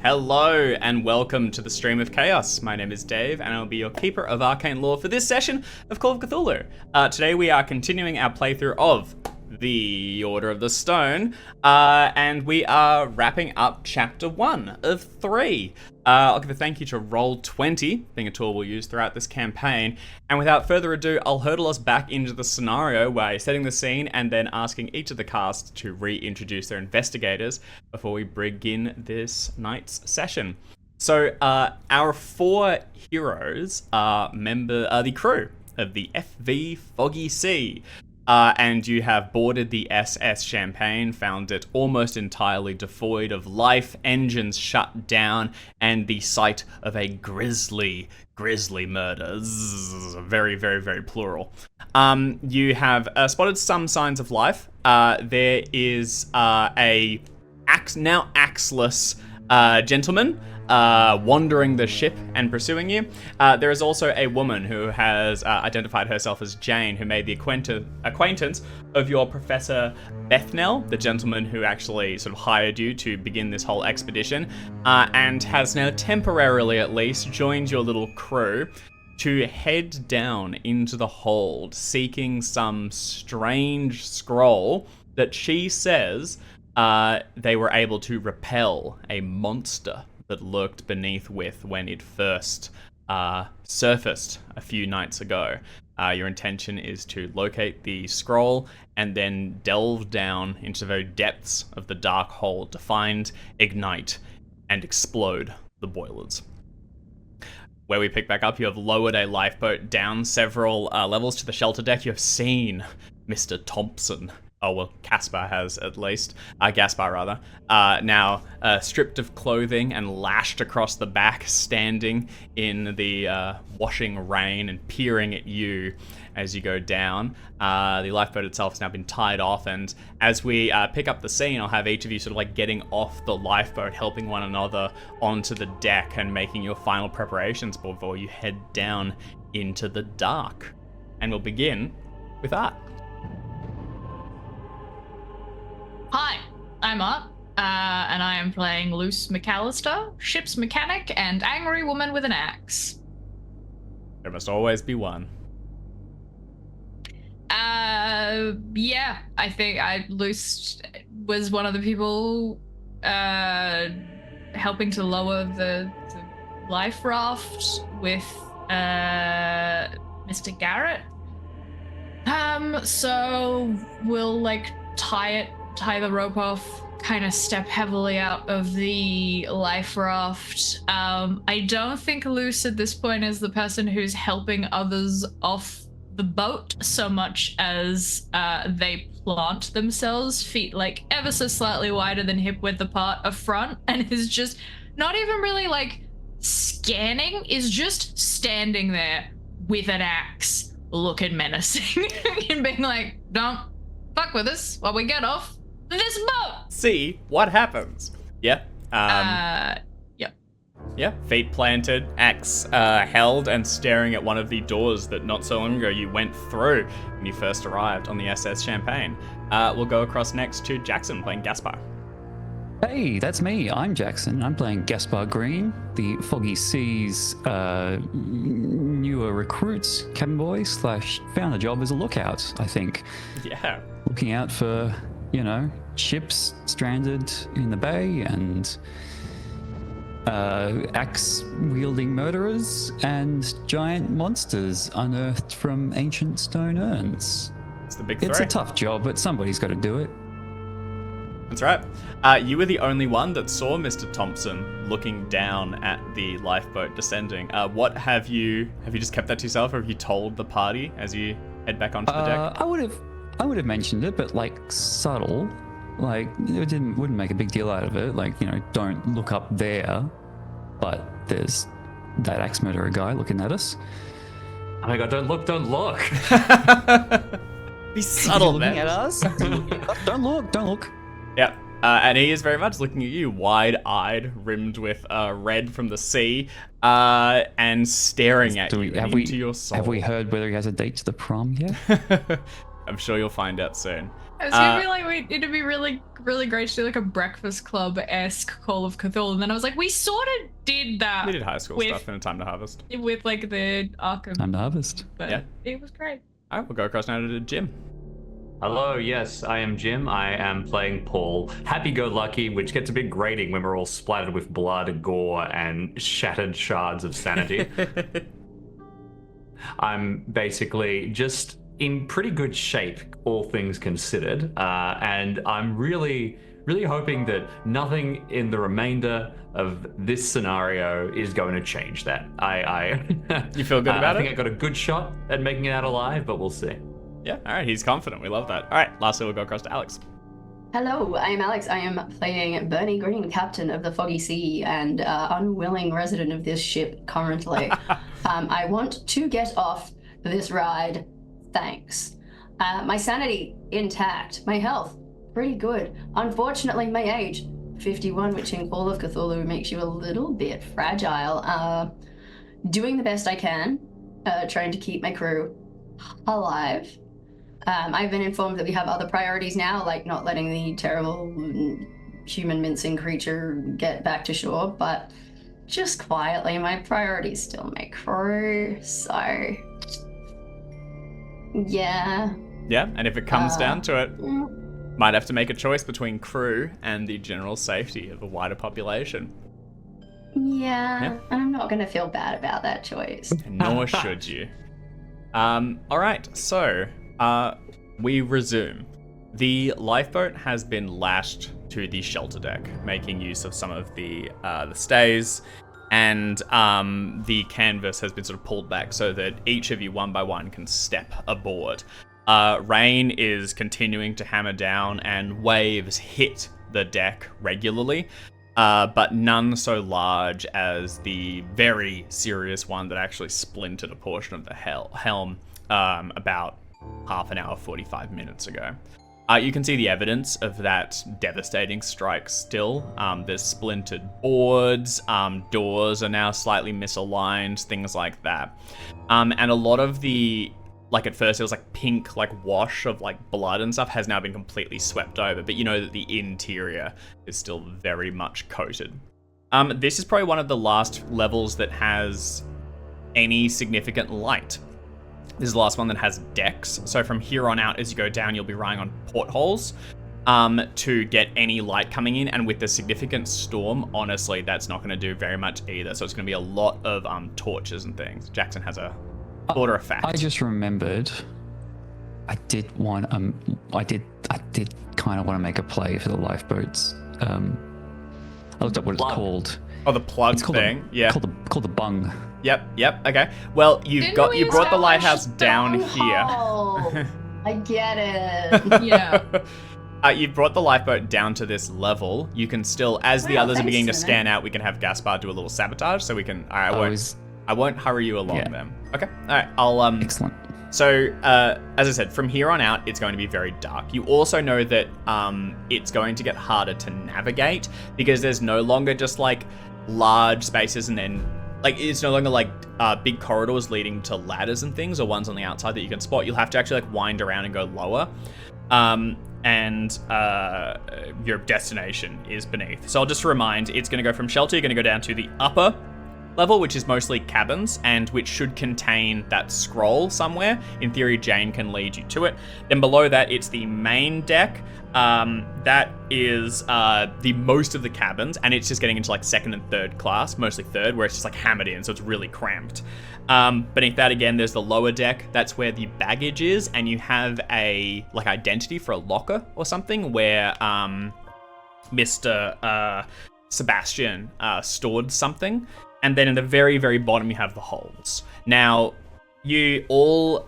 Hello and welcome to the Stream of Chaos. My name is Dave and I'll be your keeper of arcane lore for this session of Call of Cthulhu. Today we are continuing our playthrough of the Order of the Stone, and we are wrapping up chapter 1 of 3. I'll give a thank you to Roll20, being a tool we'll use throughout this campaign, and without further ado, I'll hurdle us back into the scenario by setting the scene and then asking each of the cast to reintroduce their investigators before we begin this night's session. So, our 4 heroes are the crew of the FV Foggy Sea. And you have boarded the SS Champagne, found it almost entirely devoid of life, engines shut down, and the site of a grisly murder. Very, very, very plural. You have spotted some signs of life. There is a now axeless gentleman wandering the ship and pursuing you. There is also a woman who has identified herself as Jane, who made the acquaintance of your Professor Bethnell, the gentleman who actually sort of hired you to begin this whole expedition, and has now temporarily at least joined your little crew to head down into the hold, seeking some strange scroll that she says they were able to repel a monster that lurked beneath with when it first surfaced a few nights ago. Your intention is to locate the scroll and then delve down into the depths of the dark hole to find, ignite, and explode the boilers. Where we pick back up, you have lowered a lifeboat down several levels to the shelter deck. You have seen Mr. Thompson. Oh, well, Gaspar has at least. Gaspar, rather. Now stripped of clothing and lashed across the back, standing in the washing rain and peering at you as you go down. The lifeboat itself has now been tied off, and as we pick up the scene, I'll have each of you sort of like getting off the lifeboat, helping one another onto the deck and making your final preparations before you head down into the dark. And we'll begin with Art. Hi, I'm Art, and I am playing Luce McAllister, ship's mechanic and angry woman with an axe. There must always be one. Yeah, I think Luce was one of the people helping to lower the life raft with Mr. Garrett. So we'll like tie the rope off, kind of step heavily out of the life raft. I don't think Luce at this point is the person who's helping others off the boat so much as they plant themselves, feet like ever so slightly wider than hip width apart up front, and is just not even really like scanning, is just standing there with an axe looking menacing and being like, don't fuck with us while we get off this boat. See what happens. Yeah. Yep. Yeah. Feet planted, axe held, and staring at one of the doors that not so long ago you went through when you first arrived on the SS Champagne. We'll go across next to Jackson playing Gaspar. Hey, that's me. I'm Jackson. I'm playing Gaspar Green, the Foggy Seas newer recruits, cabin boy / found a job as a lookout, I think. Yeah. Looking out for, ships stranded in the bay and axe-wielding murderers and giant monsters unearthed from ancient stone urns. It's the big three. It's a tough job, but somebody's got to do it. That's right. You were the only one that saw Mr. Thompson looking down at the lifeboat descending. What have you just kept that to yourself, or have you told the party as you head back onto the deck? I would have mentioned it, but like subtle. Like, it wouldn't make a big deal out of it. Like, don't look up there, but there's that axe murderer guy looking at us. Oh my god, don't look. Be subtle, man. Looking at us? Don't look. Yep. And he is very much looking at you, wide-eyed, rimmed with red from the sea, and staring at you into your soul. Have we heard whether he has a date to the prom yet? I'm sure you'll find out soon. I was gonna be like, it'd be really, really great to do like a Breakfast Club-esque Call of Cthulhu, and then I was like, we sort of did that. We did high school stuff in A Time to Harvest. With like the Arkham. Time to harvest. But Yeah. it was great. All right, we'll go across now to Jim. Hello, yes, I am Jim. I am playing Paul. Happy-go-lucky, which gets a bit grating when we're all splattered with blood, gore, and shattered shards of sanity. I'm basically just in pretty good shape, all things considered, and I'm really hoping that nothing in the remainder of this scenario is going to change that. You feel good about I think it? I got a good shot at making it out alive, but we'll see. Yeah, all right, he's confident. We love that. All right, lastly, we'll go across to Alex. Hello, I am Alex. I am playing Bernie Green, captain of the Foggy Sea and unwilling resident of this ship currently. I want to get off this ride. Thanks. My sanity intact. My health pretty good. Unfortunately, my age 51, which in Call of Cthulhu makes you a little bit fragile. Doing the best I can, trying to keep my crew alive. I've been informed that we have other priorities now, like not letting the terrible human mincing creature get back to shore, but just quietly, my priority is still my crew, so yeah. Yeah, and if it comes down to it, might have to make a choice between crew and the general safety of a wider population. Yeah, Yeah. I'm not going to feel bad about that choice. Nor should you. All right, so we resume. The lifeboat has been lashed to the shelter deck, making use of some of the stays, and the canvas has been sort of pulled back so that each of you, one by one, can step aboard. Rain is continuing to hammer down, and waves hit the deck regularly, but none so large as the very serious one that actually splintered a portion of the helm about half an hour, 45 minutes ago. You can see the evidence of that devastating strike still. There's splintered boards, doors are now slightly misaligned, things like that. And a lot of the, like at first it was like pink, like wash of like blood and stuff has now been completely swept over, but you know that the interior is still very much coated. This is probably one of the last levels that has any significant light. This is the last one that has decks. So from here on out, as you go down, you'll be relying on portholes to get any light coming in. And with the significant storm, honestly, that's not going to do very much either. So it's going to be a lot of torches and things. Jackson has a order of fact. I just remembered. I did kind of want to make a play for the lifeboats. I looked up what it's called. Oh, the plug It's called thing. Yeah. Called the bung. Yep. Okay. Well, you brought the lighthouse down here. Oh, I get it. Yeah. You've brought the lifeboat down to this level. You can still, as the Wow, others are thanks, beginning to Simon. scan out, we can have Gaspar do a little sabotage, so we can. I won't hurry you along Yeah. then. Okay. All right. I'll Excellent. So, as I said, from here on out, it's going to be very dark. You also know that it's going to get harder to navigate because there's no longer just like large spaces and then like it's no longer like big corridors leading to ladders and things or ones on the outside that you can spot. You'll have to actually like wind around and go lower. And your destination is beneath. So I'll just remind, it's going to go from shelter, you're going to go down to the upper level, which is mostly cabins, and which should contain that scroll somewhere. In theory, Jane can lead you to it. Then below that, it's the main deck. That is the most of the cabins, and it's just getting into like second and third class, mostly third, where it's just like hammered in, so it's really cramped. Beneath that, again, there's the lower deck. That's where the baggage is, and you have a like identity for a locker or something where Mr. Sebastian stored something. And then in the very, very bottom, you have the holds. Now, you all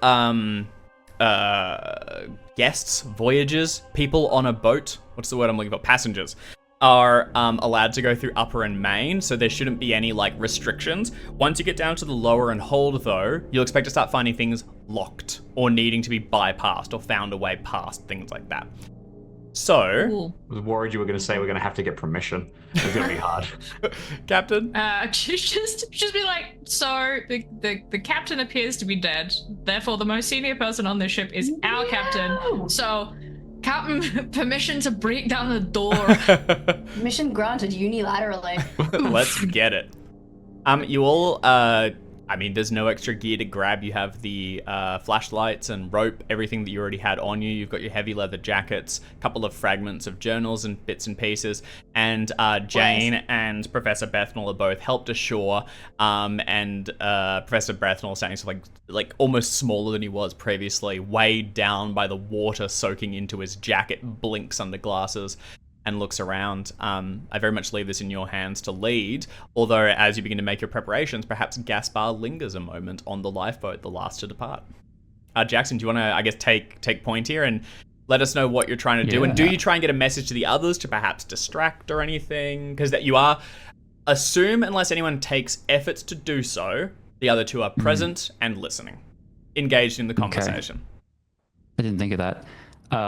guests, voyagers, people on a boat, what's the word I'm looking for? Passengers, are allowed to go through upper and main, so there shouldn't be any like restrictions. Once you get down to the lower and hold, though, you'll expect to start finding things locked or needing to be bypassed or found a way past, things like that. So, Ooh. I was worried you were going to say we're going to have to get permission. It's going to be hard. Captain? Just be like, so the captain appears to be dead. Therefore, the most senior person on this ship is our captain. So, Captain, permission to break down the door. Mission granted unilaterally. Let's get it. You all, there's no extra gear to grab. You have the flashlights and rope, everything that you already had on you. You've got your heavy leather jackets, a couple of fragments of journals and bits and pieces. And Jane and Professor Bethnal are both helped ashore. And Professor Bethnal, standing so like almost smaller than he was previously, weighed down by the water soaking into his jacket, blinks under glasses and looks around. I very much leave this in your hands to lead, although as you begin to make your preparations, perhaps Gaspar lingers a moment on the lifeboat, the last to depart. Jackson, do you want to, I guess, take point here and let us know what you're trying to do? And do you try and get a message to the others to perhaps distract or anything? Because that you are, assume unless anyone takes efforts to do so, the other two are present and listening, engaged in the conversation. I didn't think of that. Can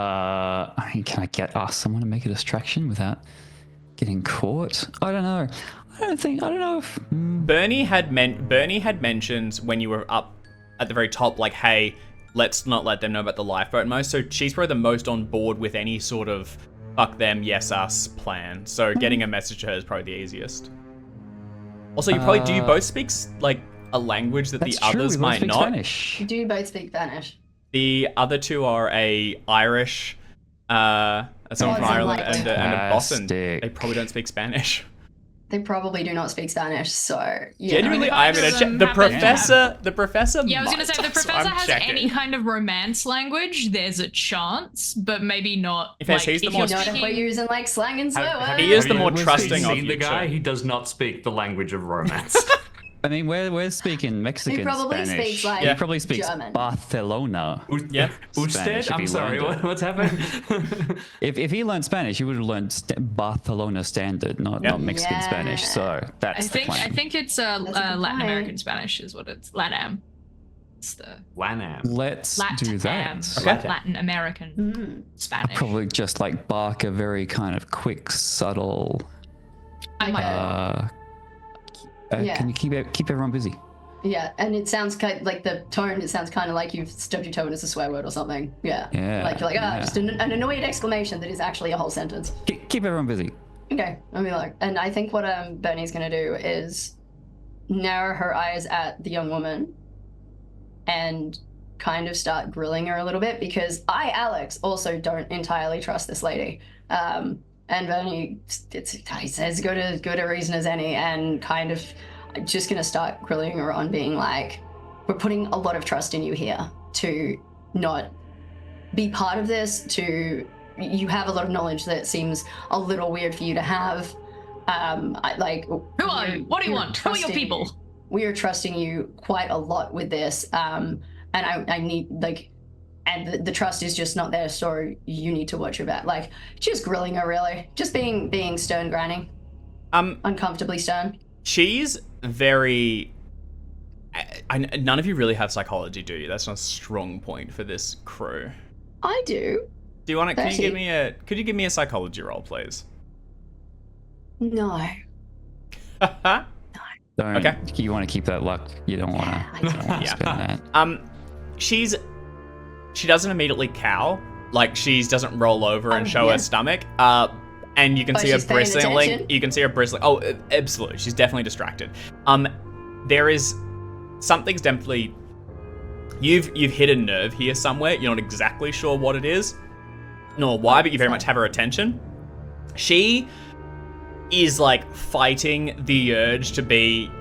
I ask someone to make a distraction without getting caught? I don't know. I don't know if... Bernie had mentioned when you were up at the very top, like, hey, let's not let them know about the lifeboat most. So she's probably the most on board with any sort of fuck them, yes us plan. So getting a message to her is probably the easiest. Also, do you both speak like a language that the others might not? Spanish. Do you both speak Spanish? The other two are a Irish, someone from Ireland and a Boston. They probably don't speak Spanish. They probably do not speak Spanish, so yeah. Genuinely, I'm gonna check. The professor. Yeah, I was gonna say the professor has checking. any kind of romance language. There's a chance, but maybe not. In fact, he's the more. Not if we're using like slang and swear words. He is the more trusting of seen you the guy? two. He does not speak the language of romance. I mean, we're speaking Mexican He probably Spanish. speaks like He probably speaks German. Barcelona. Yep. Spanish, Usted? if I'm he sorry, learned it. what's happening? If he learned Spanish, he would have learned Barcelona standard, not Mexican Spanish. So that's the plan. I think it's a good Latin point. American Spanish is what it's LATAM. It's the Lanam. Let's do that. Okay. Latin American Spanish. Probably just like bark a very kind of quick, subtle. I might. Can you keep everyone busy? Yeah, and it sounds kind like the tone. It sounds kind of like you've stubbed your toe and it's a swear word or something. Yeah. Like you're like, just an annoyed exclamation that is actually a whole sentence. Keep everyone busy. Okay, I mean, like, and I think what Bernie's gonna do is narrow her eyes at the young woman and kind of start grilling her a little bit, because I, Alex, also don't entirely trust this lady. And Bernie, he says good a reason as any, and kind of just gonna start grilling her on being like, we're putting a lot of trust in you here to not be part of this, you have a lot of knowledge that seems a little weird for you to have. Who are you? What do you want? Who are your people? We are trusting you quite a lot with this, and I need, like, and the trust is just not there, so you need to watch your back. Like, just grilling her, really. Just being stern granny. Uncomfortably stern. She's very... none of you really have psychology, do you? That's not a strong point for this crew. I do. Do you want to... Could you give me a psychology roll, please? No. Okay. You want to keep that luck. You don't want to spend that. She doesn't immediately cow. Like, she doesn't roll over and show her stomach. And you can see her bristling. You can see her bristling. Oh, absolutely. She's definitely distracted. There is... Something's definitely... You've hit a nerve here somewhere. You're not exactly sure what it is, nor why, but you very much have her attention. She is, like, fighting the urge to be...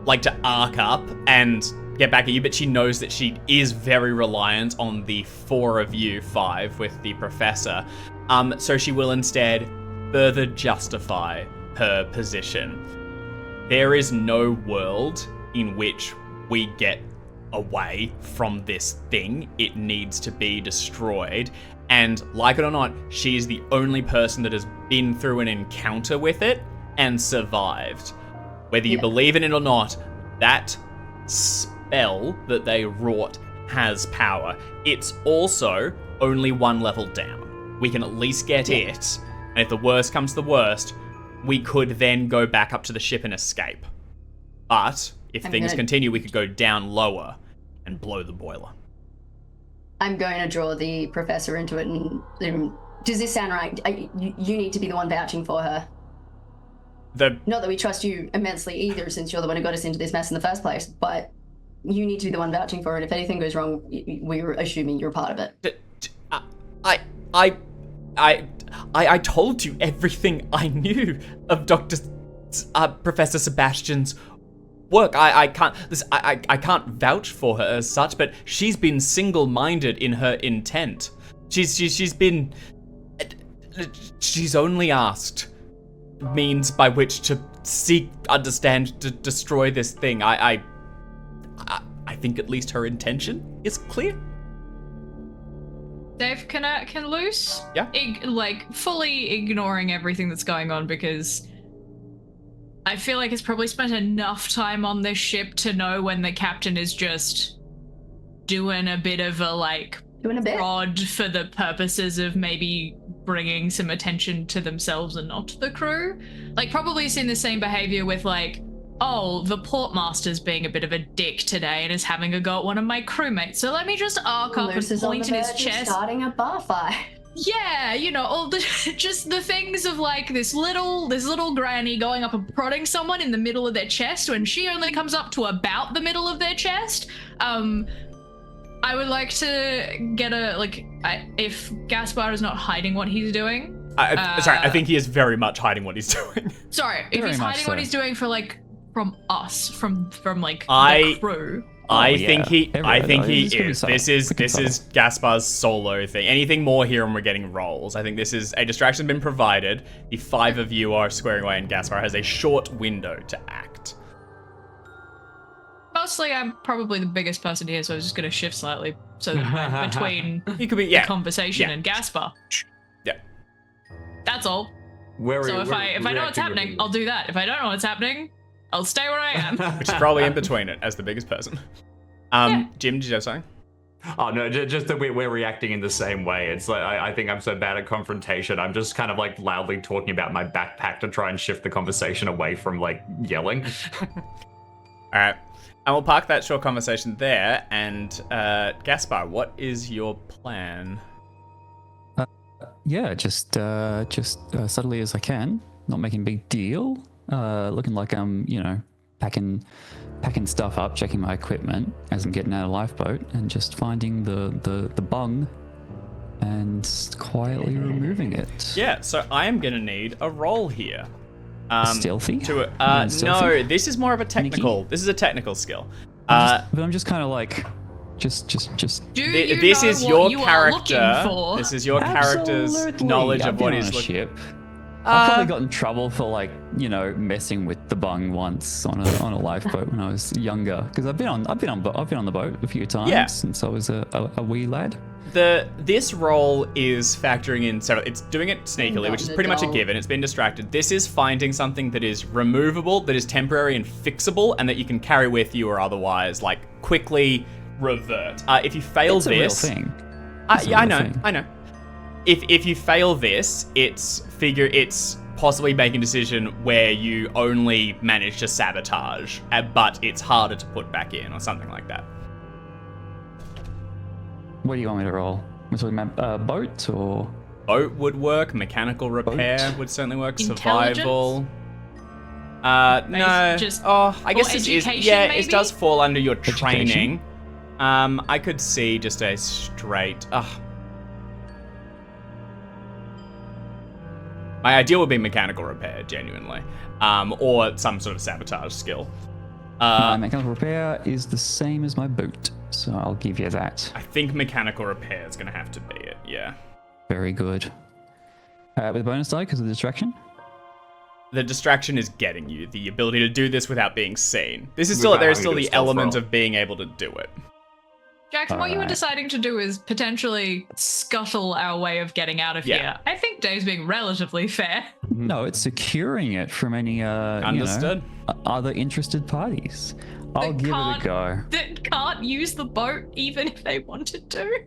Like, to arc up and get back at you, but she knows that she is very reliant on the 4 of you, 5, with the professor. So she will instead further justify her position. There is no world in which we get away from this thing. It needs to be destroyed. And like it or not, she is the only person that has been through an encounter with it and survived. Whether you believe in it or not, that spell that they wrought has power. It's also only 1 level down. we can at least get it. And if the worst comes to the worst, we could then go back up to the ship and escape. But if things continue, we could go down lower and blow the boiler. I'm going to draw the professor into it. And does this sound right? You need to be the one vouching for her. Not that we trust you immensely either, since you're the one who got us into this mess in the first place, but you need to be the one vouching for it. If anything goes wrong, we're assuming you're part of it. I told you everything I knew of Professor Sebastian's work. I can't vouch for her as such, but she's been single-minded in her intent. She's only asked means by which to seek, understand, to destroy this thing. I think at least her intention is clear. Dave, can Luce? Yeah. Fully ignoring everything that's going on, because I feel like it's probably spent enough time on this ship to know when the captain is just doing a bit of a prod for the purposes of maybe bringing some attention to themselves and not the crew. Probably seen the same behavior with the portmaster's being a bit of a dick today and is having a go at one of my crewmates. So let me just arc up and point in his chest. Starting a bar fight. Yeah, all the just the things of this little granny going up and prodding someone in the middle of their chest when she only comes up to about the middle of their chest. I would like to get if Gaspar is not hiding what he's doing. I think he is very much hiding what he's doing. Sorry, if he's hiding what he's doing from us, from the crew. I think he is. This is Gaspar's solo thing. Anything more here and we're getting rolls. I think this is a distraction been provided. The 5 of you are squaring away and Gaspar has a short window to act. Mostly I'm probably the biggest person here, so I was just going to shift slightly so that between the conversation and Gaspar. Yeah. That's all. If I know what's happening, I'll do that. If I don't know what's happening, I'll stay where I am. Which is probably in between it as the biggest person. Jim, did you have something? Oh no, just that we're reacting in the same way. It's I think I'm so bad at confrontation. I'm just kind of loudly talking about my backpack to try and shift the conversation away from yelling. All right. And we'll park that short conversation there. And Gaspar, what is your plan? Just subtly as I can, not making a big deal. Looking like I'm, packing stuff up, checking my equipment as I'm getting out of lifeboat, and just finding the bung and quietly removing it. Yeah, so I am gonna need a roll here. Stealthy? No, this is more of a technical. Sneaky? This is a technical skill. But I'm just kind of just. This is your character. This is your character's knowledge of what he's looking. I've probably got in trouble for messing with the bung once on a lifeboat when I was younger, because I've been on the boat a few times since I was a wee lad. This role is factoring in several. It's doing it sneakily, which is pretty much a given. It's been distracted. This is finding something that is removable, that is temporary and fixable, and that you can carry with you or otherwise quickly revert. If you fail it's this, a real thing. I know. If you fail this, it's possibly making a decision where you only manage to sabotage, but it's harder to put back in or something like that. What do you want me to roll? We're talking about boat or? Boat would work. Mechanical repair would certainly work. Survival. No. I guess this is. Yeah, maybe? It does fall under your training. I could see just a straight. My ideal would be mechanical repair, genuinely, or some sort of sabotage skill. My mechanical repair is the same as my boot, so I'll give you that. I think mechanical repair is going to have to be it, yeah. Very good. With a bonus die because of the distraction? The distraction is getting you the ability to do this without being seen. There is still the element of being able to do it. Jackson, what you were deciding to do is potentially scuttle our way of getting out of here. I think Dave's being relatively fair. No, it's securing it from any Understood. Other interested parties. I'll give it a go. That can't use the boat even if they wanted to.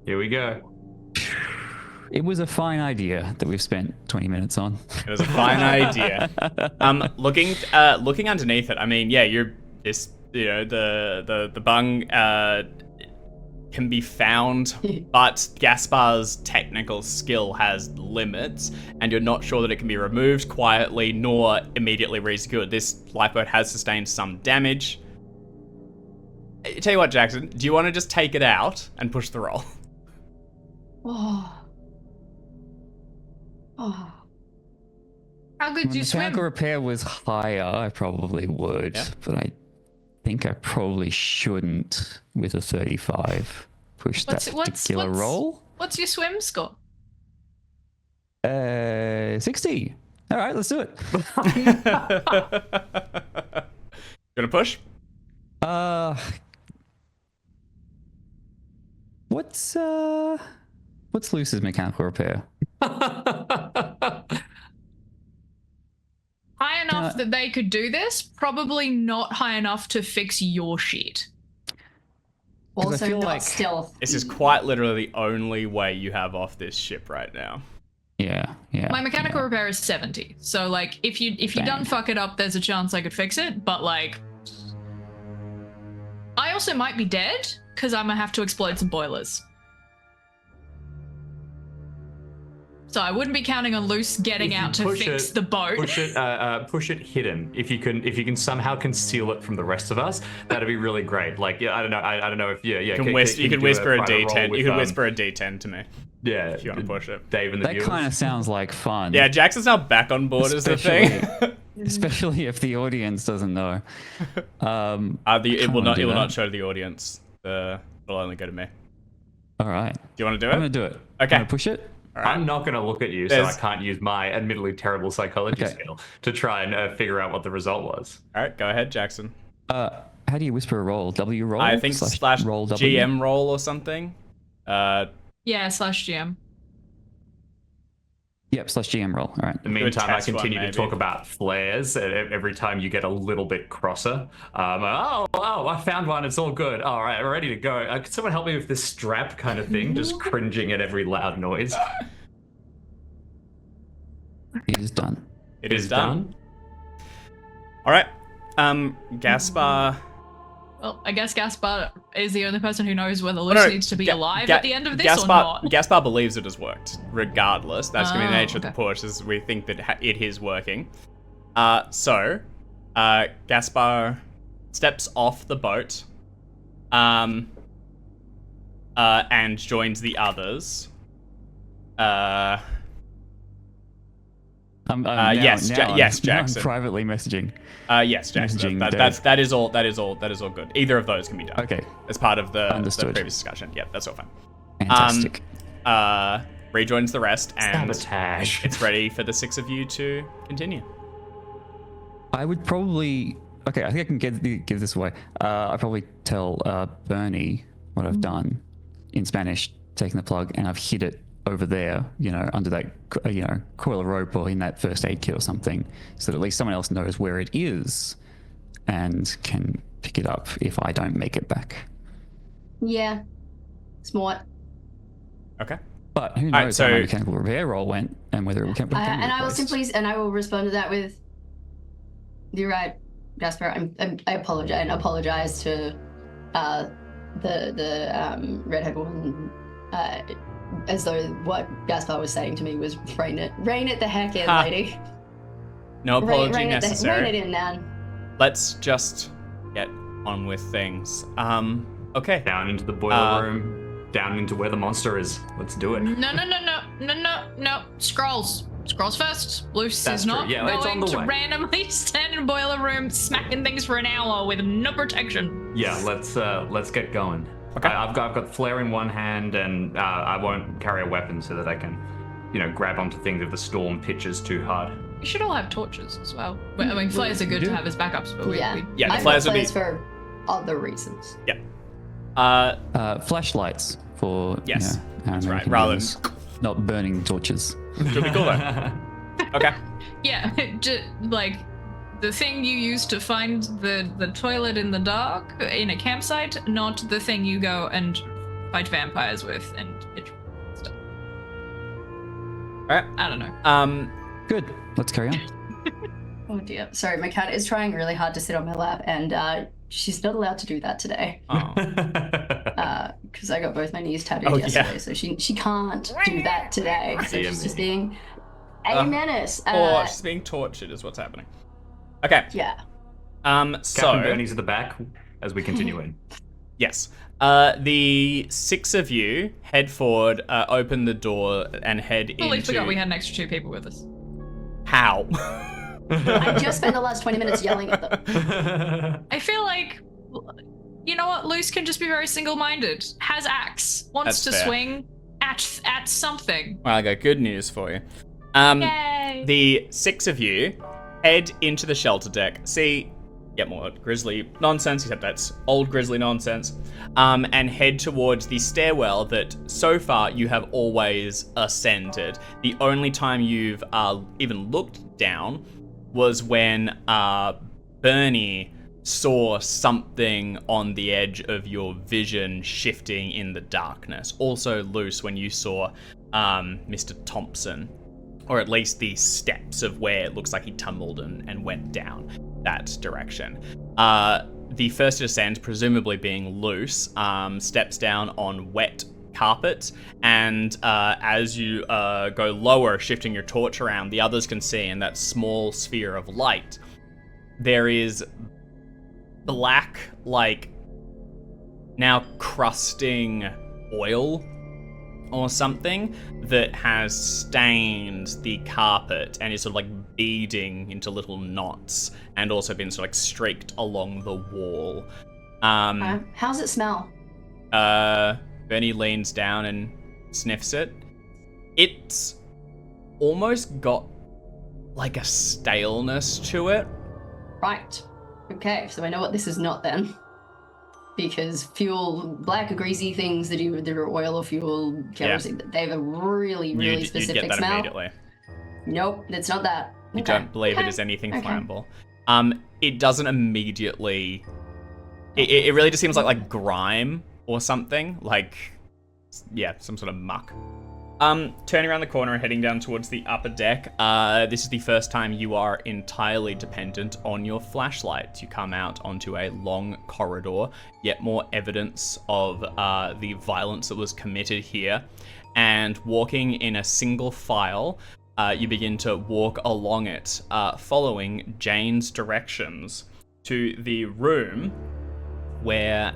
Here we go. It was a fine idea that we've spent 20 minutes on. It was a fine idea. Looking underneath it, I mean, yeah, the bung can be found, but Gaspar's technical skill has limits, and you're not sure that it can be removed quietly nor immediately resecured. This lifeboat has sustained some damage. I tell you what, Jackson, do you want to just take it out and push the roll? Oh. How good When do you swim? mechanical repair was higher, I probably would, but I think I probably shouldn't with a 35 push that particular roll. What's your swim score? 60. All right, let's do it. Gonna push? What's Luce's mechanical repair? High enough that they could do this, probably not high enough to fix your shit. Also, feel not like stealth. This is quite literally the only way you have off this ship right now. Yeah. My mechanical repair is 70. So like if you done fuck it up, there's a chance I could fix it, but like I also might be dead because I'm gonna have to explode some boilers. So I wouldn't be counting on Luce getting out to fix the boat. Push it hidden. If you can somehow conceal it from the rest of us, that'd be really great. Like, yeah, I don't know if You can whisper a D10. You can whisper a D10 to me. Yeah, if you want to push it. Dave and the That kind of sounds like fun. Yeah, Jackson's now back on board as the thing. Especially if the audience doesn't know. It will not show to the audience. It'll only go to me. All right. Do you want to do it? I'm gonna do it. Okay. I'm gonna push it. Right. I'm not going to look at you, so I can't use my admittedly terrible psychology skill to try and figure out what the result was. All right, go ahead, Jackson. How do you whisper a roll? W roll? I think slash roll W? GM roll or something. Yeah, /GM. Yep, slash GM roll. All right. In the meantime, I test one, continue to maybe. talk about flares every time you get a little bit crosser. I found one. It's all good. All right, we're ready to go. Can someone help me with this strap kind of thing? Just cringing at every loud noise. It is done. It is done. All right. Gaspar. Well, I guess Gaspar is the only person who knows whether Luce needs to be alive at the end of this Gaspar, or not. Gaspar believes it has worked, regardless. That's going to be the nature of the okay. push, is we think that it is working. So, Gaspar steps off the boat and joins the others. Yes, Jackson. I'm privately messaging. Yes, Jackson. Messaging That is all good. Either of those can be done. Okay. As part of the previous discussion. Yep, that's all fine. Fantastic. Rejoins the rest, and Sabotage. it's ready for the six of you to continue. I would probably... Okay, I think I can give this away. I'd probably tell Bernie what I've done in Spanish, taking the plug, and I've hid it over there, under that, coil of rope or in that first aid kit or something, so that at least someone else knows where it is and can pick it up if I don't make it back. Yeah. Smart. Okay. But who knows how my mechanical repair roll went and whether it can be And I will replaced. I will respond to that with, you're right, Gaspar. I apologize to the redhead woman. As though what Gaspar was saying to me was rein it the heck in, lady. No apology rein necessary. Rein it in, man. Let's just get on with things. Okay. Down into the boiler room, down into where the monster is. Let's do it. No. Scrolls first. Luce That's is not true. Yeah, it's on going the to way. randomly stand in a boiler room smacking things for an hour with no protection. Yeah, let's get going. Okay. I've got flare in one hand, and I won't carry a weapon so that I can, grab onto things if the storm pitches too hard. We should all have torches as well. I mean, flares are good to have as backups, but Yeah, the I've got flares would be for other reasons. Yeah. Flashlights for Yes, that's right. American Rather viewers, not burning torches. Should be cool though. Okay. yeah, like the thing you use to find the toilet in the dark in a campsite, not the thing you go and fight vampires with and stuff. All right. I don't know. Good. Let's carry on. Oh dear. Sorry, my cat is trying really hard to sit on my lap, and she's not allowed to do that today. Oh. Because I got both my knees tattooed Oh, yesterday, yeah. so she can't do that today. So Dear she's just me. being a menace. Or she's being tortured is what's happening. Okay. Yeah. So Captain Bernie's at the back as we continue in. yes. The 6 of you head forward, open the door, and head Totally into. forgot we had an extra 2 people with us. How? I just spent the last 20 minutes yelling at them. I feel like, you know what? Luce can just be very single-minded. Has axe. Wants That's to fair. swing at something. Well, I got good news for you. Yay! The 6 of you head into the shelter deck. See, get more grizzly nonsense, except that's old grizzly nonsense. And head towards the stairwell that so far you have always ascended. The only time you've even looked down was when Bernie saw something on the edge of your vision shifting in the darkness. Also Luce when you saw Mr. Thompson, or at least the steps of where it looks like he tumbled and went down that direction. The first to descend, presumably being Luce, steps down on wet carpet, and as you go lower, shifting your torch around, the others can see in that small sphere of light, there is black, like, now crusting oil or something that has stained the carpet and is sort of like beading into little knots, and also been sort of like streaked along the wall. How's it smell? Bernie leans down and sniffs it. It's almost got like a staleness to it. Right. Okay, so I know what this is not then. Because fuel, black greasy things that are oil or fuel, kerosene, they have a really You'd specific get that smell. immediately. Nope, it's not that. You Okay. don't believe it Okay. is anything Okay. flammable. It doesn't immediately. It really just seems like grime or something. Like, yeah, some sort of muck. Turning around the corner and heading down towards the upper deck. This is the first time you are entirely dependent on your flashlight. You come out onto a long corridor, yet more evidence of the violence that was committed here. And walking in a single file, you begin to walk along it, following Jane's directions to the room where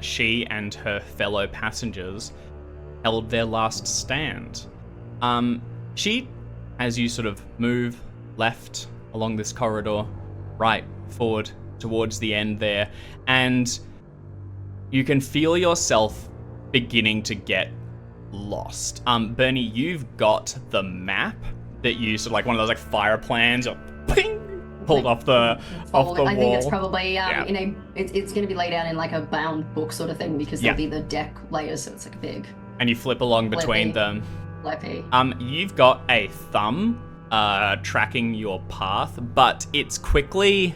she and her fellow passengers held their last stand. She, as you sort of move left along this corridor, right, forward, towards the end there, and you can feel yourself beginning to get lost. Bernie, you've got the map that you sort of like one of those like fire plans, or ping, pulled off the wall. I think it's probably Yeah. in a. It's going to be laid out in like a bound book sort of thing because there'll be the deck layers, so it's like a big. And you flip along between them. Flippy. You've got a thumb tracking your path, but it's quickly.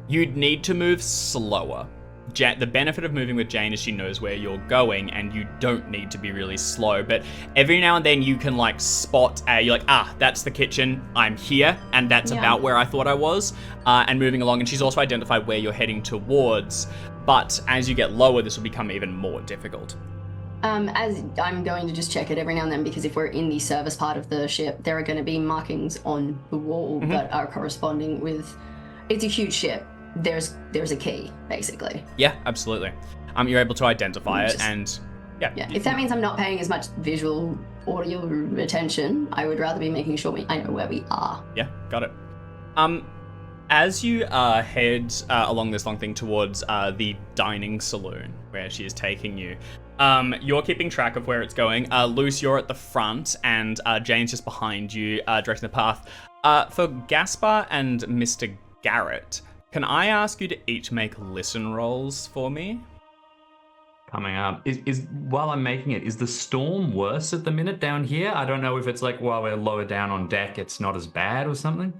You'd need to move slower. The benefit of moving with Jane is she knows where you're going, and you don't need to be really slow. But every now and then you can like spot you're like, that's the kitchen, I'm here, and that's about where I thought I was. And moving along, and she's also identified where you're heading towards. But as you get lower, this will become even more difficult. As I'm going to just check it every now and then, because if we're in the service part of the ship, there are going to be markings on the wall that are corresponding with. It's a huge ship. There's a key, basically. Yeah, absolutely. You're able to identify it, and yeah. If that means I'm not paying as much visual audio attention, I would rather be making sure I know where we are. Yeah, got it. As you head along this long thing towards the dining saloon where she is taking you, you're keeping track of where it's going. Luce, you're at the front, and Jane's just behind you, directing the path. For Gaspar and Mr. Garrett, can I ask you to each make listen rolls for me? Coming up. Is while I'm making it, is the storm worse at the minute down here? I don't know if it's like while we're lower down on deck, it's not as bad or something.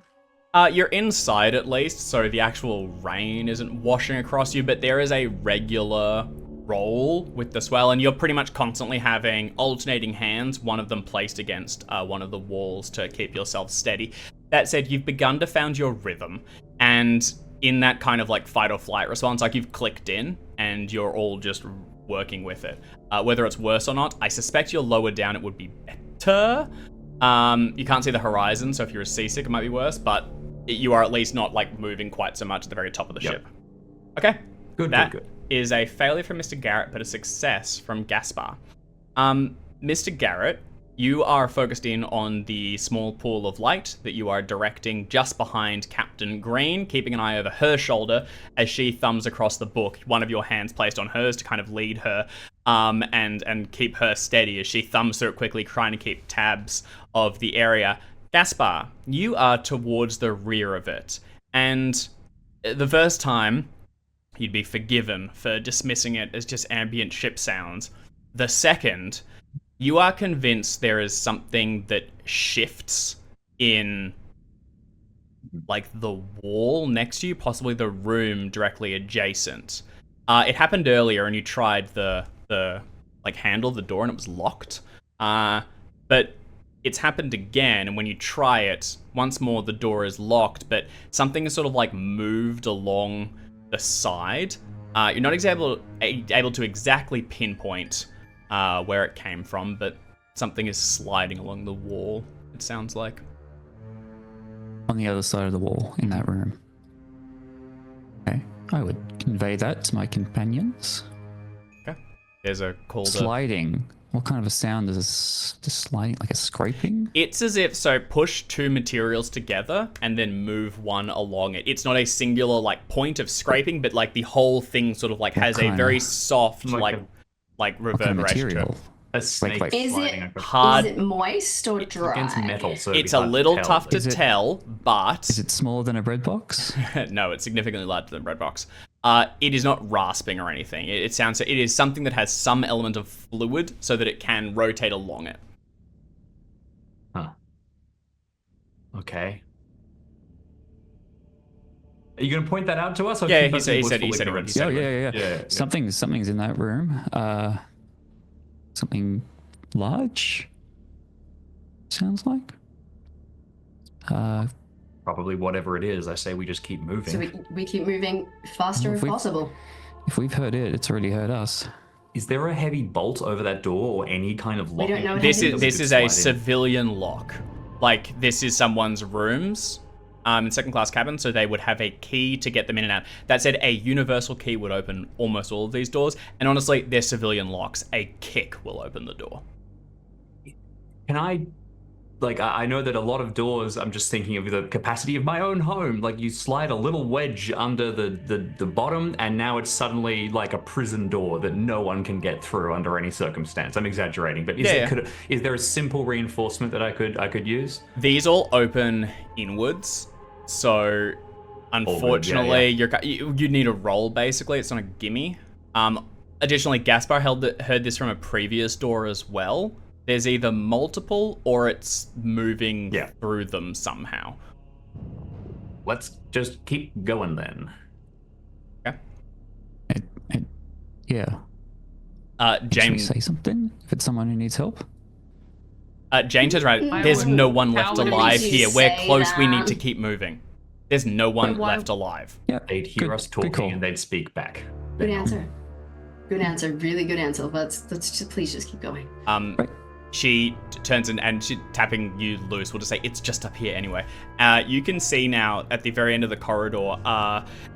You're inside at least, so the actual rain isn't washing across you, but there is a regular roll with the swell, and you're pretty much constantly having alternating hands, one of them placed against one of the walls to keep yourself steady. That said, you've begun to found your rhythm, and in that kind of like fight or flight response, like you've clicked in and you're all just working with it. Whether it's worse or not, I suspect you're lower down, it would be better. You can't see the horizon, so if you're seasick, it might be worse, but you are at least not like moving quite so much at the very top of the ship. Okay. Good. Is a failure from Mr. Garrett, but a success from Gaspar. Mr. Garrett, you are focused in on the small pool of light that you are directing just behind Captain Green, keeping an eye over her shoulder as she thumbs across the book, one of your hands placed on hers to kind of lead her and keep her steady as she thumbs through it quickly, trying to keep tabs of the area. Gaspar, you are towards the rear of it, and the first time you'd be forgiven for dismissing it as just ambient ship sounds. The second, you are convinced there is something that shifts in like the wall next to you, possibly the room directly adjacent. It happened earlier and you tried the like handle of the door and it was locked. But it's happened again, and when you try it, once more the door is locked, but something is sort of like moved along the side. You're not able to exactly pinpoint where it came from, but something is sliding along the wall, it sounds like. On the other side of the wall in that room. Okay, I would convey that to my companions. Okay. There's a call to... Sliding. What kind of a sound is this? Just sliding, like a scraping? It's as if, so push two materials together and then move one along it. It's not a singular like point of scraping, but like the whole thing sort of like has a very soft like reverberation to it. A snake Is sliding it across. Is it moist or dry? Against metal, so It's a little tough to tell, but... Is it smaller than a bread box? No, it's significantly larger than a bread box. It is not rasping or anything. It is something that has some element of fluid so that it can rotate along it. Huh. Okay. Are you going to point that out to us? Or Yeah, keep he us said he blissful would. ignorance? Yeah. Something's in that room. Something large. Sounds like. Probably whatever it is. I say we just keep moving. So we keep moving faster if possible. If we've heard it, it's already heard us. Is there a heavy bolt over that door or any kind of lock? We don't know. This is a civilian lock. Like, this is someone's rooms in second class cabin, so they would have a key to get them in and out. That said, a universal key would open almost all of these doors, and honestly, they're civilian locks. A kick will open the door. Can I know that a lot of doors, I'm just thinking of the capacity of my own home. Like, you slide a little wedge under the bottom, and now it's suddenly like a prison door that no one can get through under any circumstance. I'm exaggerating, but is there a simple reinforcement that I could use? These all open inwards, so unfortunately, you need a roll, basically. It's not a gimme. Additionally, Gaspar heard this from a previous door as well. There's either multiple or it's moving through them somehow. Let's just keep going then. Okay. Yeah. James, say something if it's someone who needs help. Jane turns around. There's no one left alive here. We're close. We need to keep moving. There's no one left alive. Yeah. They'd hear us talking and they'd speak back. Good answer. Good answer. Really good answer. Let's please just keep going. Right. She turns in and she tapping you loose. We'll just say it's just up here anyway. You can see now at the very end of the corridor,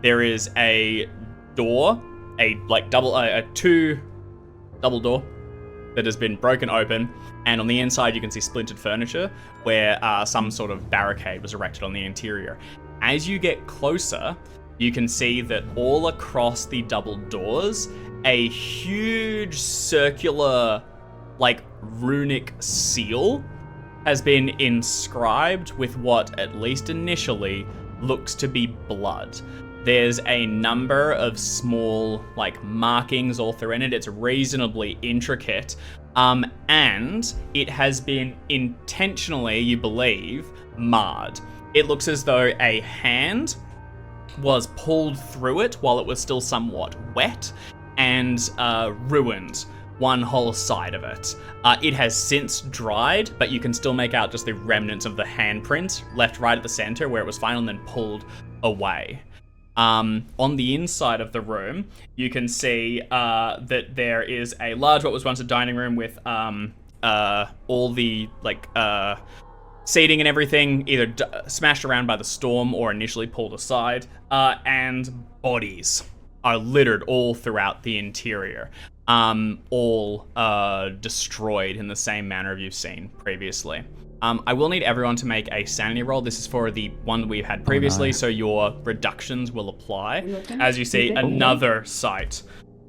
there is a door, a two double door that has been broken open, and on the inside you can see splintered furniture where some sort of barricade was erected on the interior. As you get closer, you can see that all across the double doors, a huge circular, runic seal has been inscribed with what, at least initially, looks to be blood. There's a number of small, markings all through it. It's reasonably intricate. And it has been intentionally, you believe, marred. It looks as though a hand was pulled through it while it was still somewhat wet, and ruined one whole side of it. It has since dried, but you can still make out just the remnants of the handprint left right at the center where it was found and then pulled away. On the inside of the room, you can see that there is a large, what was once a dining room with all the seating and everything either smashed around by the storm or initially pulled aside, and bodies are littered all throughout the interior, all destroyed in the same manner you've seen previously. I will need everyone to make a sanity roll. This is for the one that we've had previously, so your reductions will apply. As you see, another site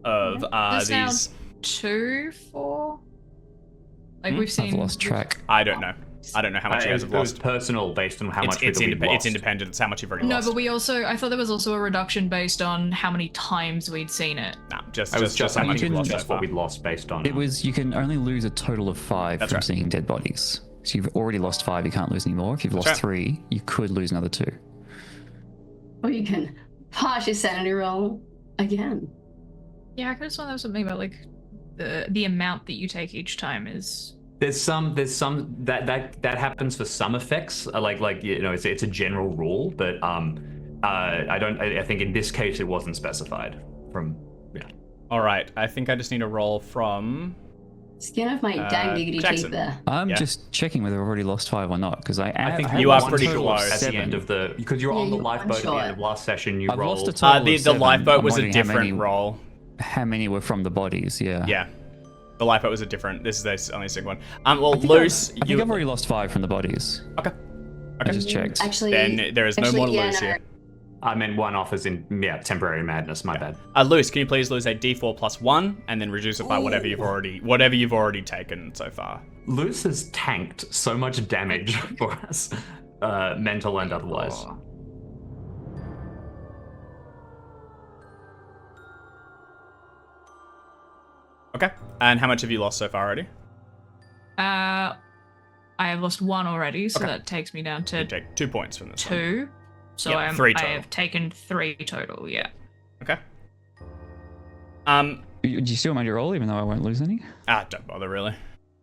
of There's now these... 2, 4? Like, we've seen... I've lost track. I don't know. I don't know how much you guys have It was lost. personal based on how much It's we've lost. It's independent. It's how much you've already No, lost. but I thought there was also a reduction based on how many times we'd seen it. No, just It was just how how much much you've can- lost so just what far. we lost based on. It was, you can only lose a total of 5 That's from right. seeing dead bodies. So you've already lost 5, you can't lose any more. If you've lost right. 3, you could lose another 2. Or you can pass your sanity roll again. Yeah, I could have sworn there was something about, like, the amount that you take each time is... There's some that happens for some effects, like you know, it's a general rule, but I think in this case it wasn't specified. All right, I think I just need a roll from... Skin of my dang diggity Jackson. teeth there. I'm Yeah. just checking whether I've already lost 5 or not, because I think have you are one pretty total of close. At the end of because you were Yeah, on the you lifeboat at the one-shot. end of last session. You I've rolled. lost a total the of 7. lifeboat I'm was a wondering how different many- roll. How many were from the bodies? Yeah. Yeah. The lifeboat was a different... This is the only single one. Well, I think Luce, I think I've already lost 5 from the bodies. Okay. I just checked. Actually, Then there is no more to yeah, lose no. here. I meant one off as in temporary madness. My bad. Luce, can you please lose a d4 plus 1 and then reduce it by whatever you've already taken so far? Luce has tanked so much damage for us, mental and otherwise. Okay. And how much have you lost so far already? I have lost 1 already, so Okay. that takes me down to You take 2 points from this one. 2. So Yeah, 3 I total. have taken 3 total, yeah. Okay. Do you still mind your roll, even though I won't lose any? Don't bother really.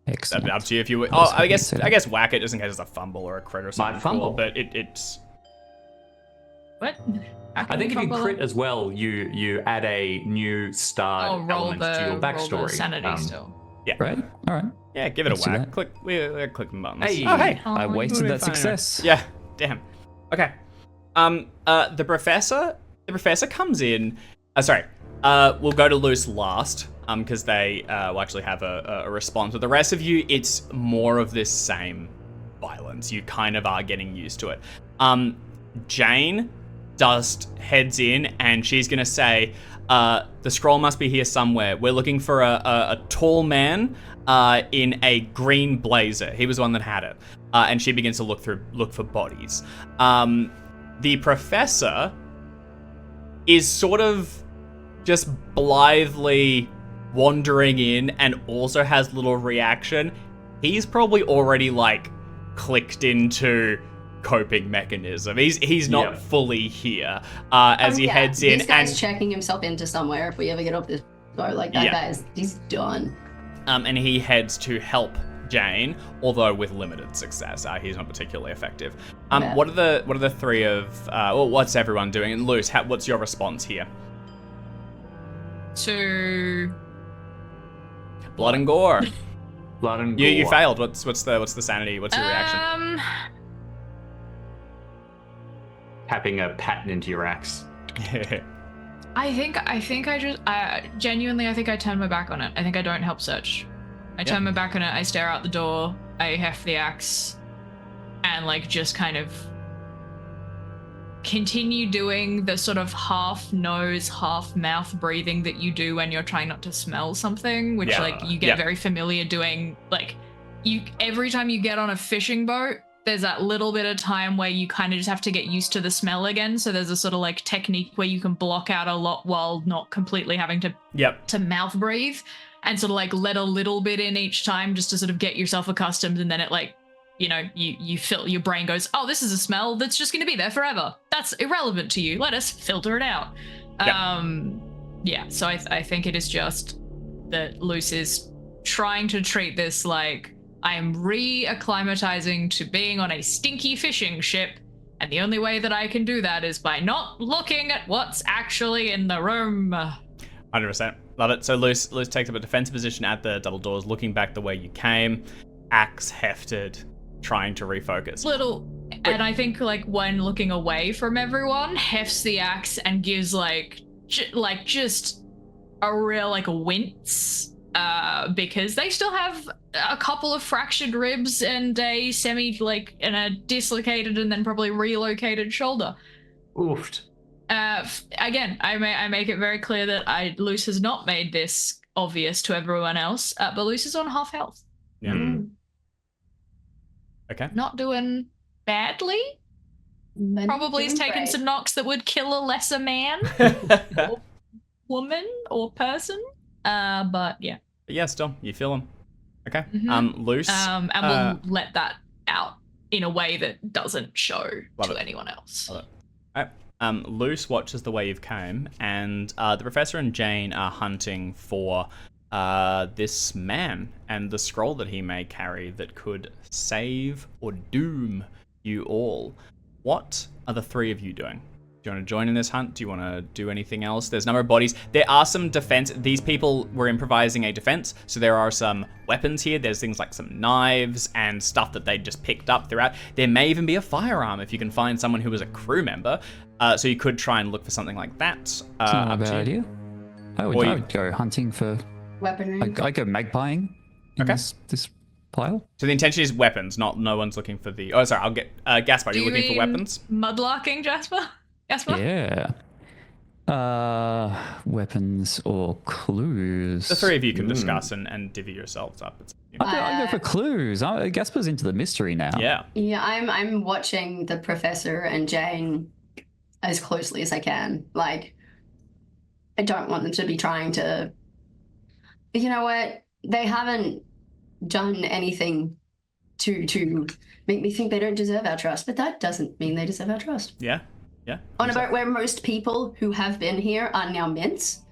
Excellent. That'd be up to you if you would. was I hoping guess to say that. I guess whack it just in case it's a fumble or a crit or something. fumble? Cool, but it's What? I think if you crit as well, you add a new star roll element to your roll backstory. the sanity still. Right? All right. yeah, give it a Let's do whack. that. Click we're clicking buttons. Hey. Oh, hey. I wasted doing that fine anyway. success. Yeah, damn. Okay. The professor comes in. We'll go to Luce last, because they will actually have a response. But the rest of you, it's more of this same violence. You kind of are getting used to it. Jane just heads in, and she's gonna say, the scroll must be here somewhere. We're looking for a tall man in a green blazer. He was the one that had it. And she begins to look for bodies. The professor is sort of just blithely wandering in and also has little reaction. He's probably already clicked into coping mechanism. He's not Yep. fully here as he heads in. This guy's And checking himself into somewhere. If we ever get up this boat, that he's done. and he heads to help Jane, although with limited success. He's not particularly effective. Yeah. What are the three of? What's everyone doing? And Luce, what's your response here? To Blood and gore. Blood and You gore. failed. What's the sanity? What's your reaction? Tapping a pattern into your axe. I think I just genuinely I think I turn my back on it. I think I don't help search. I turn my back on it. I stare out the door. I heft the axe, and just kind of continue doing the sort of half nose, half mouth breathing that you do when you're trying not to smell something, which you get very familiar doing. Every time you get on a fishing boat, there's that little bit of time where you kind of just have to get used to the smell again. So there's a sort of technique where you can block out a lot while not completely having to mouth breathe, and sort of let a little bit in each time just to sort of get yourself accustomed. And then it you feel your brain goes, oh, this is a smell that's just going to be there forever. That's irrelevant to you. Let us filter it out. Yeah, so I think it is just that Luce is trying to treat this like I am re-acclimatizing to being on a stinky fishing ship, and the only way that I can do that is by not looking at what's actually in the room. 100%. Love it. So Luce takes up a defensive position at the double doors, looking back the way you came, axe hefted, trying to refocus. And I think like when looking away from everyone, hefts the axe and gives just a real like wince, because they still have a couple of fractured ribs and a dislocated and then probably relocated shoulder. Oofed. Again, I make it very clear that Luce has not made this obvious to everyone else, but Luce is on half health. Yeah. Okay. Not doing badly. Probably has taken some knocks that would kill a lesser man, or woman, or person. But yeah. But yeah, still, you feel him. Okay. Mhm. Luce. And we'll let that out in a way that doesn't show to anyone else. Love it. All right. Luce watches the way you've came, and the professor and Jane are hunting for this man and the scroll that he may carry that could save or doom you all. What are the three of you doing? Do you want to join in this hunt? Do you want to do anything else? There's a number of bodies. There are some defense. These people were improvising a defense, so there are some weapons here. There's things like some knives and stuff that they just picked up throughout. There may even be a firearm if you can find someone who was a crew member. So you could try and look for something like that. It's not a bad idea. I would go hunting for weaponry. I go magpieing in this pile. So the intention is weapons, no one's looking for the... Oh, sorry, I'll get... Gaspar, are you looking for weapons? Mudlarking, Jasper? Yeah. Weapons or clues? The three of you can discuss and divvy yourselves up. I go for clues. Gaspar's into the mystery now. Yeah. Yeah, I'm watching the professor and Jane as closely as I can. Like, I don't want them to be trying to... You know what? They haven't done anything to make me think they don't deserve our trust, but that doesn't mean they deserve our trust. Yeah. Yeah. On a boat where most people who have been here are now mints.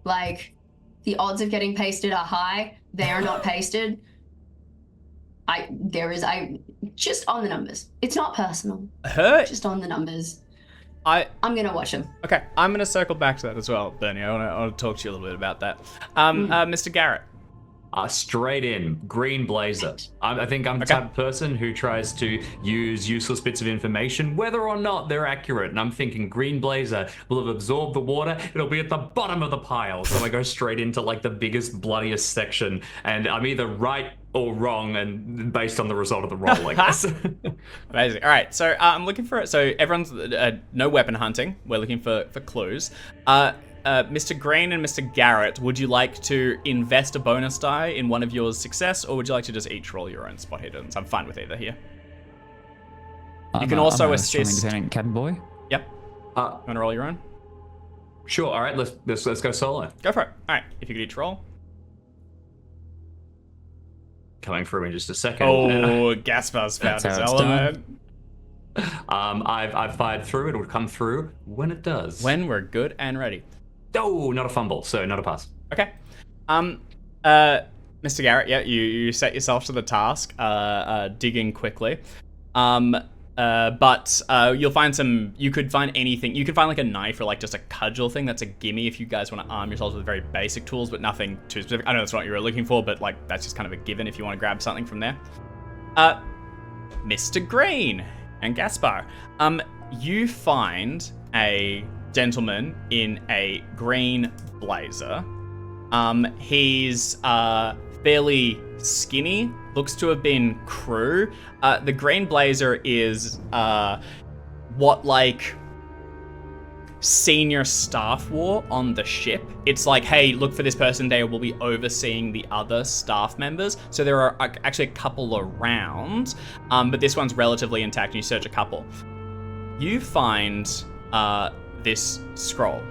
Like, the odds of getting pasted are high. They are not pasted. Just on the numbers. It's not personal. Just on the numbers. I'm gonna watch them. Okay, I'm gonna circle back to that as well, Bernie. I want to talk to you a little bit about that. Mr. Garrett. Straight in, green blazer. I think I'm the type of person who tries to use useless bits of information, whether or not they're accurate. And I'm thinking green blazer will have absorbed the water. It'll be at the bottom of the pile. So I go straight into like the biggest, bloodiest section. And I'm either right or wrong, and based on the result of the roll, I guess. Amazing. All right, so I'm looking for it. So everyone's no weapon hunting. We're looking for clues. Mr. Green and Mr. Garrett, would you like to invest a bonus die in one of yours success, or would you like to just each roll your own spot hidden? So I'm fine with either here. You can also assist. Independent cabin boy. Yep. You want to roll your own? Sure. All right. Let's go solo. Go for it. All right. If you could each roll. Coming through in just a second. Oh, Gaspar's found his element. I've fired through. It'll come through when it does. When we're good and ready. Oh, not a fumble, so not a pass. Okay. Mr. Garrett, yeah, you set yourself to the task, digging quickly. But you'll find you could find anything. You could find like a knife or like just a cudgel thing. That's a gimme if you guys want to arm yourselves with very basic tools, but nothing too specific. I know that's not what you were looking for, but like that's just kind of a given if you want to grab something from there. Mr. Green and Gaspar, you find a gentleman in a green blazer. He's fairly skinny, looks to have been crew. The green blazer is what like senior staff wore on the ship. It's like, hey, look for this person, they will be overseeing the other staff members. So there are actually a couple around, but this one's relatively intact and you search a couple. You find this scroll.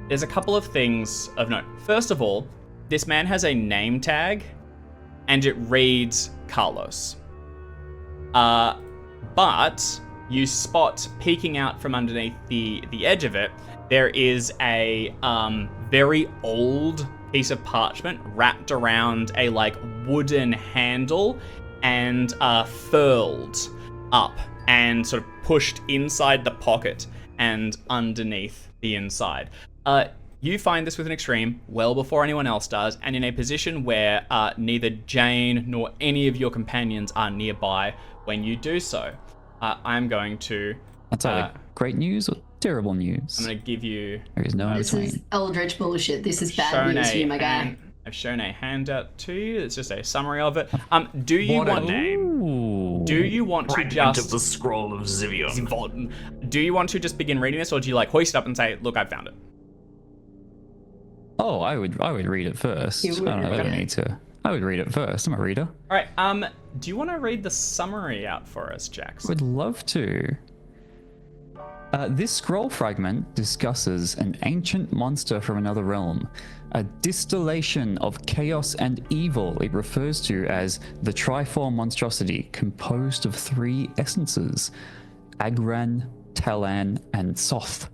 There's a couple of things of note. First of all, this man has a name tag and it reads Carlos. But you spot peeking out from underneath the edge of it there is a very old piece of parchment wrapped around a like wooden handle and furled up and sort of pushed inside the pocket and underneath the inside. You find this with an extreme well before anyone else does, and in a position where neither Jane nor any of your companions are nearby when you do so. I'm going to... That's either great news or terrible news. I'm going to give you... There is no in This between. is eldritch bullshit. This is bad news for you, my guy. I've shown a handout to you. It's just a summary of it. Do you What a want... Ooh. Do you want to Fragment just... of the scroll of Zivion. Do you want to just begin reading this, or do you like hoist up and say, look, I found it? Oh, I would read it first. You would I don't read it. need to. I would read it first. I'm a reader. All right. Do you want to read the summary out for us, Jax? Would love to. This scroll fragment discusses an ancient monster from another realm, a distillation of chaos and evil. It refers to as the Triform monstrosity, composed of 3 essences: Agran, Talan, and Soth.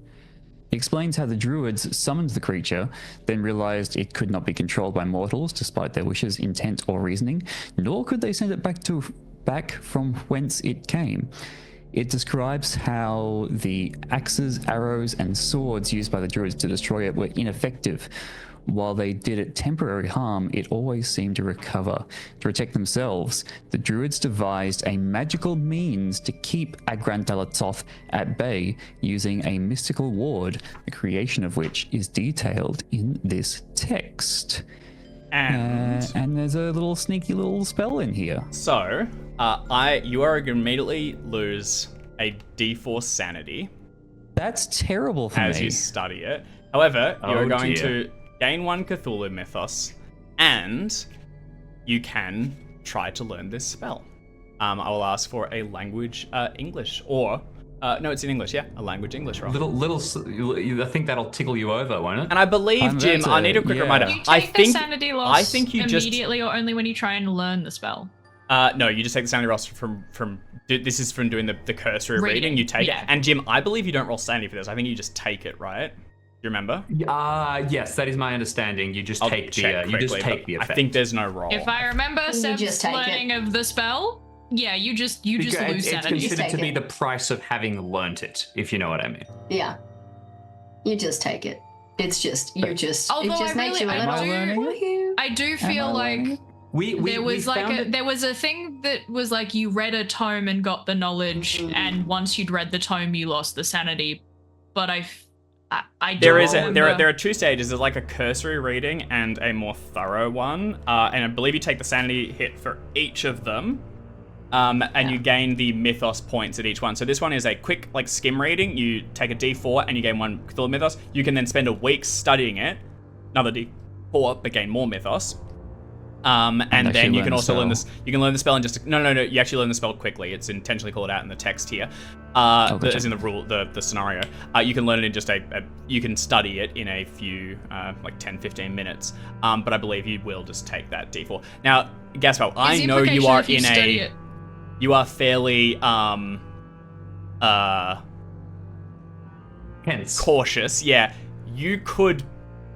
It explains how the druids summoned the creature, then realized it could not be controlled by mortals despite their wishes, intent, or reasoning, nor could they send it back from whence it came. It describes how the axes, arrows, and swords used by the druids to destroy it were ineffective. While they did it temporary harm, it always seemed to recover. To protect themselves, the druids devised a magical means to keep Agrandalatoth at bay using a mystical ward, the creation of which is detailed in this text. And there's a little sneaky little spell in here. So, you are going to immediately lose a D4 sanity That's terrible for as me. you study it. However, you are going dear. to gain 1 Cthulhu mythos, and you can try to learn this spell. I will ask for a language English, or no, it's in English. Yeah, a language English roll. I think that'll tickle you over, won't it? And I believe, I'm Jim, about I need a to- quick yeah. reminder. Do you I take think the sanity loss I think you just immediately or only when you try and learn the spell? no, you just take the sanity loss from this is from doing the cursory reading. You take yeah. and Jim, I believe you don't roll sanity for this. I think you just take it, right? Do you remember? Yes, that is my understanding. You just I'll take check the quickly, take but the effect. I think there's no roll. If I remember Seb's just take it. learning of the spell, yeah, you just lose it's sanity. considered to Take be it. the price of having learnt it, if you know what I mean. Yeah. You just take it. It's just, it Although just I makes really- you a I little... do- learning Woohoo. I do Am feel I like learning? there was a thing that was like you read a tome and got the knowledge, and once you'd read the tome, you lost the sanity. But I There don't are 2 stages. There's like a cursory reading and a more thorough one. And I believe you take the sanity hit for each of them. And you gain the mythos points at each one. So this one is a quick like skim reading. You take a D4 and you gain 1 Cthulhu mythos. You can then spend a week studying it, another D4, but gain more mythos. And actually then you learn can the also learn spell. this. You can learn the spell in just no. You actually learn the spell quickly. It's intentionally called out in the text here, gotcha. as in the rule, the scenario. You can learn it in just you can study it in a few like 10-15 minutes. But I believe you will just take that D4. Now, Gaspar, I know you are in a. You are fairly Hence. cautious. Yeah, you could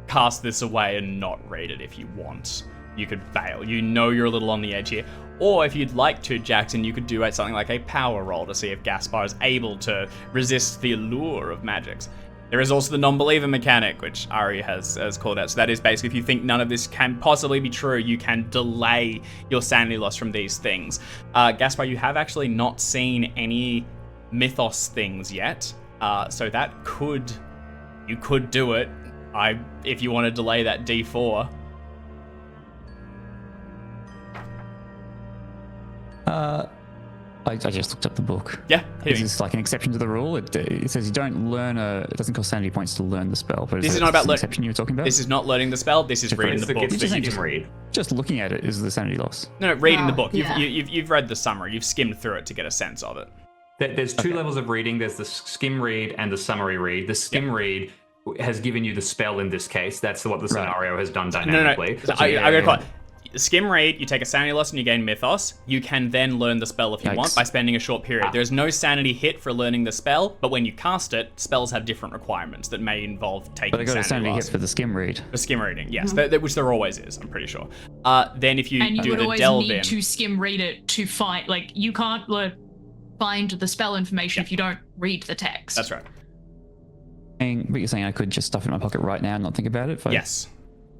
cast this away and not read it if you want. You could bail. You know you're a little on the edge here. Or if you'd like to, Jackson, you could do something like a power roll to see if Gaspar is able to resist the allure of magics. There is also the non-believer mechanic, which Ari has called out. So that is basically if you think none of this can possibly be true, you can delay your sanity loss from these things. Gaspar, you have actually not seen any mythos things yet. So that you could do it. If you want to delay that D4. I just looked up the book. Yeah, hit Is me. this like an exception to the rule? It says you don't learn it doesn't cost sanity points to learn the spell. But This is not about the learn- exception you were talking about. This is not learning the spell. This is Just reading read the book. It's that just you you just can read. Just looking at it is the sanity loss. No, reading the Oh, book. yeah. You've read the summary. You've skimmed through it to get a sense of it. There's 2 levels of reading. There's the skim read and the summary read. The skim read has given you the spell in this case. That's what the scenario has done No. dynamically. I gotta call it. skim read, you take a sanity loss and you gain mythos. You can then learn the spell if you want by spending a short period. There's no sanity hit for learning the spell, but when you cast it, spells have different requirements that may involve taking But I got a sanity loss. hit for the skim read. For skim reading, yes, which there always is, I'm pretty sure. Then if you And you do would the always delve need in, to skim read it to find, like, you can't find the spell information if you don't read the text. that's right. But you're saying I could just stuff it in my pocket right now and not think about it? If I... Yes.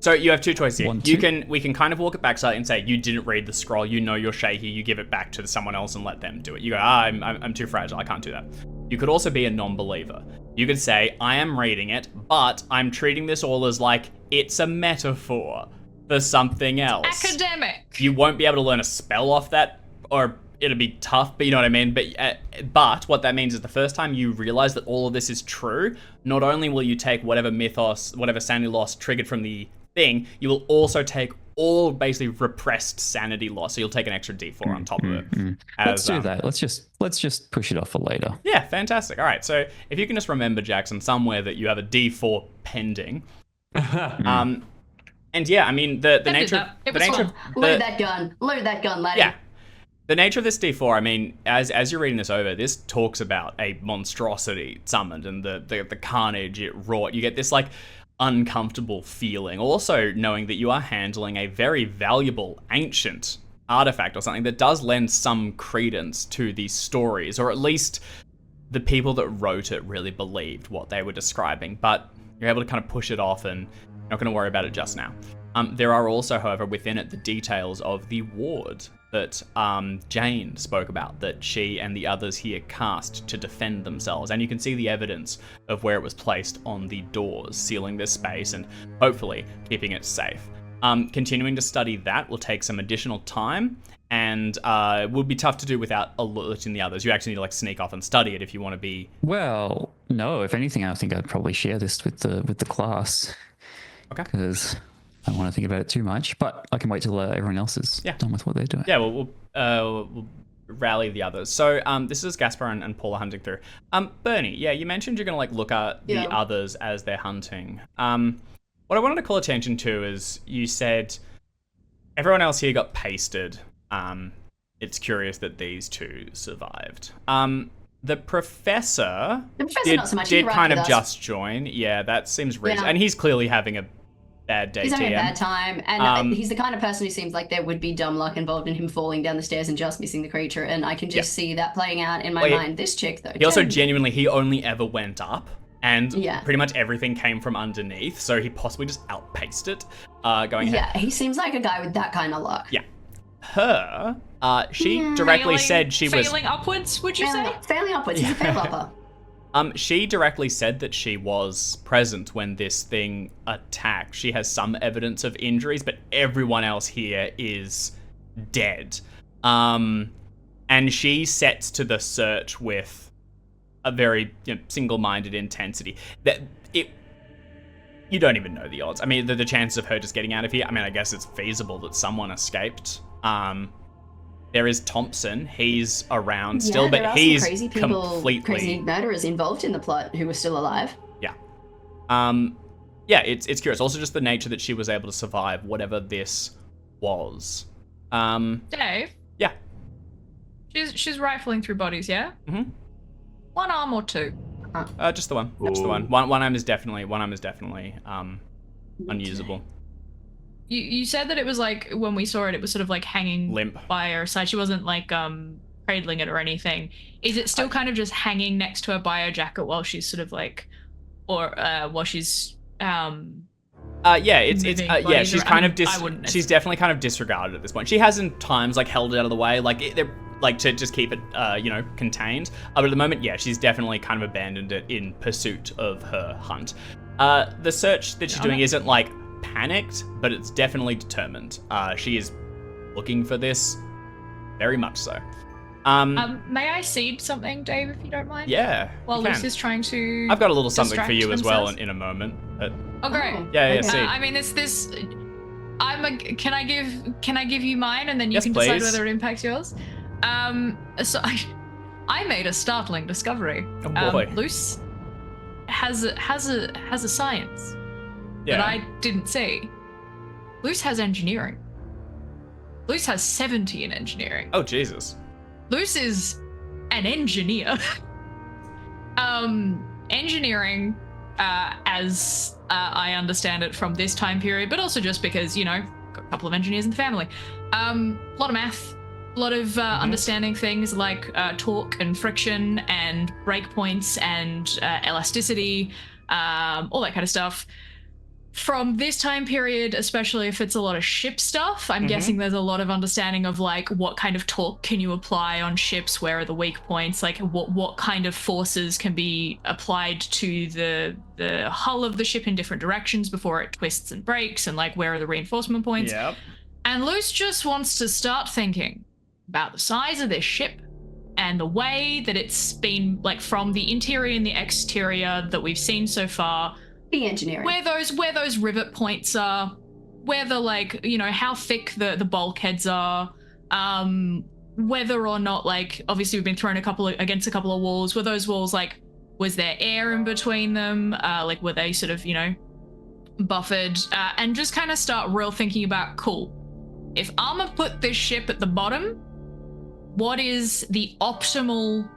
So you have two choices here. One, You two. can we can kind of walk it back slightly and say you didn't read the scroll. You know you're shaky. You give it back to someone else and let them do it. You go, I'm too fragile. I can't do that. You could also be a non-believer. You could say I am reading it, but I'm treating this all as like it's a metaphor for something else. Academic. You won't be able to learn a spell off that, or it'll be tough, but you know what I mean? But what that means is the first time you realize that all of this is true, not only will you take whatever mythos, whatever sanity loss triggered from the thing, you will also take all basically repressed sanity loss. So you'll take an extra D4 on top of it. Let's do that. Let's just push it off for later. Yeah, fantastic. All right, so if you can just remember, Jackson, somewhere that you have a D4 pending. And yeah, I mean the nature Load that gun, laddie. Yeah. The nature of this D4, I mean, as you're reading this over, this talks about a monstrosity summoned and the carnage it wrought. You get this like uncomfortable feeling. Also knowing that you are handling a very valuable ancient artifact or something that does lend some credence to these stories, or at least the people that wrote it really believed what they were describing. But you're able to kind of push it off and you're not going to worry about it just now. There are also, however, within it the details of the ward that Jane spoke about, that she and the others here cast to defend themselves. And you can see the evidence of where it was placed on the doors, sealing this space and hopefully keeping it safe. Continuing to study that will take some additional time and would be tough to do without alerting the others. You actually need to like sneak off and study it if you want to be... Well, no, if anything, I think I'd probably share this with the class. Okay. Because I don't want to think about it too much, but I can wait till everyone else is done with what they're doing. Yeah, we'll rally the others. So this is Gaspar and Paula hunting through. Bernie, yeah, you mentioned you're going to like look at the others as they're hunting. What I wanted to call attention to is you said everyone else here got pasted. It's curious that these two survived. The professor did, not so much. did kind of just join. Yeah, that seems reasonable. Yeah. And he's clearly having a bad day. He's having a TM. bad time, and he's the kind of person who seems like there would be dumb luck involved in him falling down the stairs and just missing the creature, and I can just see that playing out in my mind. This chick, though. He also genuinely, he only ever went up, and Yeah. pretty much everything came from underneath, so he possibly just outpaced it, going ahead. Yeah, he seems like a guy with that kind of luck. Yeah. Her, she directly said she was... Failing upwards, would you say? Failing upwards. He's a fail upper. She directly said that she was present when this thing attacked. She has some evidence of injuries, but everyone else here is dead. And she sets to the search with a very single-minded intensity. You don't even know the odds. I mean, the chances of her just getting out of here, I mean, I guess it's feasible that someone escaped. There is Thompson. He's around still, but he's completely... crazy murderers involved in the plot who were still alive. Yeah. Yeah, it's curious. Also just the nature that she was able to survive whatever this was. Dave? Yeah. She's rifling through bodies, yeah? Mm-hmm. One arm or two? Just the one. Just the one. One arm is definitely unusable. You said that it was like, when we saw it, it was sort of like hanging Limp. by her side. She wasn't like cradling it or anything. Is it still kind of just hanging next to her bio jacket while she's sort of like, or while she's yeah, she's kind of she's definitely kind of disregarded at this point. She has in times like held it out of the way, like to just keep it contained. But at the moment, yeah, she's definitely kind of abandoned it in pursuit of her hunt. The search that she's doing isn't like panicked, but it's definitely determined. She is looking for this very much so. May I seed something, Dave, if you don't mind? Yeah. While Luce is trying to I've got a little something for you as well themselves? in a moment. But... Oh, great. Yeah, seed. I mean, it's this. Can I give you mine, and then you Yes, can decide please. whether it impacts yours? So I made a startling discovery. Oh boy. Luce has a science Yeah. that I didn't see. Luce has engineering. Luce has 70 in engineering. Oh, Jesus. Luce is an engineer. Engineering, as I understand it from this time period, but also just because, got a couple of engineers in the family. A lot of math, a lot of understanding things like torque and friction and breakpoints and elasticity, all that kind of stuff. From this time period, especially if it's a lot of ship stuff, I'm guessing there's a lot of understanding of like what kind of torque can you apply on ships, where are the weak points, like what kind of forces can be applied to the hull of the ship in different directions before it twists and breaks, and like where are the reinforcement points. Yep. And Luce just wants to start thinking about the size of this ship and the way that it's been, like, from the interior and the exterior that we've seen so far. Be engineering. Where those rivet points are, where the, like, how thick the bulkheads are, whether or not, like, obviously we've been thrown against a couple of walls. Were those walls, like, was there air in between them? Like, were they sort of, buffered? And just kind of start real thinking about, cool, if I'm gonna put this ship at the bottom, what is the optimal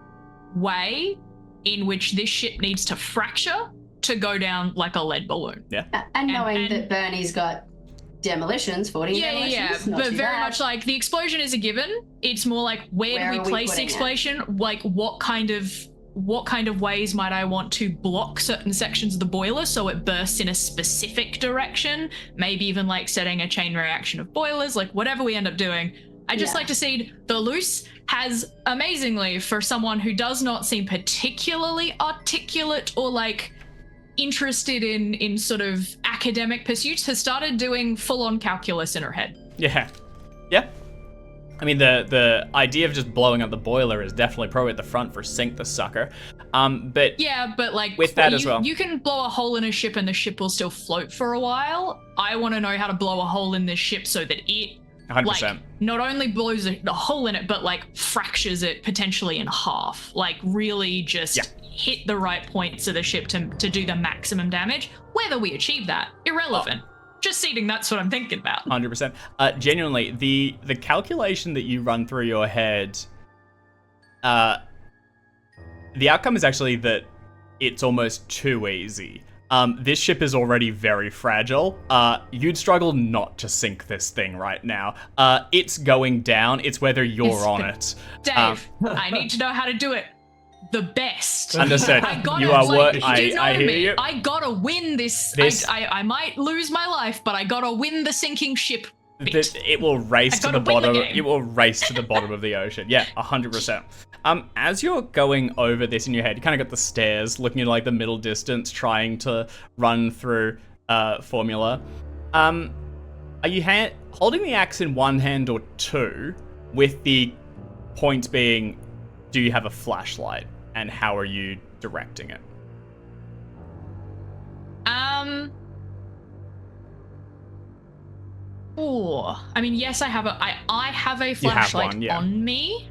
way in which this ship needs to fracture to go down like a lead balloon? Yeah. And knowing that Bernie's got demolitions, 40 demolitions, not but too very bad. much like the explosion is a given. It's more like where do we place the explosion? Like what kind of ways might I want to block certain sections of the boiler so it bursts in a specific direction? Maybe even like setting a chain reaction of boilers, like whatever we end up doing. I just like to see the Luce has, amazingly, for someone who does not seem particularly articulate or like interested in sort of academic pursuits, has started doing full-on calculus in her head. Yeah. I mean, the idea of just blowing up the boiler is definitely probably at the front for sink the sucker. But yeah, but like with that as well, you can blow a hole in a ship and the ship will still float for a while. I want to know how to blow a hole in this ship so that it 100%. like not only blows the hole in it, but like fractures it potentially in half. Like really just hit the right points of the ship to do the maximum damage. Whether we achieve that, irrelevant. Just seeding, that's what I'm thinking about. 100%. Genuinely, the calculation that you run through your head, the outcome is actually that it's almost too easy. This ship is already very fragile. You'd struggle not to sink this thing right now. It's going down. It's whether you're on it. Dave, I need to know how to do it the best. Understood. I gotta, you are like, I hear me. you. I gotta win this. I might lose my life, but I gotta win the sinking ship bit. It will race to the bottom. game. It will race to the bottom of the ocean. Yeah, 100%. As you're going over this in your head, you kind of got the stairs, looking at like the middle distance, trying to run through formula. Are you holding the axe in one hand or two? With the point being, do you have a flashlight, and how are you directing it? Oh, I mean, yes, I have a flashlight on me.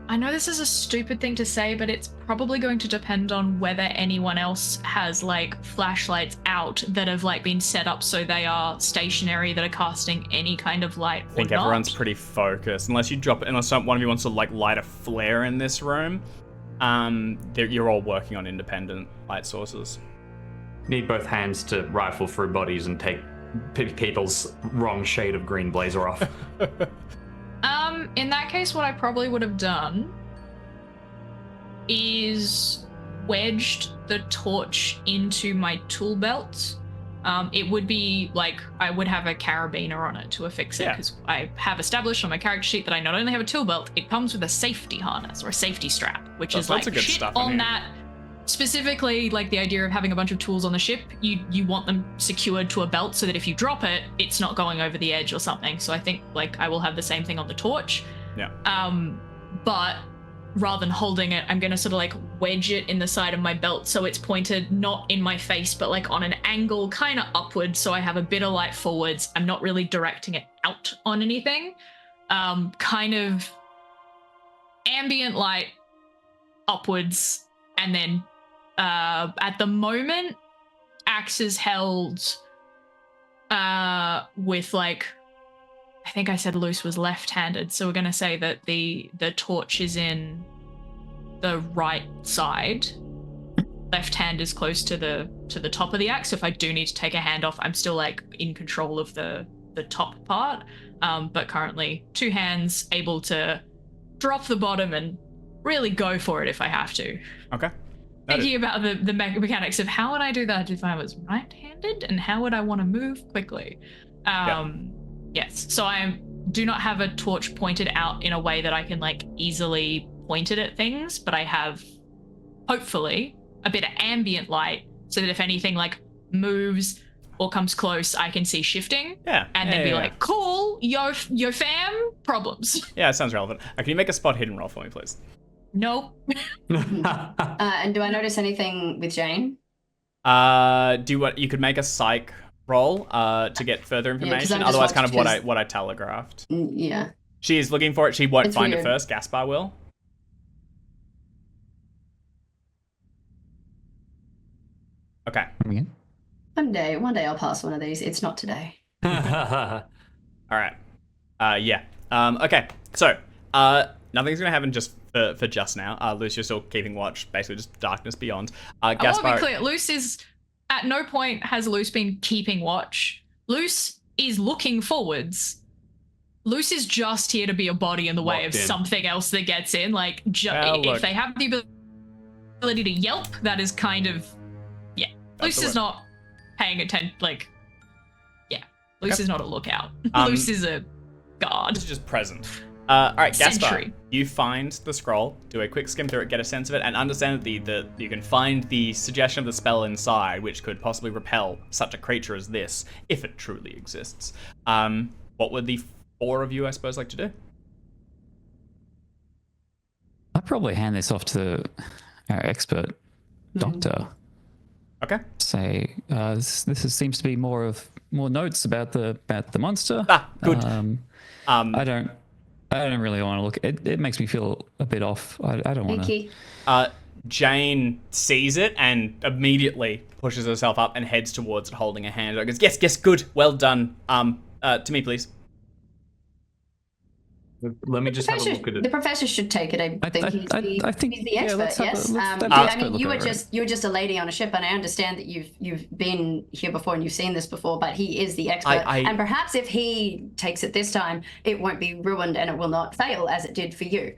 I know this is a stupid thing to say, but it's probably going to depend on whether anyone else has like flashlights out that have like been set up so they are stationary, that are casting any kind of light. I think everyone's pretty focused, unless one of you wants to like light a flare in this room. You're all working on independent light sources. Need both hands to rifle through bodies and take people's wrong shade of green blazer off. In that case, what I probably would have done is wedged the torch into my tool belt. It would be like I would have a carabiner on it to affix it, because I have established on my character sheet that I not only have a tool belt, it comes with a safety harness or a safety strap, which is like shit stuff on that. Specifically, like the idea of having a bunch of tools on the ship, you want them secured to a belt so that if you drop it, it's not going over the edge or something. So I think like I will have the same thing on the torch. Yeah. But rather than holding it, I'm gonna sort of like wedge it in the side of my belt so it's pointed not in my face, but like on an angle kind of upwards, so I have a bit of light forwards. I'm not really directing it out on anything. Kind of ambient light upwards, and then at the moment, axes held with like, I think I said Luce was left-handed, so we're gonna say that the torch is in the right side. Left hand is close to the top of the axe. So if I do need to take a hand off, I'm still like in control of the top part. But currently 2 hands, able to drop the bottom and really go for it if I have to. Okay. Thinking about the mechanics of how would I do that if I was right-handed, and how would I want to move quickly? Yes, so I do not have a torch pointed out in a way that I can like easily point it at things, but I have, hopefully, a bit of ambient light so that if anything like moves or comes close, I can see shifting. Yeah. And then be like, cool, yo fam, problems. Yeah, it sounds relevant. Can you make a spot hidden roll for me, please? Nope. And do I notice anything with Jane? You could make a psych roll to get further information. Otherwise, kind of what I telegraphed. Yeah. She is looking for it. She won't find weird. it first. Gaspar will. Okay. One day I'll pass one of these. It's not today. All right. Yeah. Okay. So, nothing's gonna happen just for just now. Lucy's still keeping watch. Basically, just darkness beyond. Gaspar. I want to be clear. Luce is at no point has Luce been keeping watch. Luce is looking forwards. Luce is just here to be a body in the way of something else that gets in. Like, if they have the ability to yelp, that is kind of, yeah. Luce is not paying attention. Like, yeah. Luce is not a lookout. Luce is a guard. It's just present. All right, Gaspar, Sentry. you find the scroll, do a quick skim through it, get a sense of it, and understand that you can find the suggestion of the spell inside, which could possibly repel such a creature as this, if it truly exists. What would the 4 of you, I suppose, like to do? I'd probably hand this off to our expert doctor. Okay. Say, this seems to be more notes about the monster. Good. I don't really want to look. It makes me feel a bit off. I don't want to. Jane sees it and immediately pushes herself up and heads towards it, holding a hand. Goes, yes, good, well done. To me, please. Let me just have a look at it. The professor should take it. I think he's the expert. Yes. I mean, you were just a lady on a ship, and I understand that you've been here before and you've seen this before. But he is the expert, and perhaps if he takes it this time, it won't be ruined and it will not fail as it did for you.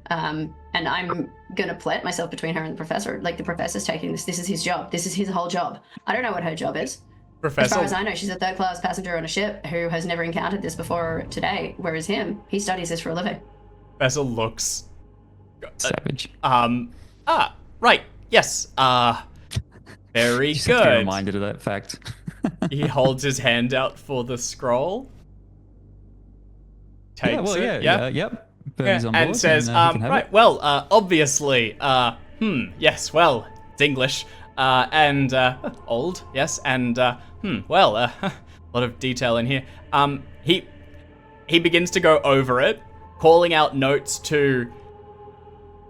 And I'm gonna plant myself between her and the professor. Like, the professor's taking this. This is his job. This is his whole job. I don't know what her job is. Professor. As far as I know, she's a third-class passenger on a ship who has never encountered this before today, whereas he studies this for a living. Professor looks... savage. Right, yes, very Just good. have to be reminded of that fact. He holds his hand out for the scroll. Takes it, yep. Bernie's on board, and says, he can have right, it. well, obviously, yes, well, it's English. Old, yes, and, a lot of detail in here. He begins to go over it, calling out notes to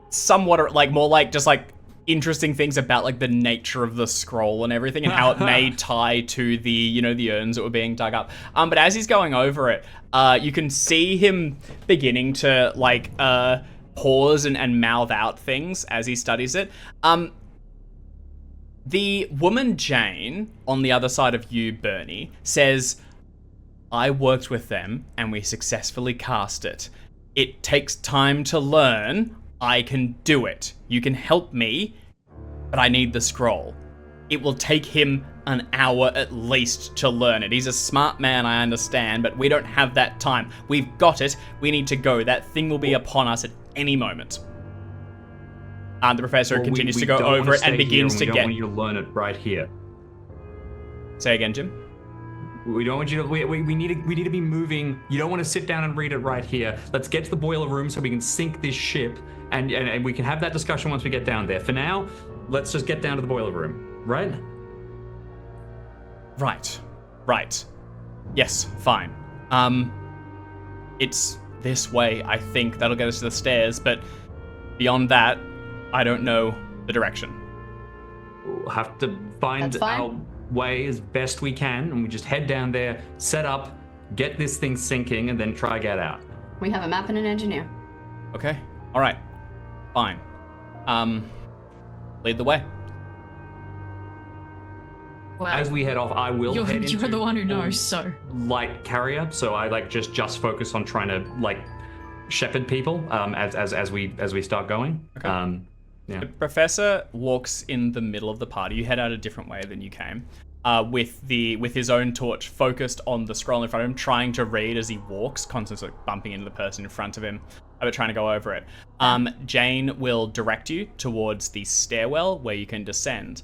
somewhat, like, more like, just, like, interesting things about, like, the nature of the scroll and everything, and how it may tie to the, the urns that were being dug up. But as he's going over it, you can see him beginning to, like, pause and mouth out things as he studies it. The woman Jane, on the other side of you, Bernie, says, I worked with them and we successfully cast it. It takes time to learn. I can do it. You can help me, but I need the scroll. It will take him an hour at least to learn it. He's a smart man, I understand, but we don't have that time. We've got it. We need to go. That thing will be upon us at any moment. The professor continues to go over it and begins to get... We don't want you to learn it right here. Say again, Jim? We don't want you to... We need to be moving. You don't want to sit down and read it right here. Let's get to the boiler room so we can sink this ship, and we can have that discussion once we get down there. For now, let's just get down to the boiler room, right? Right. Yes, fine. It's this way, I think. That'll get us to the stairs, but beyond that, I don't know the direction. have to find That's fine. our way as best we can, and we just head down there, set up, get this thing sinking, and then try get out. We have a map and an engineer. Okay. All right. Fine. Lead the way. Well, As we head off, I will head into you're the one who knows, so. light carrier, so I like just focus on trying to like shepherd people as we start going. Okay. Yeah. The professor walks in the middle of the party. You head out a different way than you came, with his own torch focused on the scroll in front of him, trying to read as he walks, constantly bumping into the person in front of him, but trying to go over it. Jane will direct you towards the stairwell where you can descend.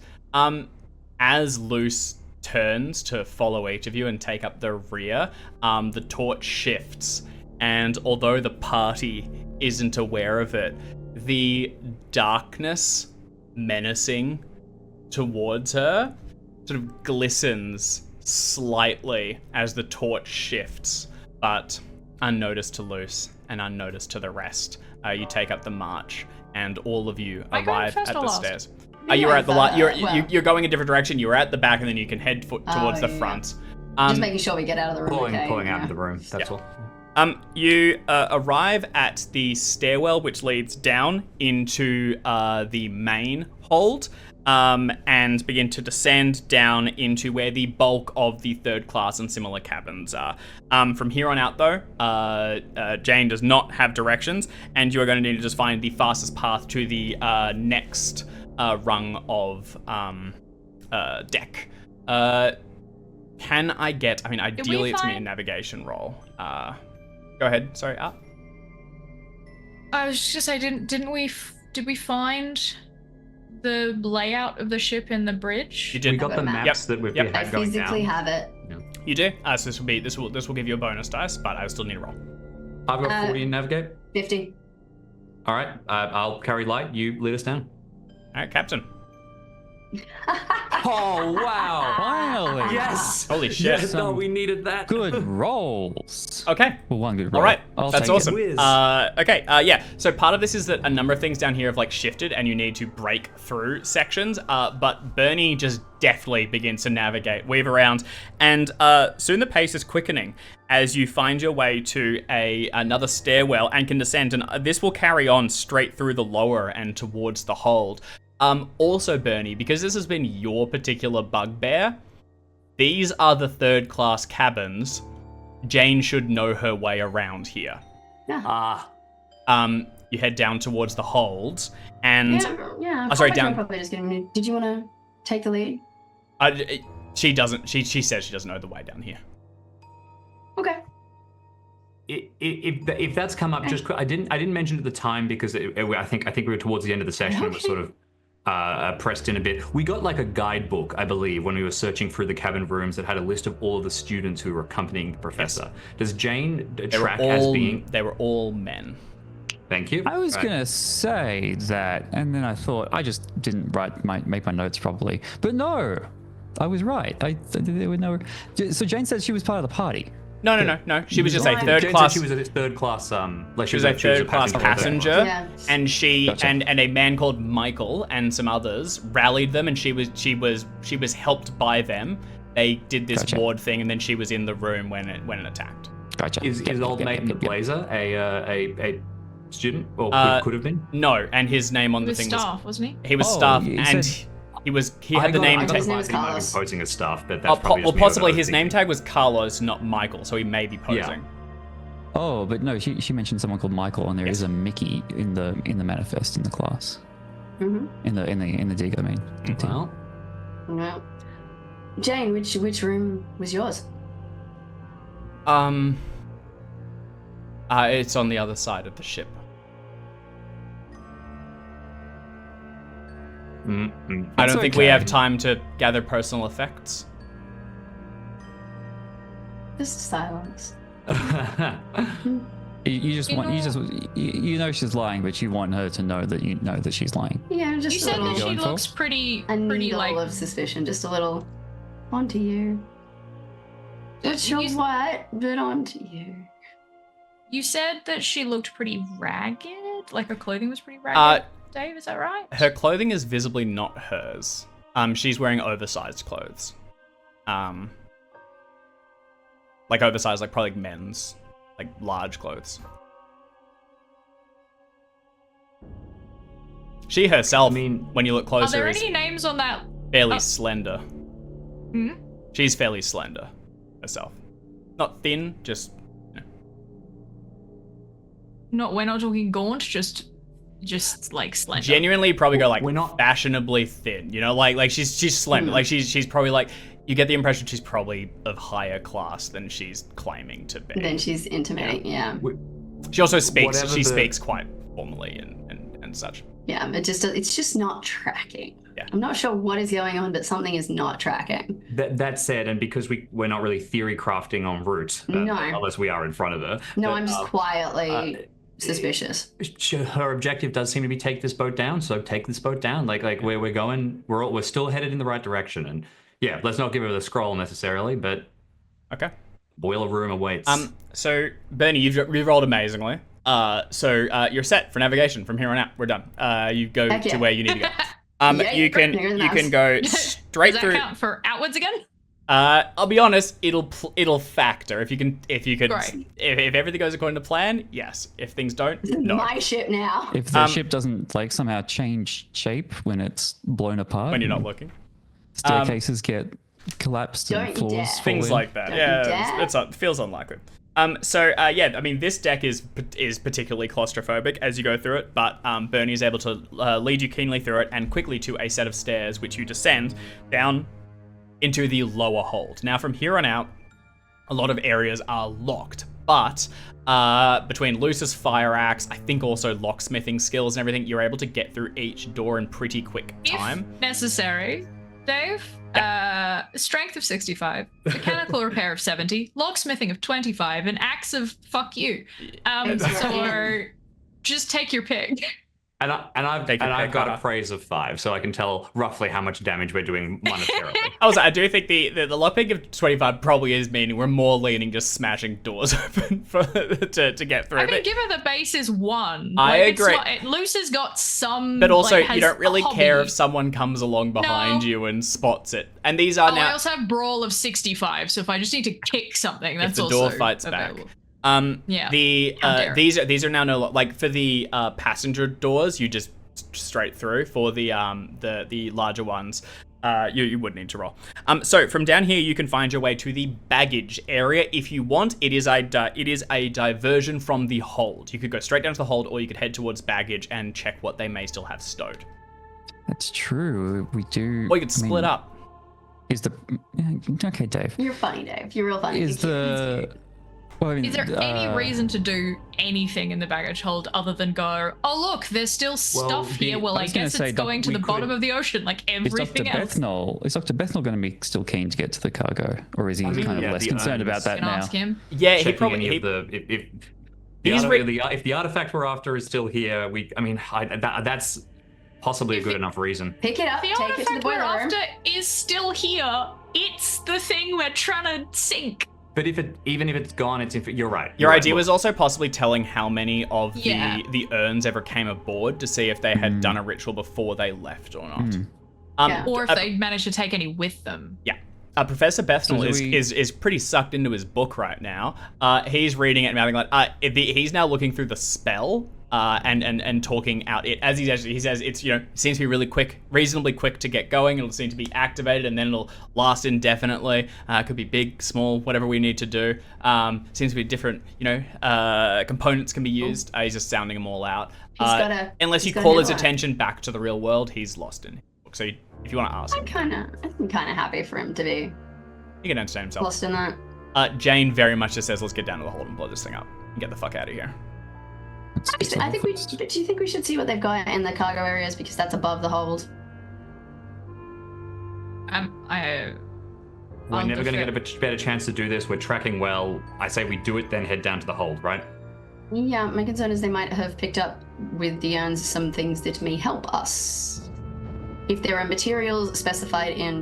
As Luce turns to follow each of you and take up the rear, the torch shifts, and although the party isn't aware of it, the darkness menacing towards her sort of glistens slightly as the torch shifts, but unnoticed to Luce and unnoticed to the rest. You take up the march, and all of you Am I going arrive first at or the last? stairs. You were at the well- you're going a different direction. You were at the back, and then you can head towards the yeah. front. Just making sure we get out of the room. Pulling okay? out Yeah. of the room. That's all. You arrive at the stairwell, which leads down into the main hold, and begin to descend down into where the bulk of the third class and similar cabins are. From here on out, though, Jane does not have directions, and you are going to need to just find the fastest path to the next rung of deck. Can I get? I mean, ideally, it's going to be a find- navigation roll. Go ahead. Sorry, Art. I was just gonna say, did we find the layout of the ship in the bridge? You did. We got the Got maps that we've Yep. I had going physically down. have it. You do. So this will give you a bonus dice, but I still need a roll. I've got 40 in navigate. 50. All right, I'll carry light. You lead us down. All right, Captain. Oh wow! Finally. Yes. Holy shit. Yes, no, we needed that. Good rolls. Okay. Well, one good roll. All right, I'll that's take it. awesome. Whiz. Okay, yeah. So part of this is that a number of things down here have like shifted, and you need to break through sections. But Bernie just deftly begins to navigate, weave around, and soon the pace is quickening as you find your way to another stairwell and can descend. And this will carry on straight through the lower and towards the hold. Also, Bernie, because this has been your particular bugbear, these are the third class cabins. Jane should know her way around here. Ah, You head down towards the holds, and Yeah. Oh, sorry, I'm down. probably just getting. Did you want to take the lead? she doesn't. She says she doesn't know the way down here. Okay. if that's come up just quick, I didn't mention it at the time because I think we were towards the end of the session and we're sort of pressed in a bit. We got like a guidebook, I believe, when we were searching through the cabin rooms that had a list of all of the students who were accompanying the professor. Does Jane track as being? They were all men. Thank you. I was Right. gonna say that, and then I thought I just didn't make my notes properly. But no, I was right. There were no. So Jane said she was part of the party. No. She was just a Jane third Jane class. said she was a third class. Like She was a third class passenger, Yeah. and she Gotcha. and a man called Michael and some others rallied them, and she was helped by them. They did this Gotcha. ward thing, and then she was in the room when it attacked. Gotcha. Is Yep, old yep, mate yep, in the yep, yep. blazer a student or could have been? No, and his name on He the was thing staff, wasn't he? he was Oh, staff, he and said- he had the name got tag. his name was He might have been Carlos. posing as staff, but that's probably Well, just me possibly overthinking. his name tag was Carlos, not Michael, so he may be posing. Oh, but no, she mentioned someone called Michael, and there is Yes. a Mickey in the manifest in the class. Mm-hmm. In the dig, I mean. Well, No. Jane, which room was yours? It's on the other side of the ship. I don't think we have time to gather personal effects. Just silence. You just want you know she's lying, but you want her to know that you know that she's lying. Yeah, just You a said little. that she Going for? looks pretty A needle like. of suspicion, just a little onto you. It's your You- white, but onto you. You said that she looked pretty ragged, like her clothing was pretty ragged. Dave, is that right? Her clothing is visibly not hers. She's wearing oversized clothes. Like oversized, like probably like men's, like large clothes. She herself, when you look closer, Are there is any names on that? fairly slender. Hmm? She's fairly slender herself. Not thin, just We're not talking gaunt, just like slender. genuinely probably go like We're not- fashionably thin. You know, like she's slender. Like she's probably like, you get the impression she's probably of higher class than she's claiming to be. Then she's intimating, yeah. She also speaks. Whatever She the- speaks quite formally and such. Yeah, it's just not tracking. Yeah. I'm not sure what is going on, but something is not tracking. That said, and because we're not really theory crafting en route, No. unless we are in front of her. No, but, I'm just quietly suspicious. her objective does seem to be take this boat down, so take this boat down. Like where we're going, we're still headed in the right direction, and yeah, let's not give her the scroll necessarily, but Okay. boiler room awaits. So Bernie, you've rolled amazingly. So you're set for navigation from here on out. We're done. You go Heck yeah. to where you need to go. Yeah, You can you're the you can mouse. go straight Does that through. count for outwards again? I'll be honest, it'll factor if you can Great. if everything goes according to plan. Yes. If things don't, This is no. my ship now. If the ship doesn't like somehow change shape when it's blown apart, When you're not and looking. staircases get collapsed Don't and you floors dare. fall Things in. like that. Don't you Yeah, dare. it feels unlikely. Yeah, I mean, this deck is particularly claustrophobic as you go through it, but Bernie is able to lead you keenly through it and quickly to a set of stairs which you descend down into the lower hold. Now, from here on out, a lot of areas are locked, but between Luce's fire axe, I think also locksmithing skills and everything, you're able to get through each door in pretty quick time. If necessary, Dave. Strength of 65, mechanical repair of 70, locksmithing of 25, an axe of fuck you. So just take your pick. And I've Take your got pick, a praise of 5, so I can tell roughly how much damage we're doing monetarily. Also, I do think the lockpick of 25 probably is meaning we're more leaning just smashing doors open to get through. I mean, But- give her the base is 1. I agree. Luce has got some. But also, like, has you don't really a care hobby. if someone comes along behind No. you and spots it. And these are I now. also have brawl of 65, so if I just need to kick something, that's the also door fights available. back. Yeah. The How dare. these are now no like for the passenger doors. You just straight through. For the larger ones, you would need to roll. So from down here, you can find your way to the baggage area if you want. It is a diversion from the hold. You could go straight down to the hold, or you could head towards baggage and check what they may still have stowed. That's true. We do. Or you could split up. Is the okay, Dave? You're funny, Dave. You're real funny. Is the well, I mean, Is there any reason to do anything in the baggage hold other than go, oh look, there's still stuff here. Well, I I was gonna guess say, it's going to we the bottom could- of the ocean like Is Dr. everything else? Dr. Bethnal going to be still keen to get to the cargo, or is he mean, kind of yeah, less the concerned urns. about that Can now? ask him. Yeah, he Checking probably. any He, of the if He's if the artifact we're after is still here, that's possibly a If good it- enough reason. Pick it up, The take it to the artifact we're boiler room. after is still here. It's the thing we're trying to sink. But even if it's gone, you're right. Your You're idea right. was also possibly telling how many of Yeah. the urns ever came aboard to see if they had done a ritual before they left or not. Yeah. Or if they managed to take any with them. Yeah. Professor Bethnal So do we- is pretty sucked into his book right now. He's reading it and having like he's now looking through the spell and talking out it as he says it's seems to be really quick, reasonably quick to get going. It'll seem to be activated and then it'll last indefinitely. Could be big, small, whatever we need to do. Seems to be different components can be used. He's just sounding them all out. Unless you he's got call an his hour. attention back to the real world, he's lost in his book. So if you want to ask him, I'm kind of happy for him to be he can entertain himself. lost in that. Jane very much just says, let's get down to the hold and blow this thing up and get the fuck out of here. I think we. Do you think we should see what they've got in the cargo areas because that's above the hold? We're I'll never going to defer. get a better chance to do this. We're tracking well. I say we do it, then head down to the hold, right? Yeah, my concern is they might have picked up with the urns some things that may help us. If there are materials specified in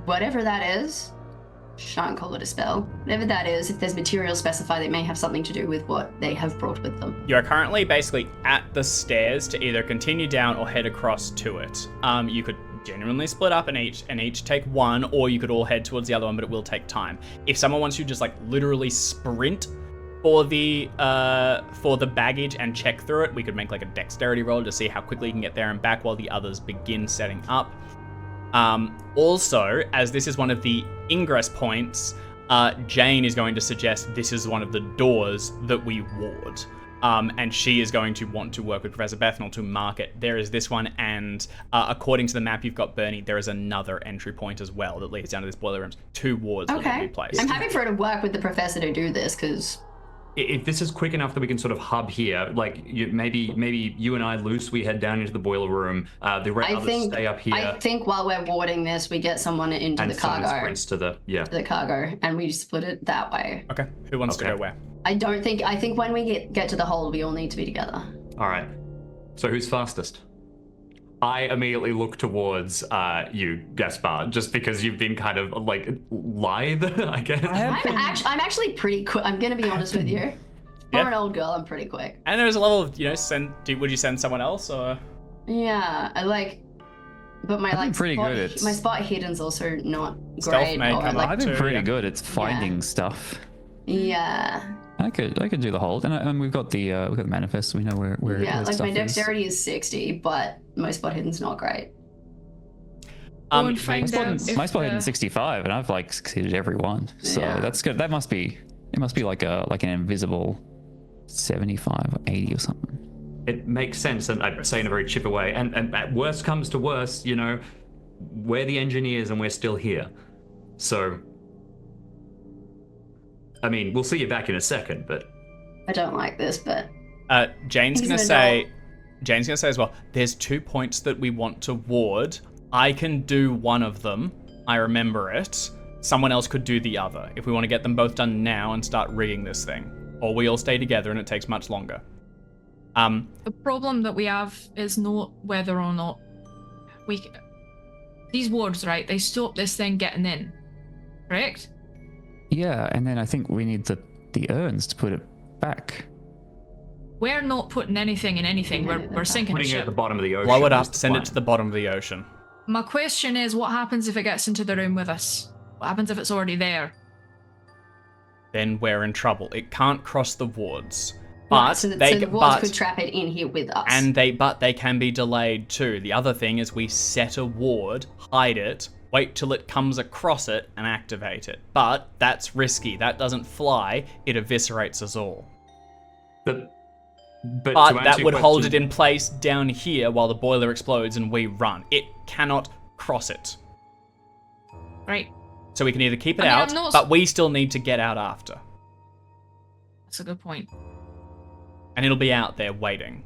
whatever that is, Shan't call it a spell. Whatever that is, if there's material specified, it may have something to do with what they have brought with them. You're currently basically at the stairs to either continue down or head across to it. You could genuinely split up and each take one, or you could all head towards the other one, but it will take time. If someone wants you to just like literally sprint for the baggage and check through it, we could make like a dexterity roll to see how quickly you can get there and back while the others begin setting up. Also, as this is one of the ingress points, Jane is going to suggest this is one of the doors that we ward. And she is going to want to work with Professor Bethnal to mark it. There is this one, and according to the map you've got, Bernie, there is another entry point as well that leads down to this boiler room. 2 wards that will be placed. I'm happy for her to work with the professor to do this, because... If this is quick enough that we can sort of hub here, like maybe you and I, Luce, we head down into the boiler room. The others stay up here. I think while we're warding this, we get someone into the cargo. And sprints to the cargo, and we split it that way. Okay. Who wants to go where? I think when we get to the hold, we all need to be together. All right. So who's fastest? I immediately look towards you, Gaspar, just because you've been kind of like lithe, I guess. I'm actually pretty quick. I'm gonna be honest with you. For an old girl, I'm pretty quick. And there's a level of, would you send someone else or? Yeah, but my pretty good. My spot hidden's also not Stealth great. may come up I've been too, pretty good at finding stuff. Yeah. I could do the hold, and we've got the manifest. So we know where like stuff my is. dexterity is 60, but my spot hidden's not great. My spot hidden 65, and I've like succeeded every one. So that's good. It must be like an invisible 75 or 80 or something. It makes sense, and I say in a very chipper way. And at worst comes to worst, we're the engineers and we're still here. So, I mean, we'll see you back in a second, but... I don't like this, but... Jane's gonna say as well, there's 2 points that we want to ward. I can do one of them. I remember it. Someone else could do the other, if we want to get them both done now and start rigging this thing. Or we all stay together and it takes much longer. The problem that we have is not whether or not these wards, right, they stop this thing getting in, correct? Yeah, and then I think we need the urns to put it back. We're not putting anything in anything. We're sinking putting the it ship. at the bottom of the ocean. Blow it up, send it to the bottom of the ocean. My question is, what happens if it gets into the room with us? What happens if it's already there? Then we're in trouble. It can't cross the wards. But so the wards could trap it in here with us. But they can be delayed too. The other thing is we set a ward, hide it, wait till it comes across it, and activate it. But that's risky. That doesn't fly. It eviscerates us all. But that would hold it in place down here while the boiler explodes and we run. It cannot cross it. Right. So we can either keep it out, but we still need to get out after. That's a good point. And it'll be out there waiting.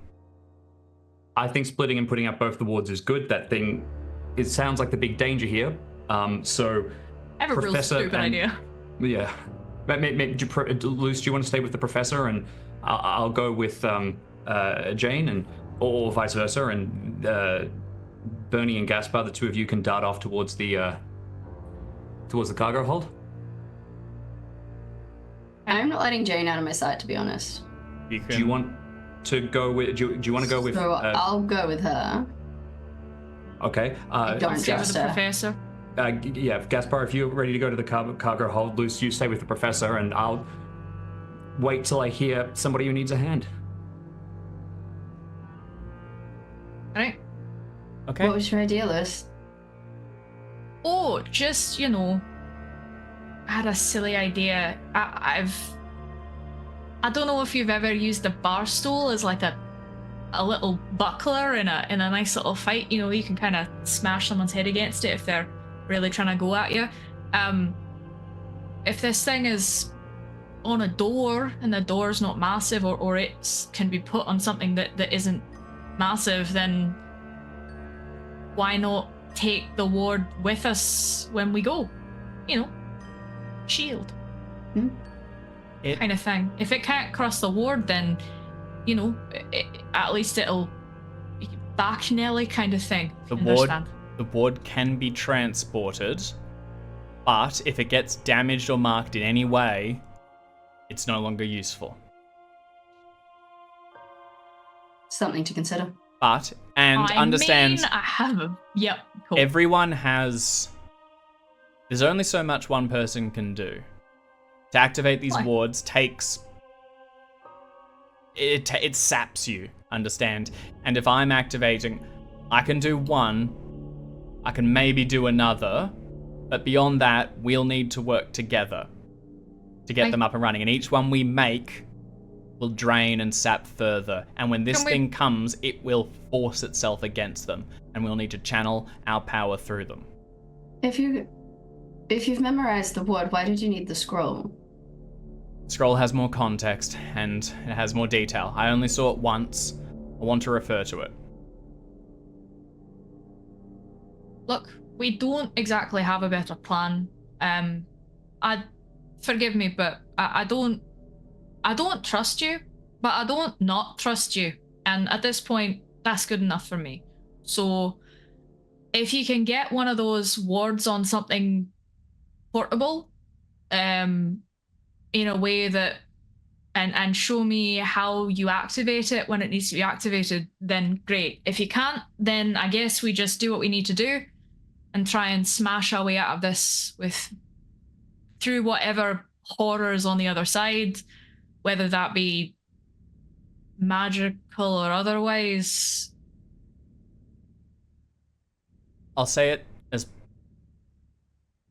I think splitting and putting up both the wards is good. That thing, it sounds like the big danger here. So, I have a real stupid idea. Yeah. Luce, do you want to stay with the professor, and I'll go with Jane, and or vice versa, and Bernie and Gaspar, the two of you can dart off towards the cargo hold. I'm not letting Jane out of my sight, to be honest. Do you want to go with? Do you want to go with? So I'll go with her. Okay. I don't Stay with trust the her. professor. Yeah, Gaspar, if you're ready to go to the cargo hold, Luce, you stay with the professor, and I'll wait till I hear somebody who needs a hand. All right. Okay. What was your idea, Liz? Oh, just, I had a silly idea. I don't know if you've ever used a bar stool as like a little buckler in a nice little fight. You can kind of smash someone's head against it if they're really trying to go at you. If this thing is on a door and the door's not massive, or it can be put on something that isn't massive, then why not take the ward with us when we go? Shield. Kind of thing. If it can't cross the ward, then, at least it'll back Nelly kind of thing. The ward can be transported. But if it gets damaged or marked in any way, it's no longer useful. Something to consider. But, and I understand, mean, I have a... Yep, cool. everyone has... There's only so much one person can do. To activate these wards takes... It saps you, understand? And if I'm activating, I can do one, I can maybe do another, but beyond that, we'll need to work together to get them up and running. And each one we make will drain and sap further. And when this thing comes, it will force itself against them. And we'll need to channel our power through them. If you've memorized the word, why did you need the scroll? Scroll has more context, and it has more detail. I only saw it once. I want to refer to it. Look, we don't exactly have a better plan. Forgive me, but I don't trust you, but I don't not trust you. And at this point, that's good enough for me. So if you can get one of those wards on something portable, in a way that, and show me how you activate it when it needs to be activated, then great. If you can't, then I guess we just do what we need to do and try and smash our way out of this through whatever horrors on the other side, whether that be magical or otherwise. I'll say it as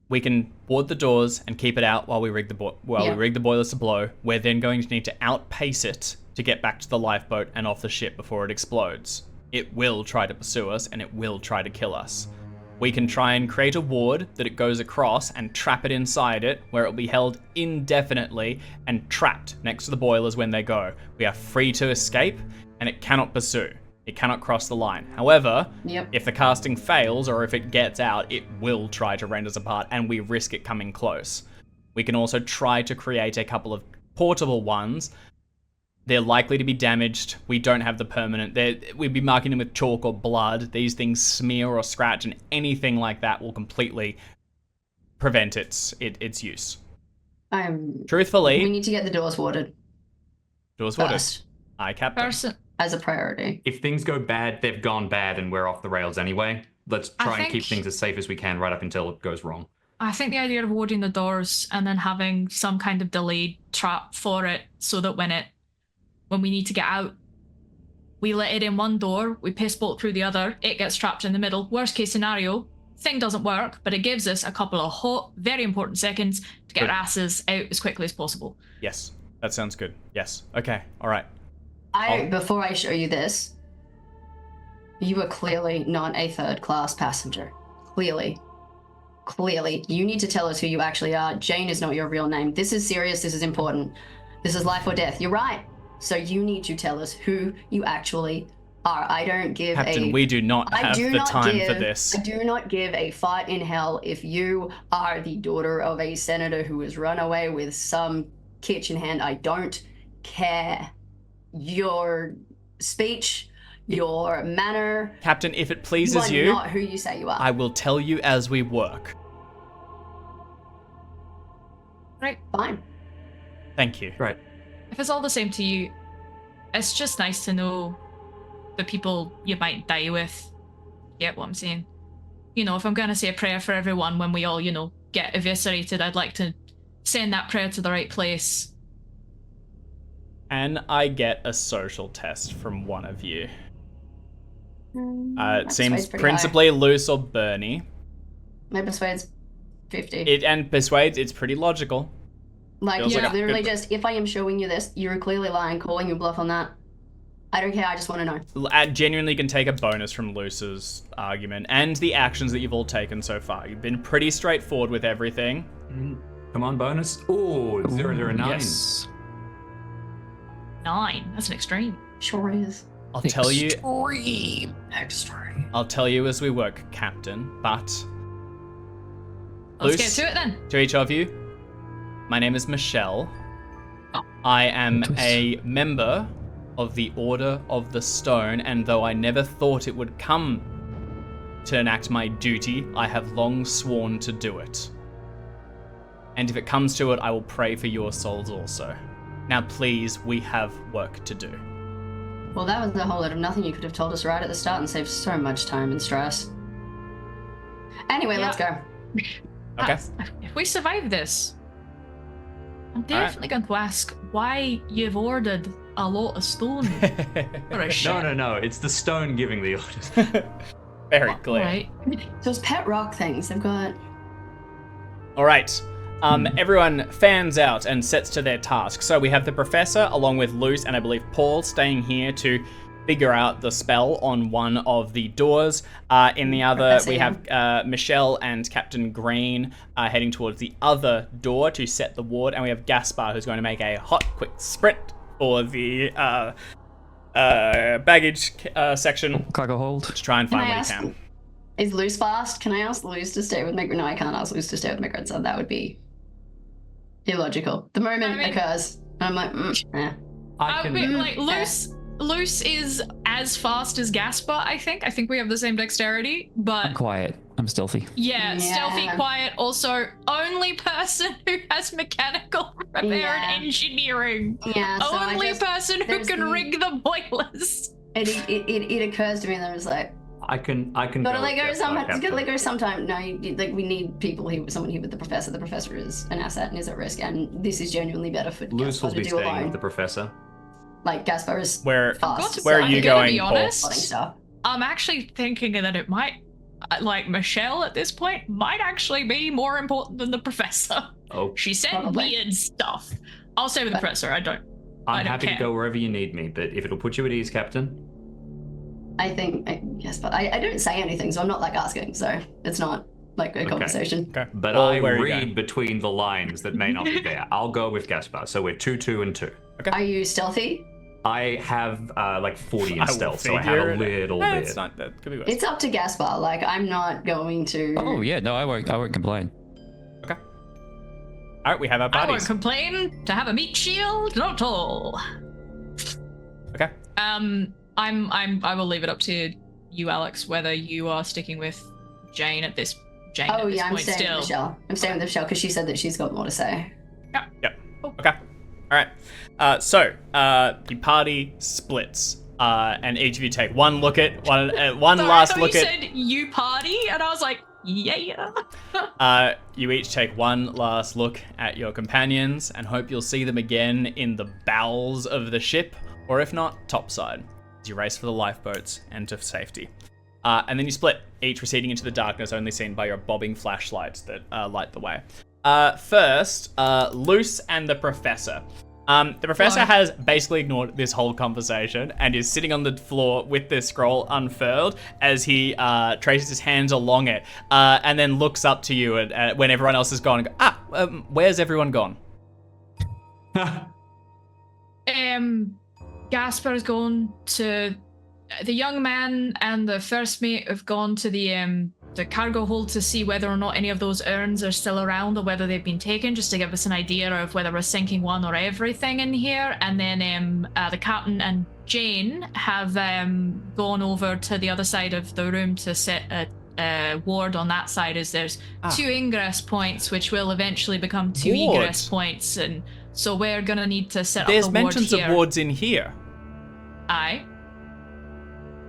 we can board the doors and keep it out while we rig the boilers to blow. We're then going to need to outpace it to get back to the lifeboat and off the ship before it explodes. It will try to pursue us and it will try to kill us. We can try and create a ward that it goes across and trap it inside it, where it will be held indefinitely and trapped next to the boilers when they go. We are free to escape and it cannot pursue. It cannot cross the line. However, if the casting fails or if it gets out, it will try to rend us apart and we risk it coming close. We can also try to create a couple of portable ones. They're likely to be damaged. We don't have the permanent. We'd be marking them with chalk or blood. These things smear or scratch, and anything like that will completely prevent its use. Truthfully, we need to get the doors warded. Doors warded. Aye, Captain. As a priority. If things go bad, they've gone bad and we're off the rails anyway. Let's try and keep things as safe as we can right up until it goes wrong. I think the idea of warding the doors and then having some kind of delayed trap for it so that when we need to get out, we let it in one door, we piss bolt through the other, it gets trapped in the middle. Worst case scenario, thing doesn't work, but it gives us a couple of hot, very important seconds to get our asses out as quickly as possible. Yes, that sounds good. Yes. Okay, all right. Before I show you this, you are clearly not a third-class passenger. Clearly. You need to tell us who you actually are. Jane is not your real name. This is serious. This is important. This is life or death. You're right. So you need to tell us who you actually are. I don't give Captain, we do not have the time for this. I do not give a fight in hell if you are the daughter of a senator who has run away with some kitchen hand. I don't care. Your speech, your manner. Captain, if it pleases you, not who you say you are. I will tell you as we work. Right. Fine. Thank you. Right. If it's all the same to you, it's just nice to know the people you might die with. Get what I'm saying? You know, if I'm going to say a prayer for everyone when we all, get eviscerated, I'd like to send that prayer to the right place. And I get a social test from one of you. It seems principally Luce or Bernie. My persuade's 50. And persuades, it's pretty logical. Literally just, if I am showing you this, you're clearly lying, calling you bluff on that. I don't care, I just want to know. I genuinely can take a bonus from Luce's argument and the actions that you've all taken so far. You've been pretty straightforward with everything. Come on, bonus. Ooh, 009. Yes. 9. That's an extreme. Sure is. I'll tell you. Extreme. I'll tell you as we work, Captain. But let's get to it then. To each of you, my name is Michelle. I am a member of the Order of the Stone, and though I never thought it would come to enact my duty, I have long sworn to do it. And if it comes to it, I will pray for your souls also. Now please, we have work to do. Well, that was a whole lot of nothing. You could have told us right at the start and saved so much time and stress. Anyway, let's go. Okay. If we survive this, I'm definitely going to ask why you've ordered a lot of stone for a ship. No. It's the stone giving the orders. Very clear. Right. Those pet rock things, they've got... All right. Everyone fans out and sets to their task. So we have the professor, along with Luce and I believe Paul, staying here to figure out the spell on one of the doors. In the other, we have Michelle and Captain Green heading towards the other door to set the ward. And we have Gaspar, who's going to make a hot, quick sprint for the baggage section Cargo hold. to try and find what he Can I can. Is Luce fast? Can I ask Luce to stay with me? No, I can't ask Luce to stay with my grandson. That would be illogical. The moment occurs, and I'm like, eh. Luce is as fast as Gaspar, I think. I think we have the same dexterity, but... I'm quiet. I'm stealthy. Yeah, stealthy, quiet. Also, only person who has mechanical repair and engineering. Yeah, so only person who can rig the boilers. It occurs to me that I was like, I can. gotta let go sometime. Captain. Gotta let go sometime. No, we need people here. Someone here with the professor. The professor is an asset and is at risk, and this is genuinely better for Luce Gaspar will to be do staying alone. with the professor. Like Gaspar is Where fast. are you going, To be Paul? honest, Stuff. I'm actually thinking that it might, like Michelle at this point, might actually be more important than the professor. Oh, She said Probably. weird stuff. I'll stay with the professor. I don't I'm happy care. to go wherever you need me, but if it'll put you at ease, Captain. I think yes, but I don't say anything, so I'm not like asking. So it's not like a conversation. Okay. But Paul, I where are you going? read between the lines that may not be there. I'll go with Gaspar. So we're 2, 2, and 2. Are you stealthy? I have like 40 in I will stealth, so I have figure a it- little Eh, bit. it's not, that could be worse. It's up to Gaspar. Like I'm not going to. Oh yeah, no, I won't complain. Okay. All right, we have our I won't bodies. complain to have a meat shield, not at all. Okay. I will leave it up to you, Alex, whether you are sticking with Jane at this Oh yeah, I'm point staying still. with Michelle. I'm staying with Michelle because she said that she's got more to say. Yep. Okay. All right. So the party splits, and each of you take one look at one Sorry, last I thought look you at. said you party, and I was like, yeah. You each take one last look at your companions and hope you'll see them again in the bowels of the ship, or if not, topside, as you race for the lifeboats and to safety. And then you split, each receding into the darkness, only seen by your bobbing flashlights that light the way. First, Luce and the Professor. The Professor What? has basically ignored this whole conversation and is sitting on the floor with the scroll unfurled as he traces his hands along it, and then looks up to you and, when everyone else is gone and go, where's everyone gone? Gaspar's gone to the young man, and the first mate have gone to the cargo hold to see whether or not any of those urns are still around or whether they've been taken, just to give us an idea of whether we're sinking one or everything in here. And then the captain and Jane have gone over to the other side of the room to set a ward on that side, as there's 2 ingress points which will eventually become 2 Wards. egress points, and so we're gonna need to set There's up the ward mentions here. of wards in here. Aye.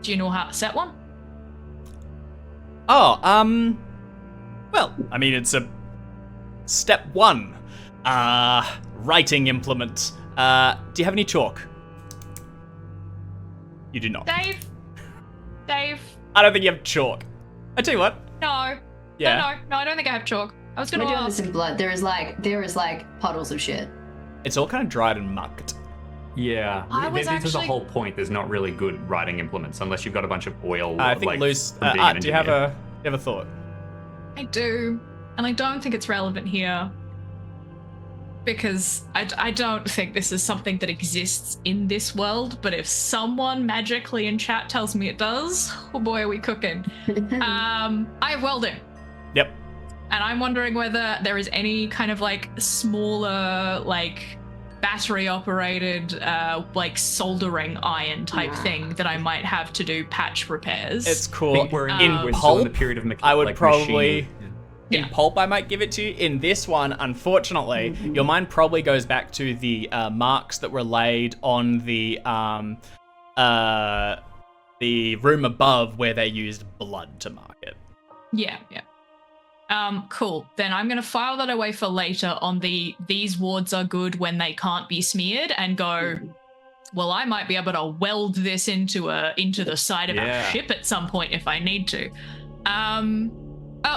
Do you know how to set one? Oh, well, I mean, it's a step 1, writing implement. Do you have any chalk? You do not. Dave? I don't think you have chalk. I tell you what. No. Yeah. No, I don't think I have chalk. I was We're gonna doing ask. this in blood. There is like puddles of shit. It's all kind of dried and mucked. Yeah, I was this is the actually- whole point. There's not really good writing implements unless you've got a bunch of oil. I think like, loose. from being an Do you have engineer. a thought? I do, and I don't think it's relevant here because I don't think this is something that exists in this world. But if someone magically in chat tells me it does, oh boy, are we cooking? I have welding. Yep. And I'm wondering whether there is any kind of like smaller, like battery operated, like soldering iron type thing that I might have to do patch repairs. It's I cool. think we're in still in pulp, the period of I would like probably. machining. In Yeah. Pulp, I might give it to you. In this one, unfortunately, your mind probably goes back to the marks that were laid on the room above where they used blood to mark it. Yeah. Cool. Then I'm gonna file that away for later on these wards are good when they can't be smeared, and go, well, I might be able to weld this into the side of a ship at some point if I need to.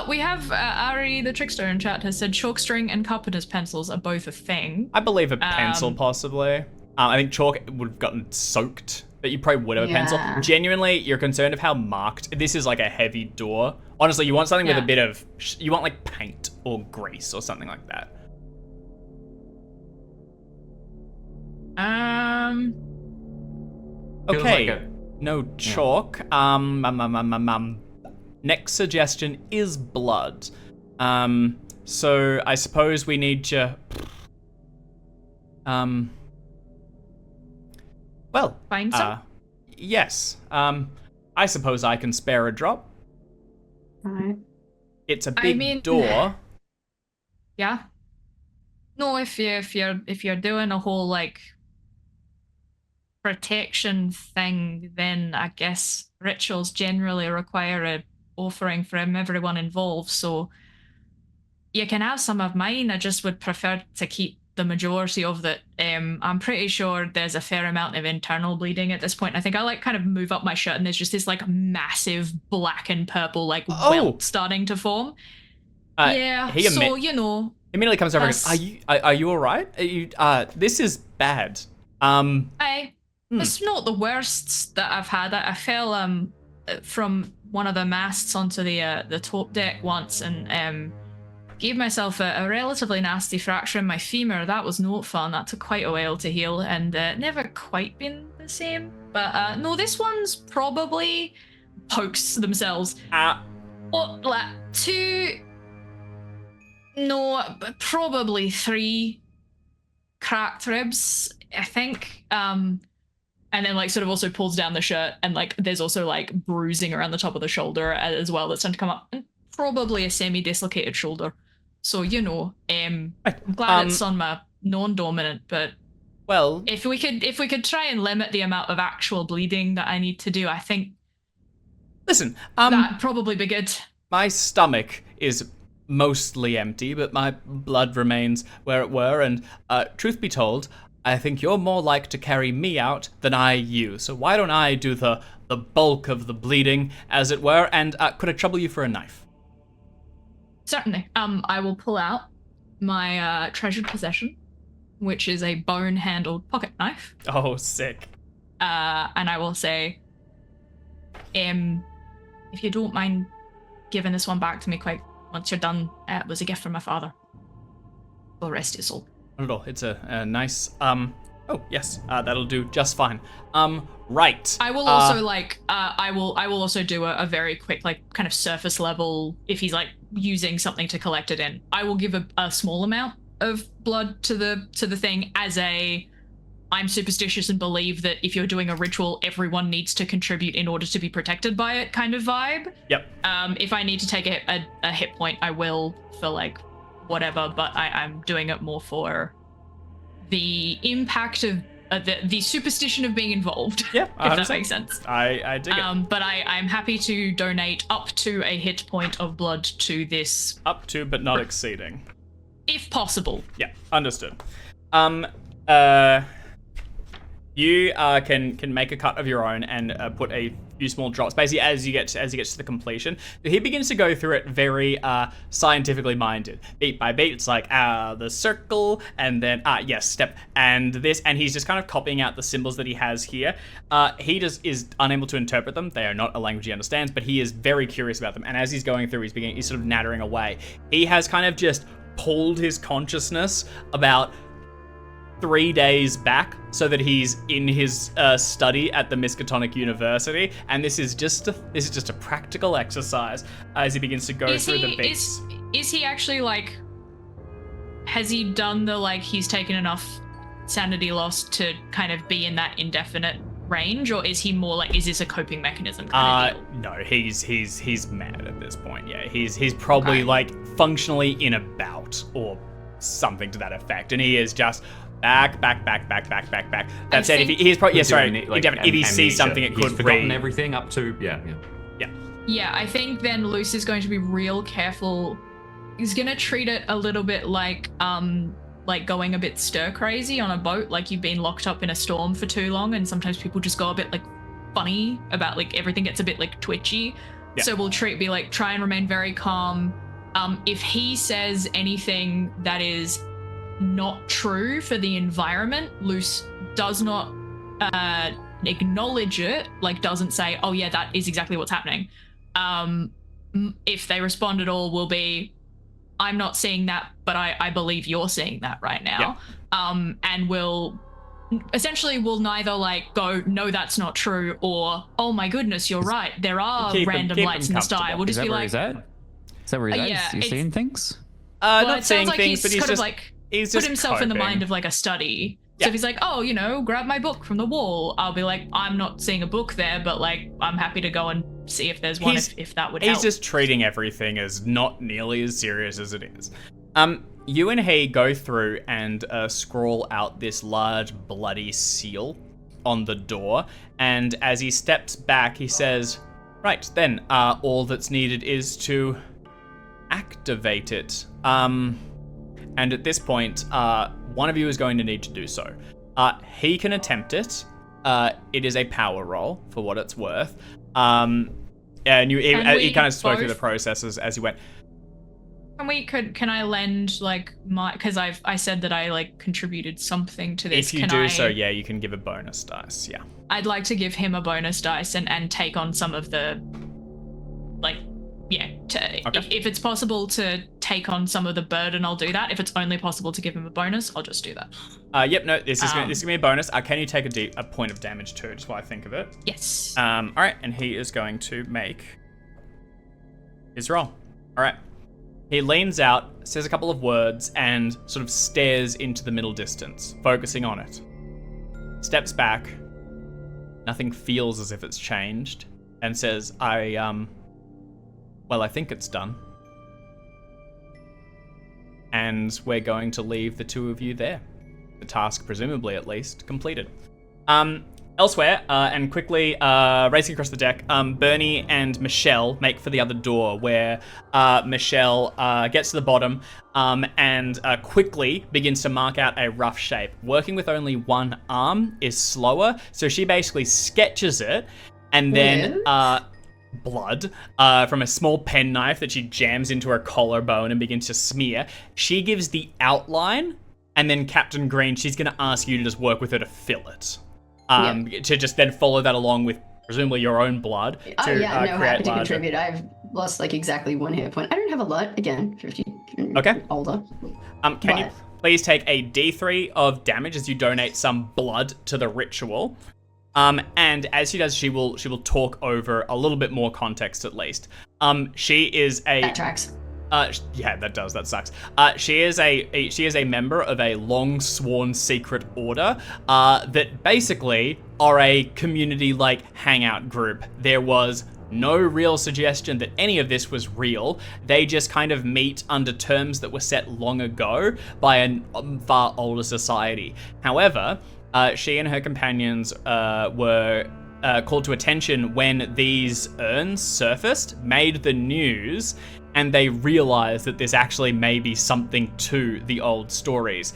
We have Ari the Trickster in chat has said chalk string and carpenter's pencils are both a thing. I believe a pencil, possibly. I think chalk would have gotten soaked, but you probably would have a pencil. Genuinely, you're concerned of how marked. This is like a heavy door. Honestly, you want something with a bit of... You want like paint or grease or something like that. Okay. Like no chalk. Next suggestion is blood. So I suppose we need to... Well, Find some? yes. I suppose I can spare a drop. Right. It's a big door. Yeah. No, if you're doing a whole like protection thing, then I guess rituals generally require a offering from everyone involved. So you can have some of mine. I just would prefer to keep the majority of that. I'm pretty sure there's a fair amount of internal bleeding at this point. I think I like kind of move up my shirt and there's just this like massive black and purple like welt starting to form. He immediately comes over and goes, are you all right? Are you, this is bad. It's not the worst that I've had. I fell from one of the masts onto the top deck once and gave myself a relatively nasty fracture in my femur. That was not fun. That took quite a while to heal and never quite been the same. But no, this one's probably pokes themselves. Probably 3 cracked ribs, I think. And then like sort of also pulls down the shirt and like there's also like bruising around the top of the shoulder as well that's starting to come up. And probably a semi-dislocated shoulder. So, I'm glad it's on my non-dominant, but well, if we could try and limit the amount of actual bleeding that I need to do, I think listen, that'd probably be good. My stomach is mostly empty, but my blood remains where it were, and truth be told, I think you're more like to carry me out than I you. So why don't I do the bulk of the bleeding, as it were, and could I trouble you for a knife? Certainly. I will pull out my treasured possession, which is a bone-handled pocket knife. Oh, sick. And I will say, if you don't mind giving this one back to me quick once you're done, it was a gift from my father. Well, rest his soul. Not at all. It's a nice... Oh, yes. That'll do just fine. Right. I will also I will also do a very quick like kind of surface level if he's like using something to collect it in. I will give a small amount of blood to the thing as I'm superstitious and believe that if you're doing a ritual, everyone needs to contribute in order to be protected by it kind of vibe. Yep. If I need to take a hit point, I will for like whatever, but I'm doing it more for the impact of the superstition of being involved. Yeah, if that makes sense. I dig it. But I'm happy to donate up to a hit point of blood to this. Up to, but not exceeding. If possible. Yeah, understood. You can make a cut of your own and put a few small drops, basically as you get to the completion. He begins to go through it very scientifically minded, beat by beat. It's like the circle, and then yes, step, and this, and he's just kind of copying out the symbols that he has here. He just is unable to interpret them. They are not a language he understands, but he is very curious about them. And as he's going through, he's sort of nattering away. He has kind of just pulled his consciousness about 3 days back so that he's in his study at the Miskatonic University, and this is just a practical exercise as he begins to go through the beats. Is he actually like, has he done the like he's taken enough sanity loss to kind of be in that indefinite range, or is he more like, is this a coping mechanism kind of deal? No, he's mad at this point. Yeah, he's probably like functionally in a bout or something to that effect, and he is just back. That said, if he's probably if he sees something, it he's could forgotten everything up to Yeah, I think then Luce is going to be real careful. He's gonna treat it a little bit like going a bit stir crazy on a boat, like you've been locked up in a storm for too long, and sometimes people just go a bit like funny about like everything gets a bit like twitchy. Yeah. So we'll try and remain very calm. If he says anything that is not true for the environment, Luce does not acknowledge it, like doesn't say, oh yeah, that is exactly what's happening. If they respond at all, will be, I'm not seeing that, but I believe you're seeing that right now. Yeah. And we'll neither like go, no, that's not true, or, oh my goodness, you're right, there are random lights in the sky. We'll just be like, is that where he's at? Yeah, Is he seeing things? Not seeing things, but he's kind just of like he's put just himself coping. in the mind of like a study. So if he's like, oh, grab my book from the wall, I'll be like, I'm not seeing a book there, but like, I'm happy to go and see if there's one, if that would help. He's just treating everything as not nearly as serious as it is. You and he go through and scroll out this large bloody seal on the door, and as he steps back, he says, right, then, all that's needed is to activate it. And at this point, one of you is going to need to do so. He can attempt it. It is a power roll, for what it's worth. And you kind of spoke through the processes as you went. Can I lend like my, because I said that I like contributed something to this. If you do so, yeah, you can give a bonus dice, yeah. I'd like to give him a bonus dice and take on some of the, like, yeah, if it's possible to take on some of the burden, I'll do that. If it's only possible to give him a bonus, I'll just do that. Yep, no, this is gonna be a bonus. Can you take a point of damage too, just while I think of it? Yes. All right, and he is going to make his roll. All right. He leans out, says a couple of words, and sort of stares into the middle distance, focusing on it. Steps back. Nothing feels as if it's changed, and says, well, I think it's done. And we're going to leave the two of you there. The task, presumably at least, completed. Elsewhere, and quickly racing across the deck, Bernie and Michelle make for the other door, where Michelle gets to the bottom and quickly begins to mark out a rough shape. Working with only one arm is slower, so she basically sketches it, and then blood from a small penknife that she jams into her collarbone and begins to smear. She gives the outline, and then Captain Green, she's going to ask you to just work with her to fill it. To just then follow that along with presumably your own blood to create happy to larger. contribute. I've lost like exactly 1 hit point. I don't have a lot, again, 50 older. Can you please take a D3 of damage as you donate some blood to the ritual? And as she does, she will talk over a little bit more context at least. She is a that tracks. Yeah, that does. That sucks. She is a member of a long sworn secret order that basically are a community like hangout group. There was no real suggestion that any of this was real. They just kind of meet under terms that were set long ago by a far older society. However, she and her companions were called to attention when these urns surfaced, made the news, and they realized that there's actually maybe something to the old stories.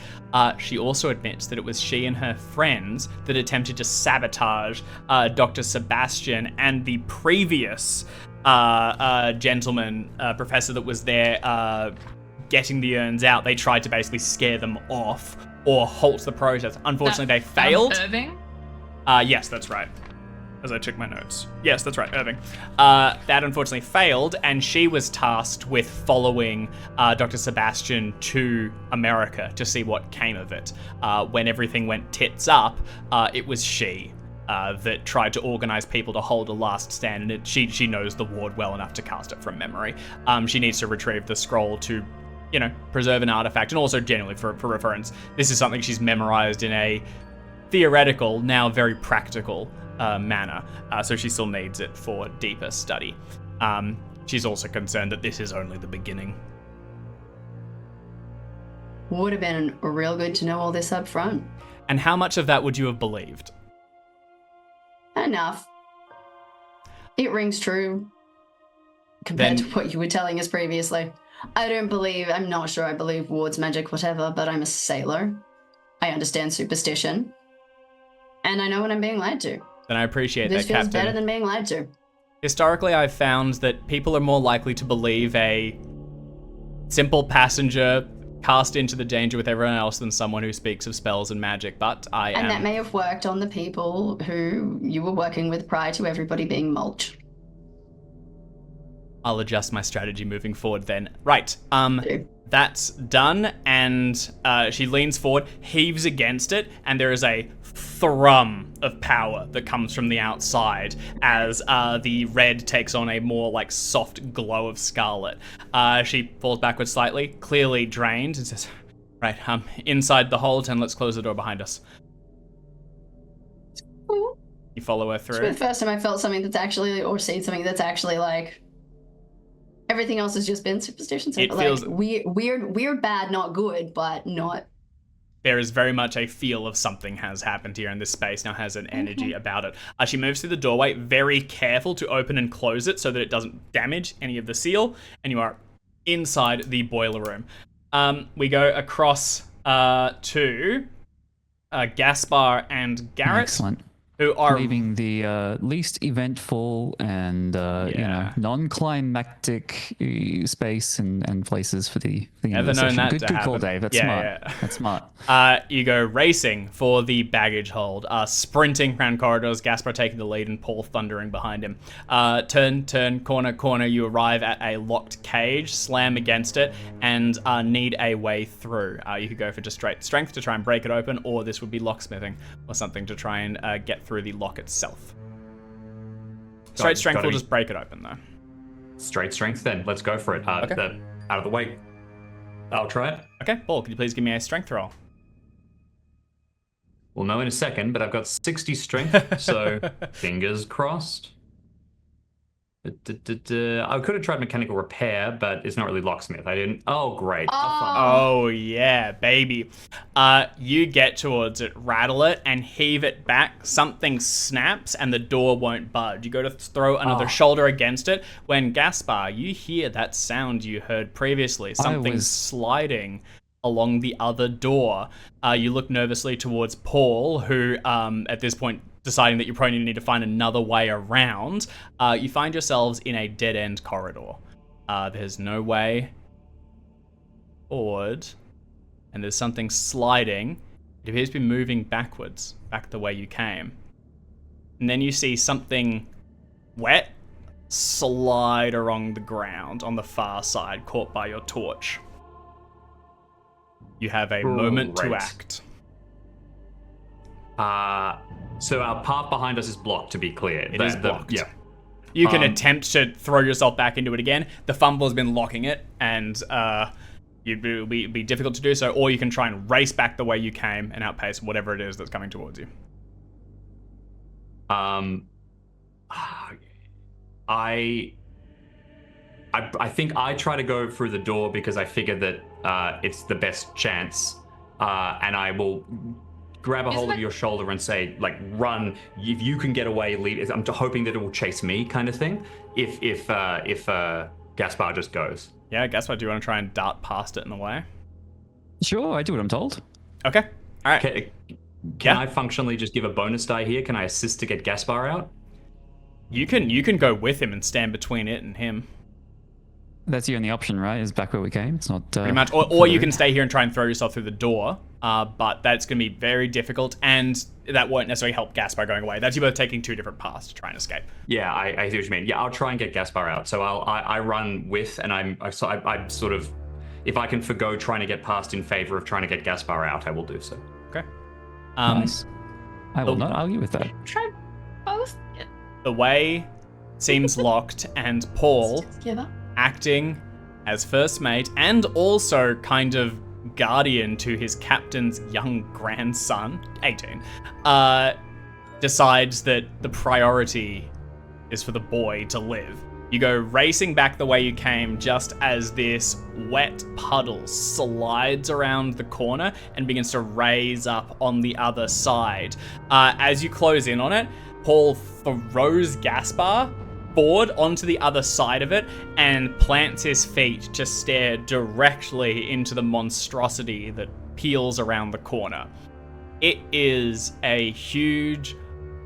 She also admits that it was she and her friends that attempted to sabotage Dr. Sebastian and the previous gentleman, professor that was there getting the urns out. They tried to basically scare them off or halt the process. Unfortunately, they failed. Irving? Yes, that's right. As I check my notes. Yes, that's right, Irving. That unfortunately failed, and she was tasked with following Dr. Sebastian to America to see what came of it. When everything went tits up, it was she that tried to organize people to hold a last stand, and she knows the ward well enough to cast it from memory. She needs to retrieve the scroll to, preserve an artifact, and also generally for reference. This is something she's memorized in a theoretical, now very practical manner, so she still needs it for deeper study. She's also concerned that this is only the beginning. Would have been real good to know all this up front. And how much of that would you have believed? Enough. It rings true compared Then- to what you were telling us previously. I'm not sure I believe Ward's magic, whatever, but I'm a sailor. I understand superstition. And I know what I'm being lied to. Then I appreciate This that, feels Captain. better than being lied to. Historically, I've found that people are more likely to believe a simple passenger cast into the danger with everyone else than someone who speaks of spells and magic, but And that may have worked on the people who you were working with prior to everybody being mulch. I'll adjust my strategy moving forward then. Right, Okay. that's done, and she leans forward, heaves against it, and there is a thrum of power that comes from the outside as the red takes on a more like soft glow of scarlet. She falls backwards slightly, clearly drained, and says, right, inside the hold, and let's close the door behind us. You follow her It's through. the first time I felt something that's actually, or seen something that's actually like, everything else has just been superstition. It like, feels- weird, bad, not good, but not. There is very much a feel of something has happened here in this space, now has an energy about it. She moves through the doorway, very careful to open and close it so that it doesn't damage any of the seal, and you are inside the boiler room. We go across to Gaspar and Garrett, Excellent. who are Leaving the least eventful and non-climactic space and places for the end Never of the known session. that Good, to good call, happen. Dave. That's Yeah, smart. yeah. That's smart. You go racing for the baggage hold, sprinting around corridors, Gaspar taking the lead and Paul thundering behind him. Turn, corner, you arrive at a locked cage, slam against it, and need a way through. You could go for just straight strength to try and break it open, or this would be locksmithing, or something to try and get through the lock itself. Straight strength gotta will be- just break it open, though. Straight strength then. Let's go for it. Okay. Out of the way. I'll try it. Okay, Paul, could you please give me a strength roll? We'll know in a second, but I've got 60 strength, so fingers crossed. I could have tried mechanical repair, but it's not really locksmith. I didn't. Oh, great. Oh yeah, baby. You get towards it, rattle it, and heave it back. Something snaps and the door won't budge. You go to throw another shoulder against it. When Gaspar, you hear that sound you heard previously. Something sliding along the other door. You look nervously towards Paul, who at this point deciding that you probably need to find another way around. You find yourselves in a dead-end corridor. There's no way forward, and there's something sliding. It appears to be moving backwards, back the way you came. And then you see something wet slide along the ground on the far side, caught by your torch. You have a moment to Great. act. So our path behind us is blocked, to be clear. It is blocked. Yeah. You can attempt to throw yourself back into it again. The fumble has been locking it, and it'll be difficult to do so. Or you can try and race back the way you came and outpace whatever it is that's coming towards you. I think I try to go through the door because I figure that it's the best chance, and I will grab a hold of your shoulder and say, like, run. If you can get away, leave. I'm hoping that it will chase me, kind of thing. If Gaspar just goes. Yeah, Gaspar, do you want to try and dart past it in a way? Sure, I do what I'm told. Okay. All right. Can Yeah. I functionally just give a bonus die here? Can I assist to get Gaspar out? You can go with him and stand between it and him. That's the only option, right? Is back where we came. It's not Pretty much. Or you can stay here and try and throw yourself through the door. But that's going to be very difficult, and that won't necessarily help Gaspar going away. That's you both taking two different paths to try and escape. Yeah, I see what you mean. Yeah, I'll try and get Gaspar out. So I run with, and I'm sort of, if I can forgo trying to get past in favor of trying to get Gaspar out, I will do so. Okay. Nice. I will not argue with that. Try both. The way seems locked, and Paul, Give up. acting as first mate and also kind of guardian to his captain's young grandson, 18, decides that the priority is for the boy to live. You go racing back the way you came just as this wet puddle slides around the corner and begins to raise up on the other side. As you close in on it, Paul throws Gaspar forward onto the other side of it and plants his feet to stare directly into the monstrosity that peels around the corner. It is a huge,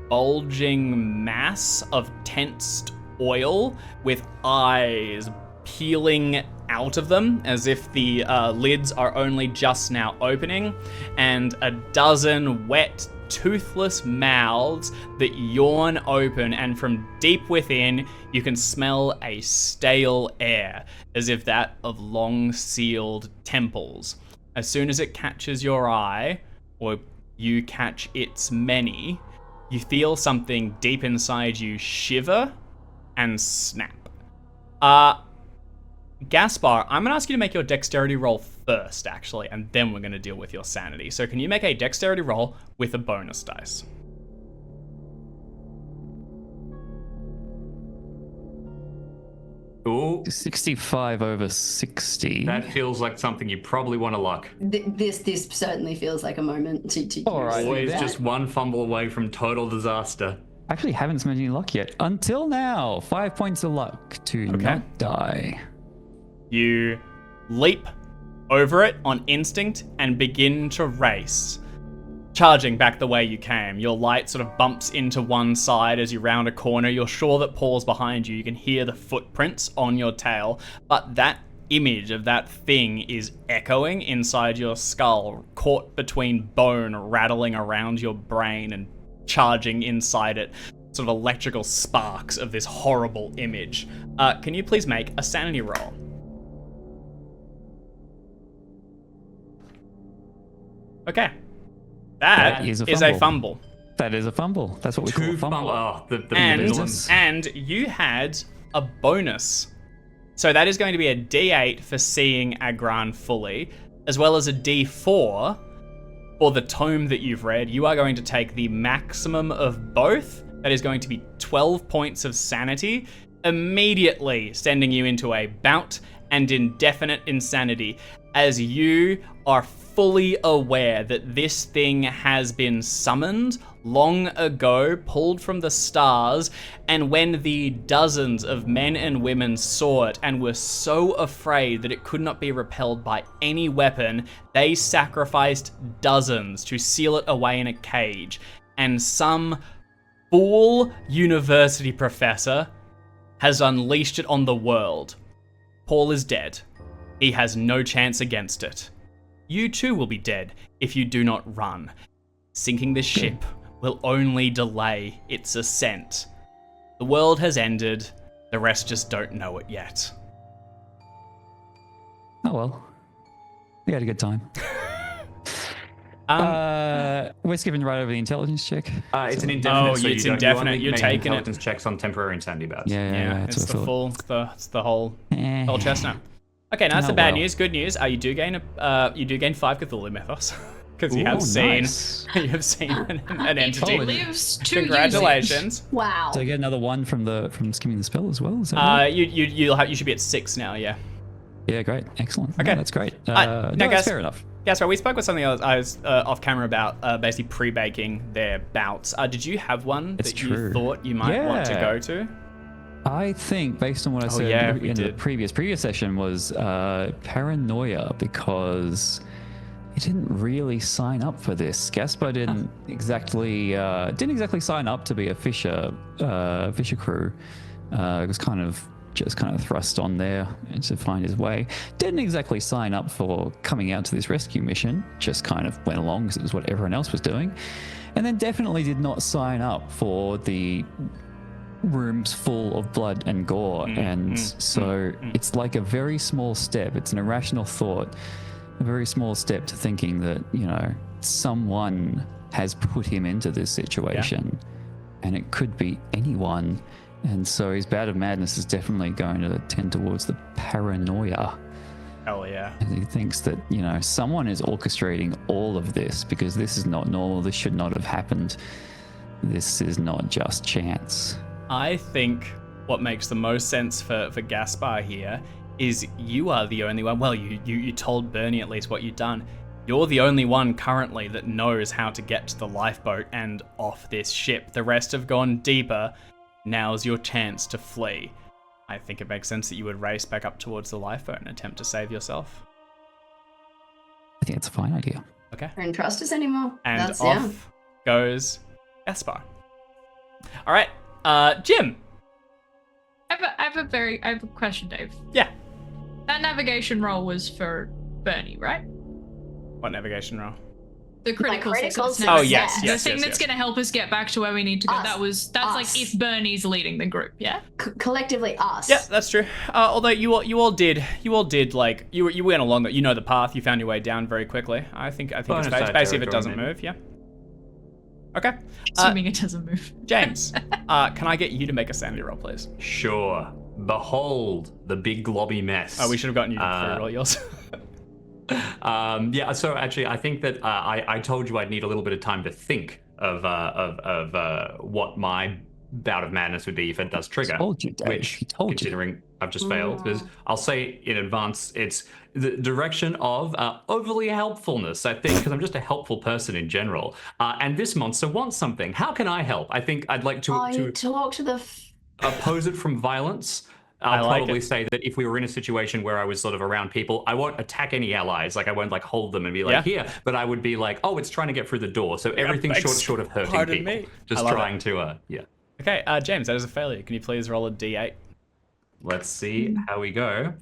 bulging mass of tensed oil with eyes peeling out of them as if the lids are only just now opening, and a dozen wet, toothless mouths that yawn open, and from deep within you can smell a stale air, as if that of long-sealed temples. As soon as it catches your eye, or you catch its many, you feel something deep inside you shiver and snap. Gaspar, I'm going to ask you to make your dexterity roll first, actually, and then we're going to deal with your sanity. So can you make a dexterity roll with a bonus dice? Ooh, 65 over 60. that feels like something you probably want to luck. This certainly feels like a moment to All right. Always that- just one fumble away from total disaster. I actually haven't smelled any luck yet. Until now. 5 points of luck to not die. You leap over it on instinct and begin to race, charging back the way you came. Your light sort of bumps into one side as you round a corner. You're sure that Paul's behind you. You can hear the footprints on your tail, but that image of that thing is echoing inside your skull, caught between bone, rattling around your brain and charging inside it, sort of electrical sparks of this horrible image. Can you please make a sanity roll? Okay. That is a fumble. That is a fumble. That's what we call a fumble. Oh, the And, business. and you had a bonus. So that is going to be a D8 for seeing Agran fully, as well as a D4 for the tome that you've read. You are going to take the maximum of both. That is going to be 12 points of sanity, immediately sending you into a bout and indefinite insanity, as you are fully aware that this thing has been summoned long ago, pulled from the stars, and when the dozens of men and women saw it and were so afraid that it could not be repelled by any weapon, they sacrificed dozens to seal it away in a cage. And some fool university professor has unleashed it on the world. Paul is dead. He has no chance against it. You too will be dead if you do not run. Sinking this ship will only delay its ascent. The world has ended. The rest just don't know it yet. Oh well. We had a good time. We're skipping right over the intelligence check. It's an indefinite. Oh, so it's you indefinite. only You're make taking it. intelligence checks on temporary insanity bouts. Yeah, It's that's the what I thought. full, it's the whole chestnut. Okay, now that's the Oh, bad well. news. Good news. You do gain 5 Cthulhu mythos because you Ooh, have seen nice. you have seen an Each entity. lives to Congratulations. Wow. So I get another one from skimming the spell as well. Is that right? You should be at 6 now. Yeah. Yeah, great, excellent. Okay. No, that's great. Now, no, guys- that's fair enough. Gaspar, we spoke with something else I was off camera about basically pre-baking their bouts. Did you have one It's that you true. thought you might want to Yeah. go to? I think, based on what I said yeah, we in the did. previous session, was paranoia, because he didn't really sign up for this. Gaspar didn't exactly sign up to be a fisher crew. It was kind of thrust on there to find his way. Didn't exactly sign up for coming out to this rescue mission. Just kind of went along because it was what everyone else was doing, and then definitely did not sign up for the rooms full of blood and gore. So it's like a very small step. It's an irrational thought, a very small step to thinking that, someone has put him into this situation, and it could be anyone. And so his bout of madness is definitely going to tend towards the paranoia. Hell yeah. And he thinks that, someone is orchestrating all of this, because this is not normal. This should not have happened. This is not just chance. I think what makes the most sense for Gaspar here is you are the only one. Well, you told Bernie at least what you'd done. You're the only one currently that knows how to get to the lifeboat and off this ship. The rest have gone deeper. Now's your chance to flee. I think it makes sense that you would race back up towards the lifeboat and attempt to save yourself. I think it's a fine idea. Okay. Don't trust us anymore. And That's, off goes Gaspar. All right, Jim. I have a question, Dave. Yeah. That navigation roll was for Bernie, right? What navigation roll? The critical critical success. Oh, success. yes. The thing that's going to help us get back to where we need to go. Us. That's like if Bernie's leading the group, yeah? Collectively us. Yeah, that's true. Although you all did like you went along that, you know, the path. You found your way down very quickly. I think it's Bonus side basically if it territory, doesn't maybe. move. Yeah. Okay. Assuming it doesn't move. James, can I get you to make a sanity roll, please? Sure. Behold the big globby mess. Oh, we should have gotten you to roll yours. Yeah, so actually, I think that I told you I'd need a little bit of time to think of what my bout of madness would be if it does trigger. Told you, Dave. Which, He told you. considering I've just failed, because I'll say in advance, it's the direction of overly helpfulness, I think, because I'm just a helpful person in general. And this monster wants something. How can I help? I think I'd like to Talk to the... oppose it from violence. I I'll like probably it. say that if we were in a situation where I was sort of around people, I won't attack any allies. Like I won't like hold them and be like, Yeah. here, but I would be like, oh, it's trying to get through the door. So everything short of hurting pardon people. me. Just I love trying to, yeah. Okay, James, that is a failure. Can you please roll a d8? Let's see how we go.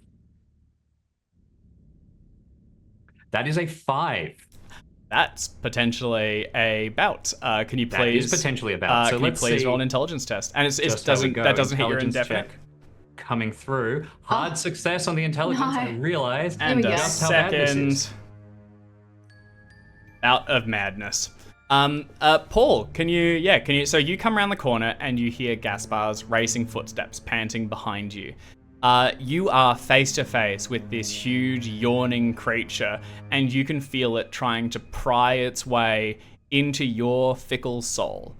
That is a 5. That's potentially a bout. Can you That please? is potentially a bout. So can you let's please see roll an intelligence test? And it just how we doesn't go. that doesn't hit your Intelligence indefinite. check coming through. Hard success on the intelligence. No. I realize. And we go. a Just how bad this second is. bout of madness. Paul, can you? So you come around the corner and you hear Gaspar's racing footsteps panting behind you. You are face to face with this huge yawning creature, and you can feel it trying to pry its way into your fickle soul.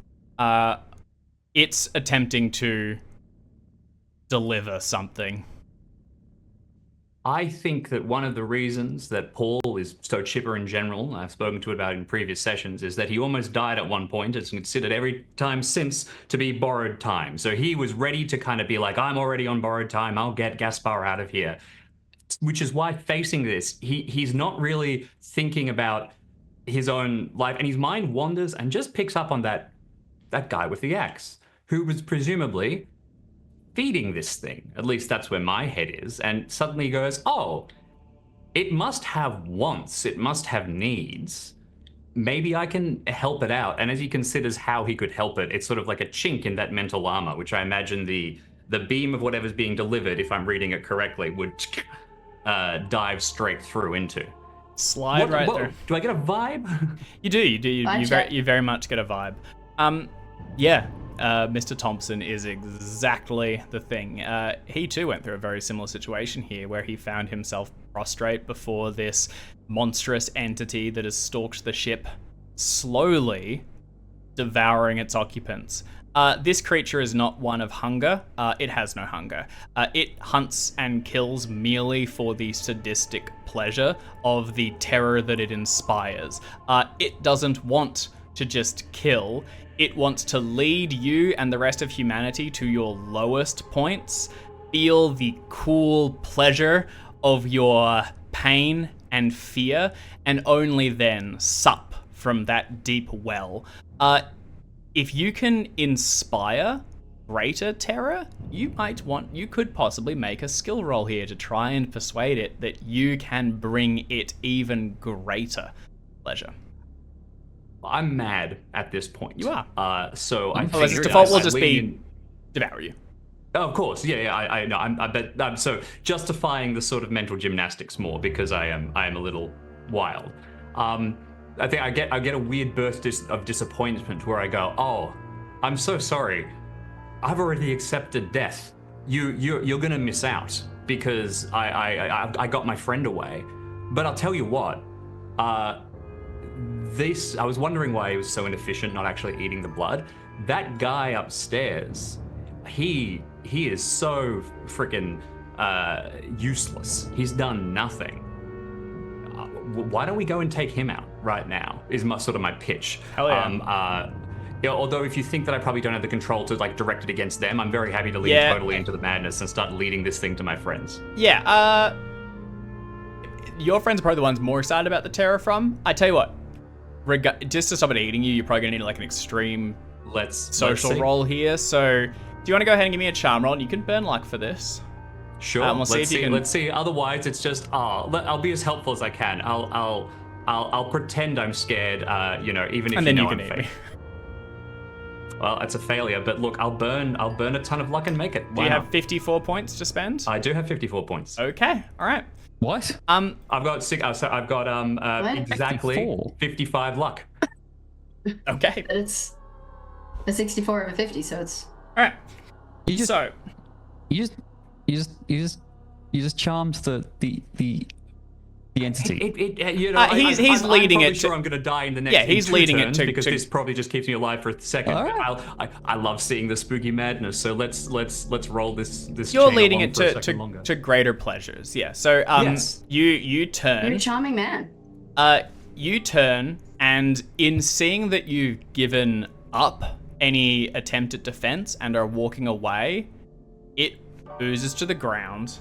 It's attempting to deliver something. I think that one of the reasons that Paul is so chipper in general, I've spoken to it about in previous sessions, is that he almost died at one point. It's considered every time since to be borrowed time. So he was ready to kind of be like, I'm already on borrowed time. I'll get Gaspar out of here. Which is why facing this, he's not really thinking about his own life, and his mind wanders and just picks up on that guy with the axe, who was presumably feeding this thing. At least that's where my head is. And suddenly goes, oh, it must have wants. It must have needs. Maybe I can help it out. And as he considers how he could help it, it's sort of like a chink in that mental armor, which I imagine the beam of whatever's being delivered, if I'm reading it correctly, would dive straight through into. Slide right through. Do I get a vibe? You do. Vibe You very much get a vibe. Yeah. Mr. Thompson is exactly the thing. He too went through a very similar situation here, where he found himself prostrate before this monstrous entity that has stalked the ship, slowly devouring its occupants. This creature is not one of hunger. It has no hunger. It hunts and kills merely for the sadistic pleasure of the terror that it inspires. It doesn't want to just kill. It wants to lead you and the rest of humanity to your lowest points, feel the cool pleasure of your pain and fear, and only then sup from that deep well. If you can inspire greater terror, you could possibly make a skill roll here to try and persuade it that you can bring it even greater pleasure. I'm mad at this point. You are. So I Otherwise, its figured default will I'd just lean be in- devour you. Oh, of course, yeah, I know. I bet. So justifying the sort of mental gymnastics more because I am a little wild. I think I get a weird burst of disappointment where I go, oh, I'm so sorry. I've already accepted death. You're gonna miss out because I got my friend away. But I'll tell you what. I was wondering why he was so inefficient, not actually eating the blood. That guy upstairs, he is so freaking useless. He's done nothing. Why don't we go and take him out right now? Is my pitch. Hell yeah. Although if you think that I probably don't have the control to like direct it against them, I'm very happy to lean totally into the madness and start leading this thing to my friends. Yeah. Your friends are probably the ones more excited about the terror from. I tell you what, just to stop it eating you, you're probably gonna need like an extreme social roll here. So, do you want to go ahead and give me a charm roll? And you can burn luck for this. Sure. Let's see. Otherwise, it's just I'll be as helpful as I can. I'll pretend I'm scared. Even if and then you I'm can eat fake. me. Well, it's a failure, but look, I'll burn a ton of luck and make it. Do you have 54 points to spend? I do have 54 points. Okay. All right. What? I've got I've got exactly 54? 55 luck. Okay. But it's a 64 over 50, so it's... All right. You just So, you just charmed the entity. he's I'm leading probably it. sure I'm going to die in the next. Yeah, he's leading it turns to because this probably just keeps me alive for a second. All right. I love seeing the spooky madness. So let's roll this. You're chain leading along it for a second longer. to greater pleasures. Yeah. So Yes. you turn. You're a charming man. You turn, and in seeing that you've given up any attempt at defense and are walking away, it oozes to the ground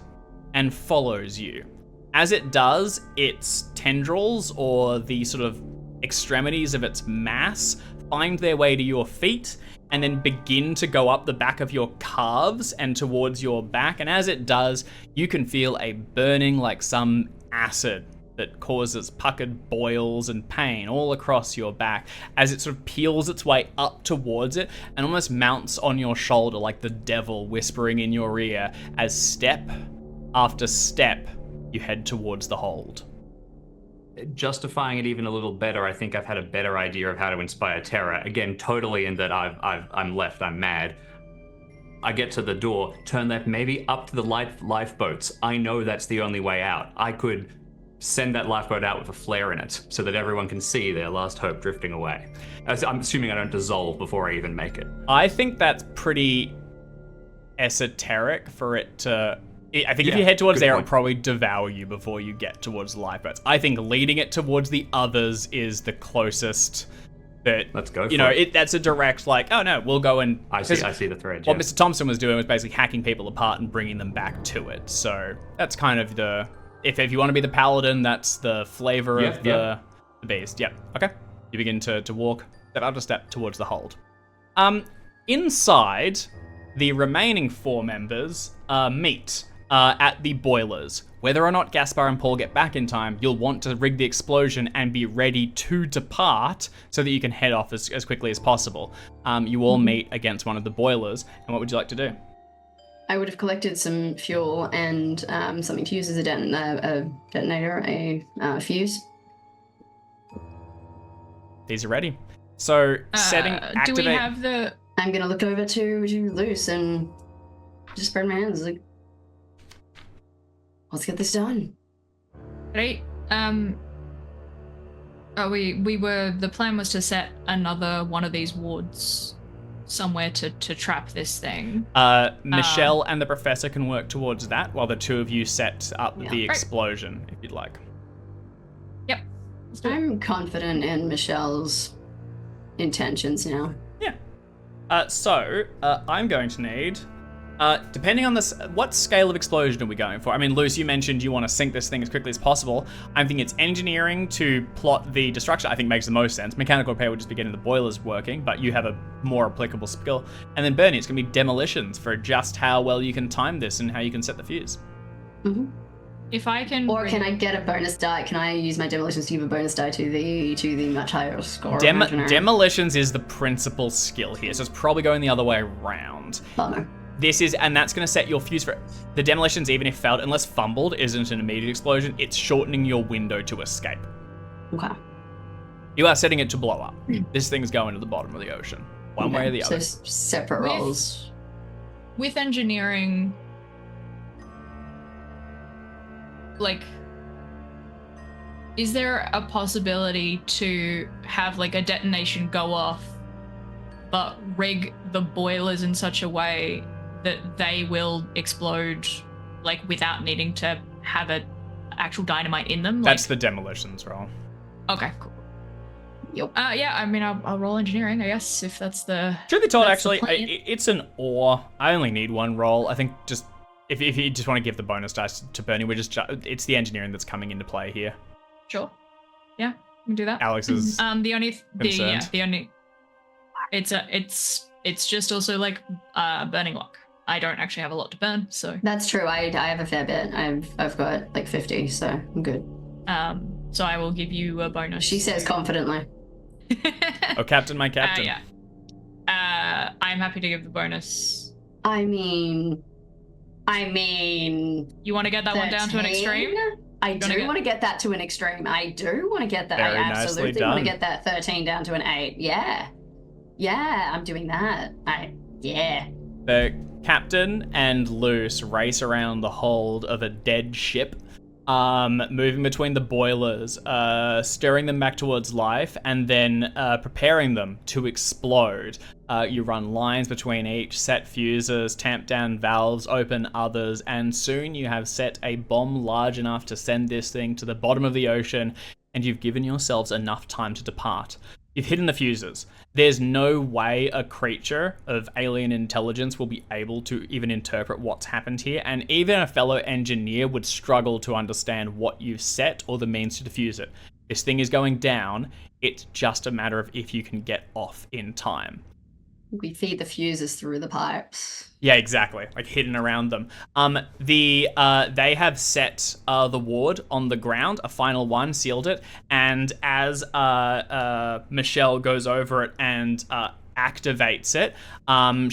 and follows you. As it does, its tendrils, or the sort of extremities of its mass, find their way to your feet and then begin to go up the back of your calves and towards your back. And as it does, you can feel a burning like some acid that causes puckered boils and pain all across your back as it sort of peels its way up towards it and almost mounts on your shoulder like the devil whispering in your ear as step after step you head towards the hold. Justifying it even a little better, I think I've had a better idea of how to inspire terror. Again, totally in that I'm mad. I get to the door, turn left, maybe up to the lifeboats. I know that's the only way out. I could send that lifeboat out with a flare in it so that everyone can see their last hope drifting away. I'm assuming I don't dissolve before I even make it. I think that's pretty esoteric for it to... I think if you head towards there, it'll probably devour you before you get towards the lifeboats. I think leading it towards the others is the closest that... Let's go that's a direct, like, oh no, we'll go and... I see the thread, What Mr. Thompson was doing was basically hacking people apart and bringing them back to it. So that's kind of the... If you want to be the paladin, that's the flavor of the beast. Yep. Okay. You begin to walk step after step towards the hold. Inside, the remaining 4 members meet at the boilers. Whether or not Gaspar and Paul get back in time, you'll want to rig the explosion and be ready to depart so that you can head off as quickly as possible. You all meet against one of the boilers, and what would you like to do? I would have collected some fuel and something to use as a detonator, a fuse. These are ready. So, activate... Do we have the... I'm going to look over to Luce and just spread my hands like, let's get this done. Right. The plan was to set another one of these wards somewhere to trap this thing. Michelle and the professor can work towards that while the 2 of you set up the explosion, if you'd like. Yep. I'm confident in Michelle's intentions now. Yeah. So I'm going to need... depending on this, what scale of explosion are we going for? I mean, Luce, you mentioned you want to sink this thing as quickly as possible. I think it's engineering to plot the destruction. I think makes the most sense. Mechanical repair would just be getting the boilers working, but you have a more applicable skill. And then Bernie, it's going to be demolitions for just how well you can time this and how you can set the fuse. Mm-hmm. If I can... Or can I get a bonus die? Can I use my demolitions to give a bonus die to the much higher score? Demolitions is the principal skill here, so it's probably going the other way around. Bummer. And that's going to set your fuse for the demolitions, even if failed, unless fumbled, isn't an immediate explosion. It's shortening your window to escape. Okay. You are setting it to blow up. This thing's going to the bottom of the ocean, one way or the other. So separate rolls. With engineering, like, is there a possibility to have like a detonation go off, but rig the boilers in such a way that they will explode, like, without needing to have a actual dynamite in them? That's the demolitions roll. Okay, cool. Yep. Yeah, I mean, I'll roll engineering, I guess, if that's the... Truth be told, that's the actually, plan. it's an or. I only need one roll. I think just if you just want to give the bonus dice to Bernie, it's the engineering that's coming into play here. Sure. Yeah, we can do that. Alex is it's just also like burning lock. I don't actually have a lot to burn, so That's true. I have a fair bit. I've got like 50, so I'm good. so I will give you a bonus. She says confidently. Oh, Captain, my Captain. Yeah. I'm happy to give the bonus. I mean, You want to get that one down to an 13? extreme? I do want to get that to an extreme. I do want to get that. Very I nicely absolutely want to done. get that 13 down to an 8. Yeah. Yeah, I'm doing that. Yeah. The captain and Luce race around the hold of a dead ship, moving between the boilers, stirring them back towards life, and then preparing them to explode. You run lines between each, set fuses, tamp down valves, open others, and soon you have set a bomb large enough to send this thing to the bottom of the ocean, and you've given yourselves enough time to depart. You've hidden the fuses. There's no way a creature of alien intelligence will be able to even interpret what's happened here, and even a fellow engineer would struggle to understand what you've set or the means to defuse it. This thing is going down. It's just a matter of if you can get off in time. We feed the fuses through the pipes. Yeah, exactly. Like hidden around them. They have set the ward on the ground, a final one, sealed it, and as Michelle goes over it and activates it,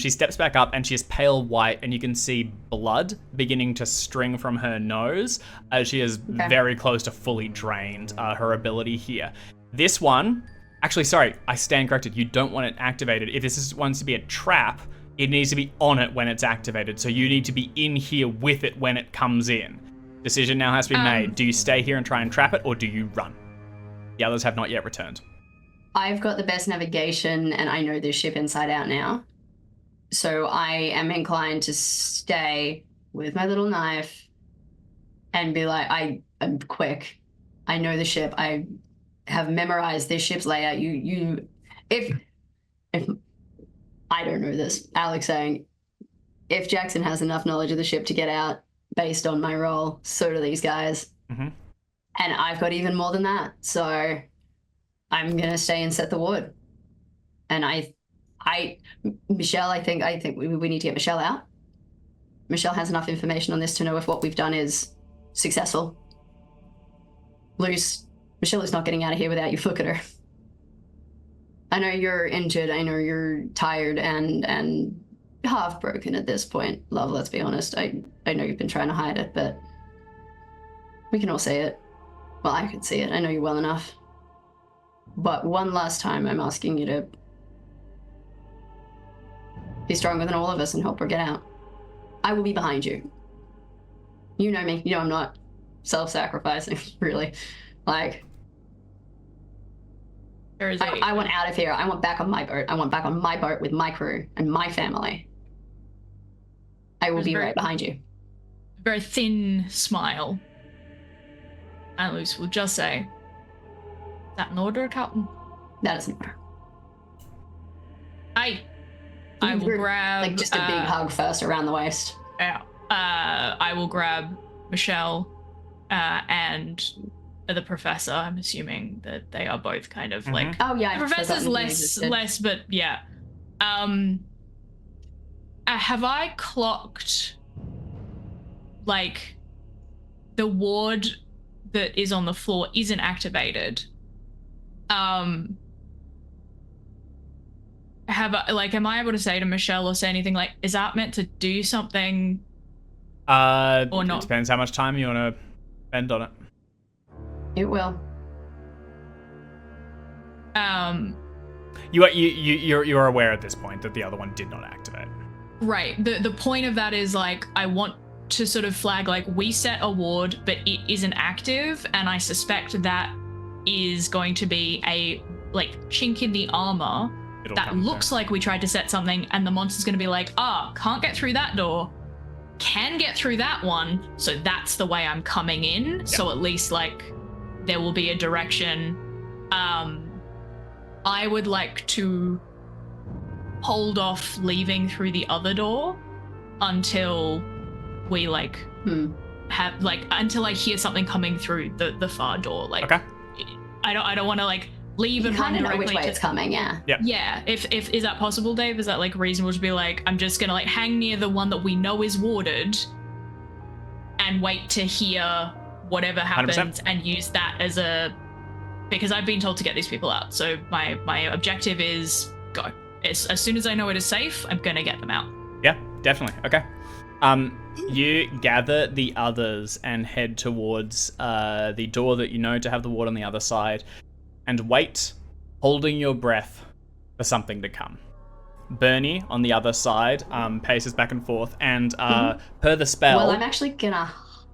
she steps back up and she is pale white, and you can see blood beginning to string from her nose as she is very close to fully drained her ability here. This one, actually, sorry, I stand corrected. You don't want it activated. If this wants to be a trap, it needs to be on it when it's activated. So you need to be in here with it when it comes in. Decision now has to be made. Do you stay here and try and trap it, or do you run? The others have not yet returned. I've got the best navigation and I know this ship inside out now. So I am inclined to stay with my little knife and be like, I'm quick. I know the ship. I have memorized this ship's layout. If I don't know this, Alex saying, if Jackson has enough knowledge of the ship to get out based on my role, so do these guys. Mm-hmm. And I've got even more than that. So I'm going to stay and set the ward. And Michelle, I think we need to get Michelle out. Michelle has enough information on this to know if what we've done is successful. Luce, Michelle is not getting out of here without you. Look at her. I know you're injured. I know you're tired and half broken at this point. Love, let's be honest. I know you've been trying to hide it, but we can all see it. Well, I could see it. I know you well enough. But one last time, I'm asking you to be stronger than all of us and help her get out. I will be behind you. You know me. You know I'm not self-sacrificing, really. Like, I want out of here. I want back on my boat. I want back on my boat with my crew and my family. I will be right behind you. Very thin smile. And Luce will just say, "Is that an order, Captain?" That is an order. I will grab... Like, just a big hug first around the waist. Yeah. I will grab Michelle and the professor. I'm assuming that they are both kind of like... Oh, yeah. The professor's less, but yeah. Have I clocked, like, the ward that is on the floor isn't activated? Am I able to say to Michelle or say anything like, is that meant to do something or not? It depends how much time you want to spend on it. It will. You're aware at this point that the other one did not activate. Right. The point of that is, like, I want to sort of flag, like, we set a ward, but it isn't active, and I suspect that is going to be a, like, chink in the armor It'll that come looks through. like we tried to set something, and the monster's going to be like, can't get through that door, can get through that one, so that's the way I'm coming in. Yeah. So at least like there will be a direction. I would like to hold off leaving through the other door until we like have like until I hear something coming through the far door. Like, Okay. I don't want to like leave You and run kind of know directly which way to it's coming, yeah. Yeah, if is that possible, Dave? Is that like reasonable to be like, I'm just gonna like hang near the one that we know is warded and wait to hear whatever happens 100%. and use that as a, because I've been told to get these people out. So my objective is go. As soon as I know it is safe, I'm gonna get them out. Yeah, definitely. Okay. You gather the others and head towards the door that you know to have the ward on the other side, and wait, holding your breath for something to come. Bernie, on the other side, paces back and forth, and per the spell... Well, I'm actually gonna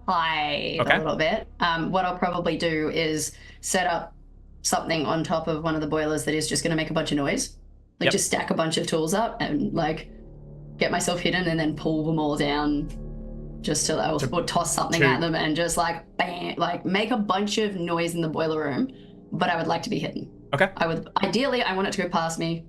hide Okay. a little bit. What I'll probably do is set up something on top of one of the boilers that is just gonna make a bunch of noise. Like, Yep. just stack a bunch of tools up and, like, get myself hidden and then pull them all down just to, or toss something at them and just, like, bang, like, make a bunch of noise in the boiler room, but I would like to be hidden. Okay. Ideally, I want it to go past me.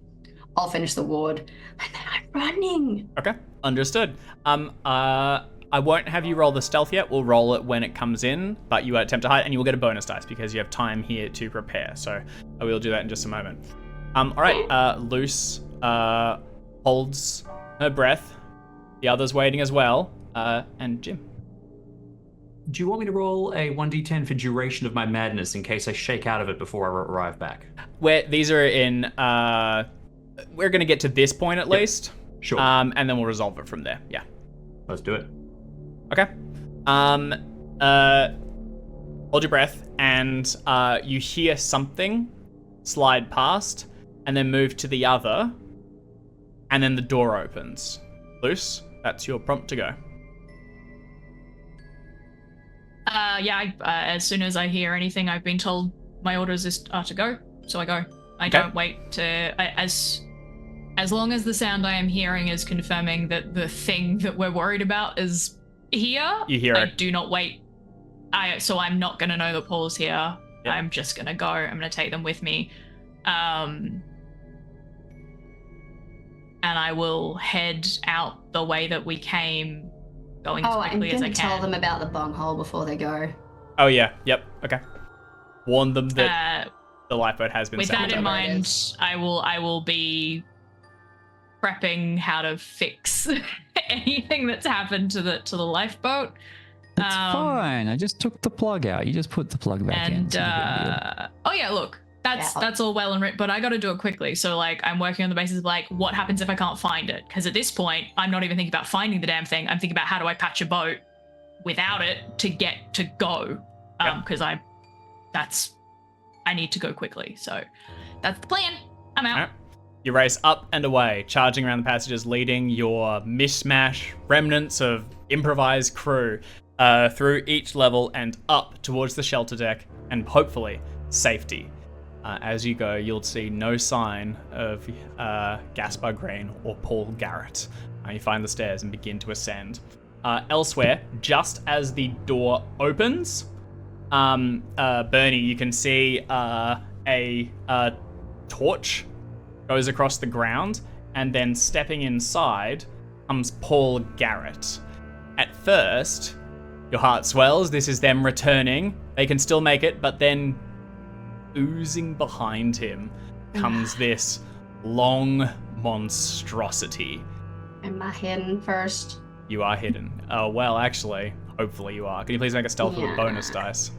I'll finish the ward, and then I'm running. Okay, understood. I won't have you roll the stealth yet. We'll roll it when it comes in, but you attempt to hide, and you will get a bonus dice because you have time here to prepare. So I will do that in just a moment. All right. Luce holds her breath. The others waiting as well. And Jim. Do you want me to roll a 1d10 for duration of my madness in case I shake out of it before I arrive back? Where these are in. We're gonna get to this point at least. Sure. And then we'll resolve it from there. Yeah. Let's do it. Okay. Hold your breath, and you hear something slide past, and then move to the other, and then the door opens. Luce, that's your prompt to go. As soon as I hear anything, I've been told my orders are to go, so I go. I Okay. don't wait to as long as the sound I am hearing is confirming that the thing that we're worried about is here. You hear I it. do not wait. So I'm not gonna know that Paul's here. Yep. I'm just gonna go. I'm gonna take them with me. And I will head out the way that we came, going as Oh, I'm quickly as I gonna can. tell them about the bunghole before they go. Oh yeah. Yep. Okay. Warn them that the lifeboat has been With sent. that in Whatever it mind, is. I will be prepping how to fix anything that's happened to the lifeboat. It's fine. I just took the plug out. You just put the plug back in. And It's no big deal. oh yeah, look, that's Yeah. that's all well and written, but I got to do it quickly. So like, I'm working on the basis of like, what happens if I can't find it? Because at this point, I'm not even thinking about finding the damn thing. I'm thinking about how do I patch a boat without it to get to go. Because I need to go quickly. So that's the plan. I'm out. All right. You race up and away, charging around the passages, leading your mishmash remnants of improvised crew through each level and up towards the shelter deck and hopefully safety. As you go, you'll see no sign of Gaspar Green or Paul Garrett. You find the stairs and begin to ascend. Elsewhere, just as the door opens, Bernie, you can see a torch goes across the ground, and then stepping inside comes Paul Garrett. At first, your heart swells. This is them returning. They can still make it, but then oozing behind him comes this long monstrosity. Am I hidden first? You are hidden. Well, actually, hopefully you are. Can you please make a stealth with a Yeah. bonus dice?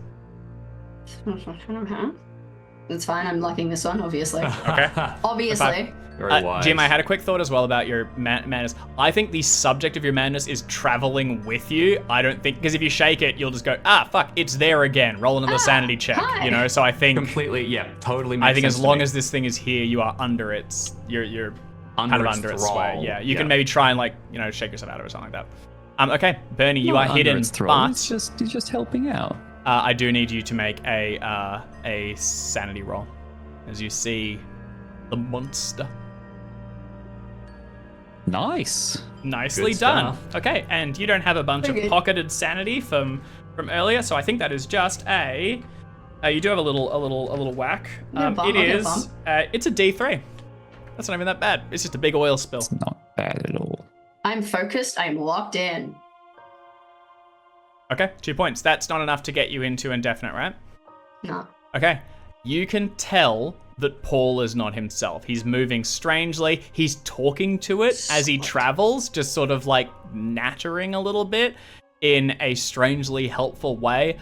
It's fine. I'm liking this one, obviously. Okay. Obviously. Very wise. Jim, I had a quick thought as well about your madness. I think the subject of your madness is traveling with you. I don't think, because if you shake it, you'll just go, fuck, it's there again. Roll another sanity check, hi. you know? So I think, Completely, yeah, totally makes I think sense as to long me. as this thing is here, you are under its, you're Under kind of its under its thrall. sway. Yeah, you can Yeah. maybe try and like, shake yourself out of it or something like that. Okay, Bernie, you Not are under hidden, its thrall. but He's just helping out. I do need you to make a sanity roll as you see the monster Nice. Nicely Good done. stuff. Okay, and you don't have a bunch of Okay. pocketed sanity from earlier, so I think that is just a. You do have a little whack. I'll get a bump, It I'll get a is. bump. It's a D3. That's not even that bad. It's just a big oil spill. It's not bad at all. I'm focused. I'm locked in. Okay, 2 points. That's not enough to get you into indefinite, right? No. Okay. You can tell that Paul is not himself. He's moving strangely. He's talking to it as he travels, just sort of like nattering a little bit in a strangely helpful way.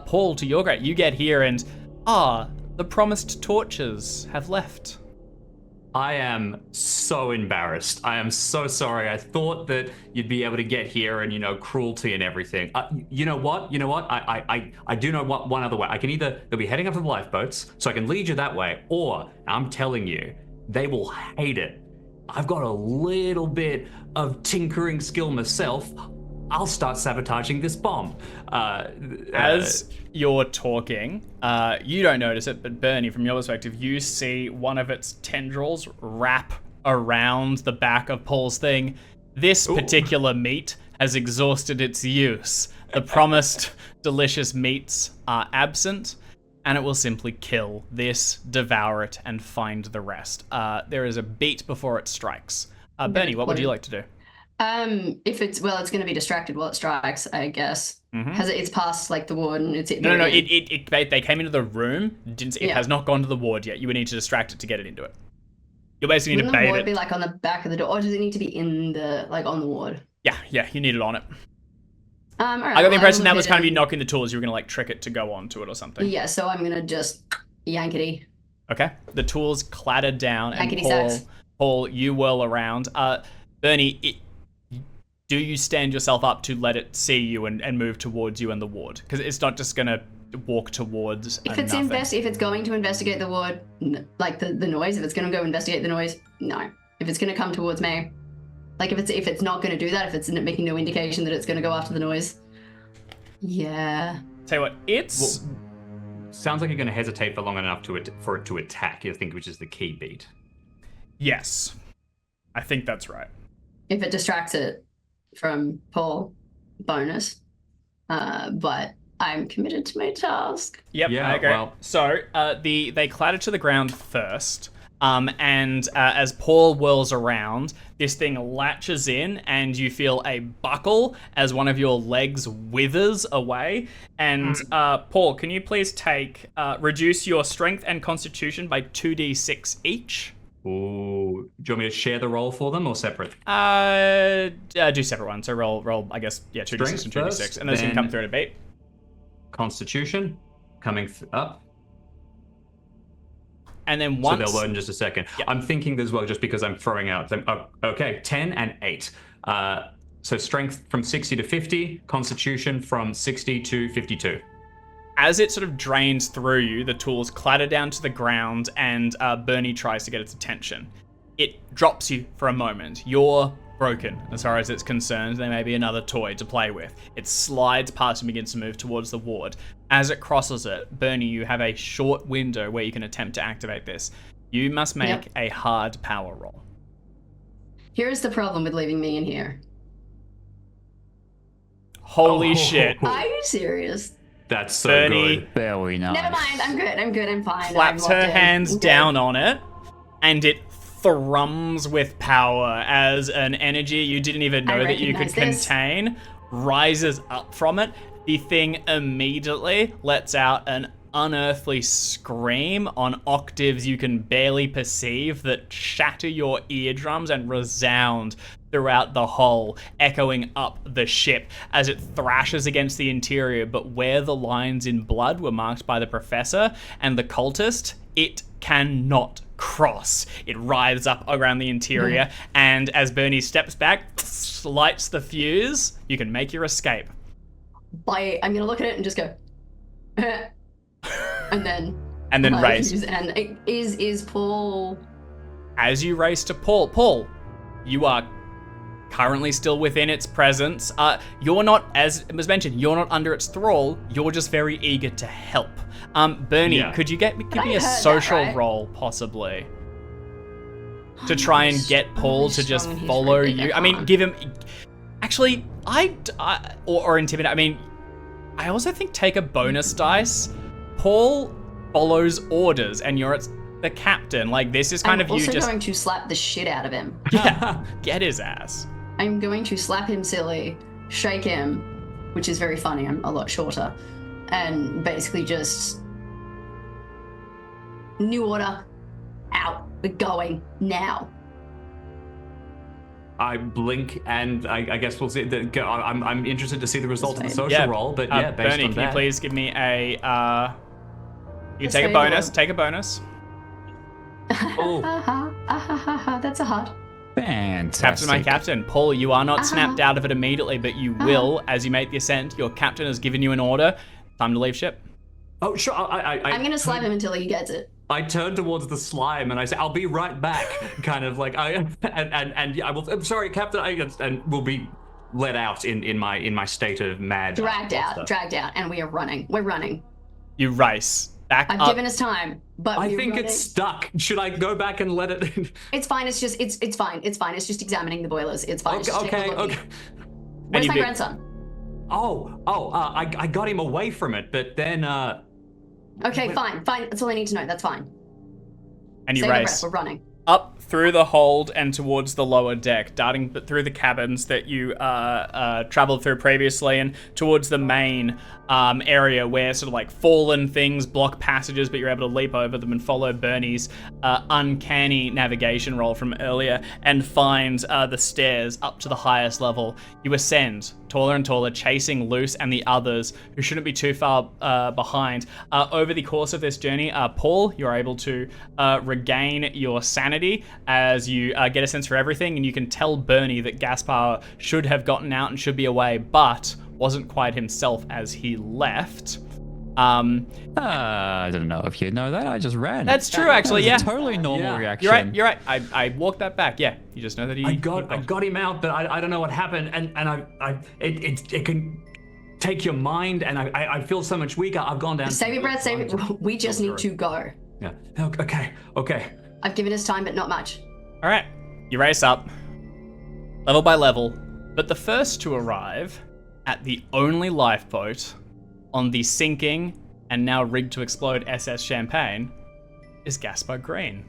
Paul, to your great, you get here and, the promised torches have left. I am so embarrassed. I am so sorry. I thought that you'd be able to get here and, cruelty and everything. You know what? I do know one other way. I can either, they'll be heading up to the lifeboats, so I can lead you that way, or I'm telling you, they will hate it. I've got a little bit of tinkering skill myself. I'll start sabotaging this bomb. As you're talking, you don't notice it, but Bernie, from your perspective, you see one of its tendrils wrap around the back of Paul's thing. This particular meat has exhausted its use. The promised delicious meats are absent, and it will simply kill this, devour it, and find the rest. There is a beat before it strikes. Bernie, what would you like to do? If it's it's going to be distracted while it strikes, I guess. It's past like the ward and it's No. They came into the room. It has not gone to the ward yet. You would need to distract it to get it into it. You basically need to Wouldn't the bait ward it. be like on the back of the door, or does it need to be in the on the ward? Yeah, you need it on it. All right, I got the impression that will was hit kind of it. you knocking the tools. You were gonna like trick it to go onto it or something. Yeah, so I'm gonna just yankety. Okay. The tools clatter down, and Yankety sacks. Paul, you whirl around. Bernie, do you stand yourself up to let it see you and move towards you and the ward? Because it's not just gonna walk towards. If it's nothing. if it's going to investigate the ward, like the noise, if it's gonna go investigate the noise, no. If it's gonna come towards me, like if it's not gonna do that, if it's making no indication that it's gonna go after the noise, yeah. Tell you what, it's. Well, sounds like you're going to hesitate for long enough for it to attack, I think, which is the key beat. Yes. I think that's right. If it distracts it from Paul, bonus. But I'm committed to my task. Yep, Yeah, I agree. well- So they clatter to the ground first, and as Paul whirls around, this thing latches in, and you feel a buckle as one of your legs withers away. And Paul, can you please reduce your strength and constitution by 2d6 each? Ooh, do you want me to share the roll for them or separate? Do separate ones. So roll, I guess, 2d6 and Strength 2d6, first, and those can then- come through at a beat. Constitution coming up. And then So once they'll load in just a second. Yep. I'm thinking as well, just because I'm throwing out them. Okay, 10 and 8. So strength from 60 to 50, constitution from 60 to 52. as it sort of drains through you, the tools clatter down to the ground, and Bernie tries to get its attention. It drops you for a moment. You're broken as far as it's concerned. There may be another toy to play with. It slides past and begins to move towards the ward. As it crosses it, Bernie, you have a short window where you can attempt to activate this. You must make a hard power roll. Here's the problem with leaving me in here. Holy shit. Are you serious? That's so Bernie good. Very nice. Never mind. I'm good. I'm fine. claps I'm her locked in. hands Okay. down on it, and it thrums with power as an energy you didn't even know that you could recognize this. contain rises up from it. The thing immediately lets out an unearthly scream on octaves you can barely perceive that shatter your eardrums and resound throughout the hull, echoing up the ship as it thrashes against the interior. But where the lines in blood were marked by the professor and the cultist, it cannot cross. It writhes up around the interior, and as Bernie steps back, lights the fuse, you can make your escape. I'm gonna look at it and just go, and then race. And is Paul? As you race to Paul, you are currently still within its presence. You're not, as was mentioned, you're not under its thrall. You're just very eager to help. Bernie, Yeah. could you give me I a heard that, social right? roll, possibly? to try and get Paul to just follow you. I mean, give him. Actually, or intimidate. I mean, I also think take a bonus dice. Paul follows orders, and you're the captain. Like, this is kind of you just. I'm also going to slap the shit out of him. Yeah, get his ass. I'm going to slap him silly, shake him, which is very funny. I'm a lot shorter, and basically just new order, out. We're going now. I blink, and I guess we'll see. I'm interested to see the result of the social roll, but based Bernie, on that. can you please give me a? You Let's take a say bonus. roll. Take a bonus. Oh. That's a hard. Fantastic. Captain, my captain. Paul, you are not snapped out of it immediately, but you will as you make the ascent. Your captain has given you an order. Time to leave ship. Oh, sure. I'm gonna slap him until he gets it. I turn towards the slime and I say, "I'll be right back." Kind of like I will. I'm sorry, Captain. And we'll be let out in my state of mad. Dragged out, and we are running. We're running. You race back I've up. given us time, but I we're think running. it's stuck. Should I go back and let it? It's fine. It's just it's fine. It's fine. It's just examining the boilers. It's fine. Just take a look. Okay. Where's you my do- grandson? I got him away from it, but then Okay, fine. That's all I need to know. That's fine. and you Save a race breath. We're running. up through the hold and towards the lower deck, darting through the cabins that you traveled through previously, and towards the main area where sort of like fallen things block passages, but you're able to leap over them and follow Bernie's uncanny navigation roll from earlier and find the stairs up to the highest level. You ascend taller and taller, chasing Luce and the others who shouldn't be too far behind. Over the course of this journey, Paul, you're able to regain your sanity as you get a sense for everything, and you can tell Bernie that Gaspar should have gotten out and should be away, but wasn't quite himself as he left. I don't know if you know that. I just ran. That's true, actually. That was Yeah, a totally normal Yeah. reaction. you're right. I walked that back. Yeah, you just know that he. I got him out, but I don't know what happened, and it can take your mind, and I feel so much weaker. I've gone down. Save your breath. Save it. We just need to go. Yeah. Okay. I've given us time, but not much. All right, you race up, level by level, but the first to arrive at the only lifeboat on the sinking and now rigged to explode SS Champagne is Gaspar Green.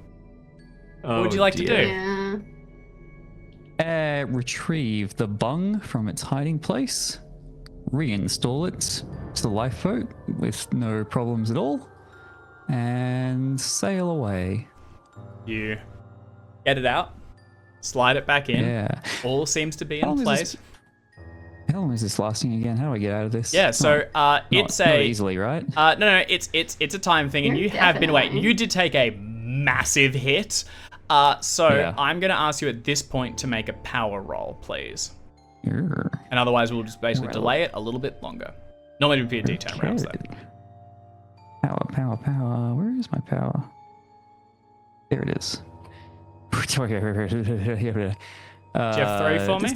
What would you like to do? Yeah. Retrieve the bung from its hiding place, reinstall it to the lifeboat with no problems at all, and sail away. You get it out, slide it back in. Yeah. All seems to be How in long is place. this- How long is this lasting again? How do I get out of this? Yeah, so it's not a easily, right? no, it's a time thing, and Yeah, you have been waiting. definitely. You did take a massive hit, so Yeah. I'm going to ask you at this point to make a power roll, please. Err. And otherwise, we'll just basically Well. delay it a little bit longer. Normally, it would be a D10 round. So. Okay. Power. Where is my power? There it is. Do you have 3 for me?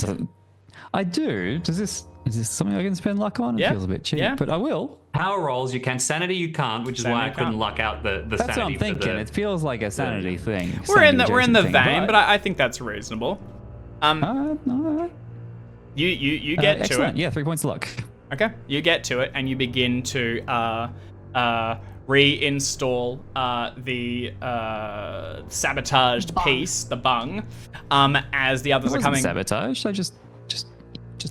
I do. Is this something I can spend luck on? Yeah. It feels a bit cheap, Yeah. but I will. Power rolls you can. Sanity you can't, which is Sanity why I you couldn't can't. luck out the That's what sanity I'm thinking. for the. It feels like a sanity thing. We're in the sanity-adjacent thing, vein, but I think that's reasonable. no. You get to Excellent. it. Yeah, 3 points of luck. Okay, you get to it, and you begin to reinstall the sabotaged Bung. piece, the bung, as the It others are wasn't coming. sabotage. I just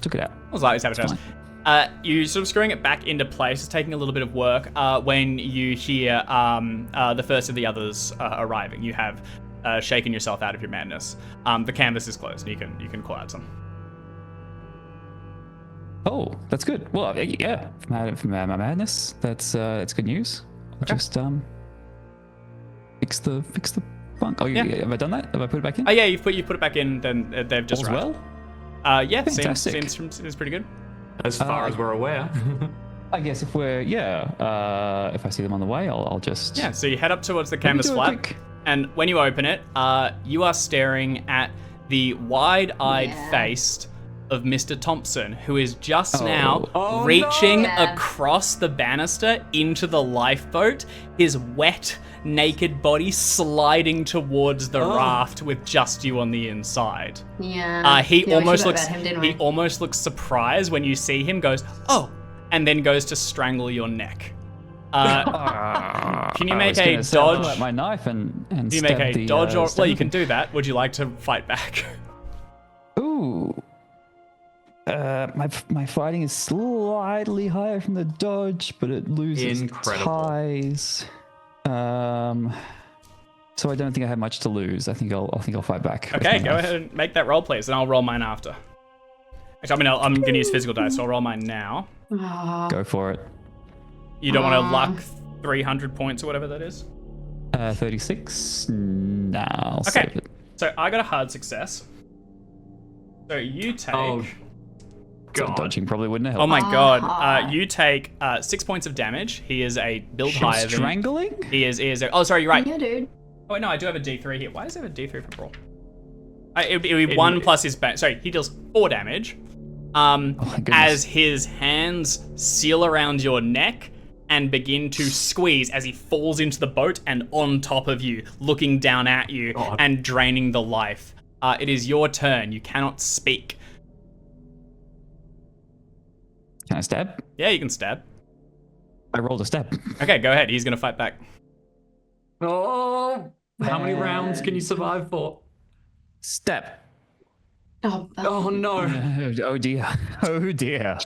took it out. It was lightly sabotaged. You sort of screwing it back into place. It's taking a little bit of work when you hear the first of the others arriving. You have shaken yourself out of your madness. The canvas is closed, and you can call out some. Oh, that's good. Well, yeah, from my madness, that's good news. I'll just fix the bunk. Oh, Yeah. have I done that? Have I put it back in? Oh yeah, you've put it back in. Then they've just All's arrived. well. Yeah, Fantastic. seems pretty good. As far as we're aware. I guess if if I see them on the way, I'll just Yeah, so you head up towards the Let me canvas do a flap, quick- and when you open it, you are staring at the wide-eyed Yeah. faced of Mr. Thompson, who is just Oh. now Oh, reaching no. across the banister into the lifeboat, his wet, naked body sliding towards the raft with just you on the inside. Yeah. He Yeah, we almost forgot looks about him, didn't he we? almost looks surprised when you see him, goes, "Oh," and then goes to strangle your neck. Can you I make was a gonna say, I'll pull dodge? out my knife and Do you make stab a the, dodge or stab well, you the can do that. Would you like to fight back? Ooh. My fighting is slightly higher from the dodge, but it loses Incredible. ties. So I don't think I have much to lose. I think I'll fight back. with Okay, my go knife. ahead and make that roll, please, and I'll roll mine after. Actually, I'm going to use physical dice, so I'll roll mine now. Oh, Go for it. You don't want to luck 300 points or whatever that is? 36. Nah, I'll Okay, save it. so I got a hard success. So you take... Oh, So God. dodging probably wouldn't help. Oh my god, Ah. you take 6 points of damage. He is a build higher than... Strangling? He is oh, sorry, you're right. yeah, dude. Oh, wait, no, I do have a D3 here. Why does it have a D3 for brawl? It would be 1 plus his... Sorry, he deals 4 damage. my goodness. As his hands seal around your neck and begin to squeeze as he falls into the boat and on top of you, looking down at you God. and draining the life. It is your turn. You cannot speak. Can I stab? Yeah, you can stab. I rolled a stab. Okay, go ahead. He's going to fight back. Oh, how many rounds can you survive for? Stab. Oh, Oh no. Oh dear. Oh dear.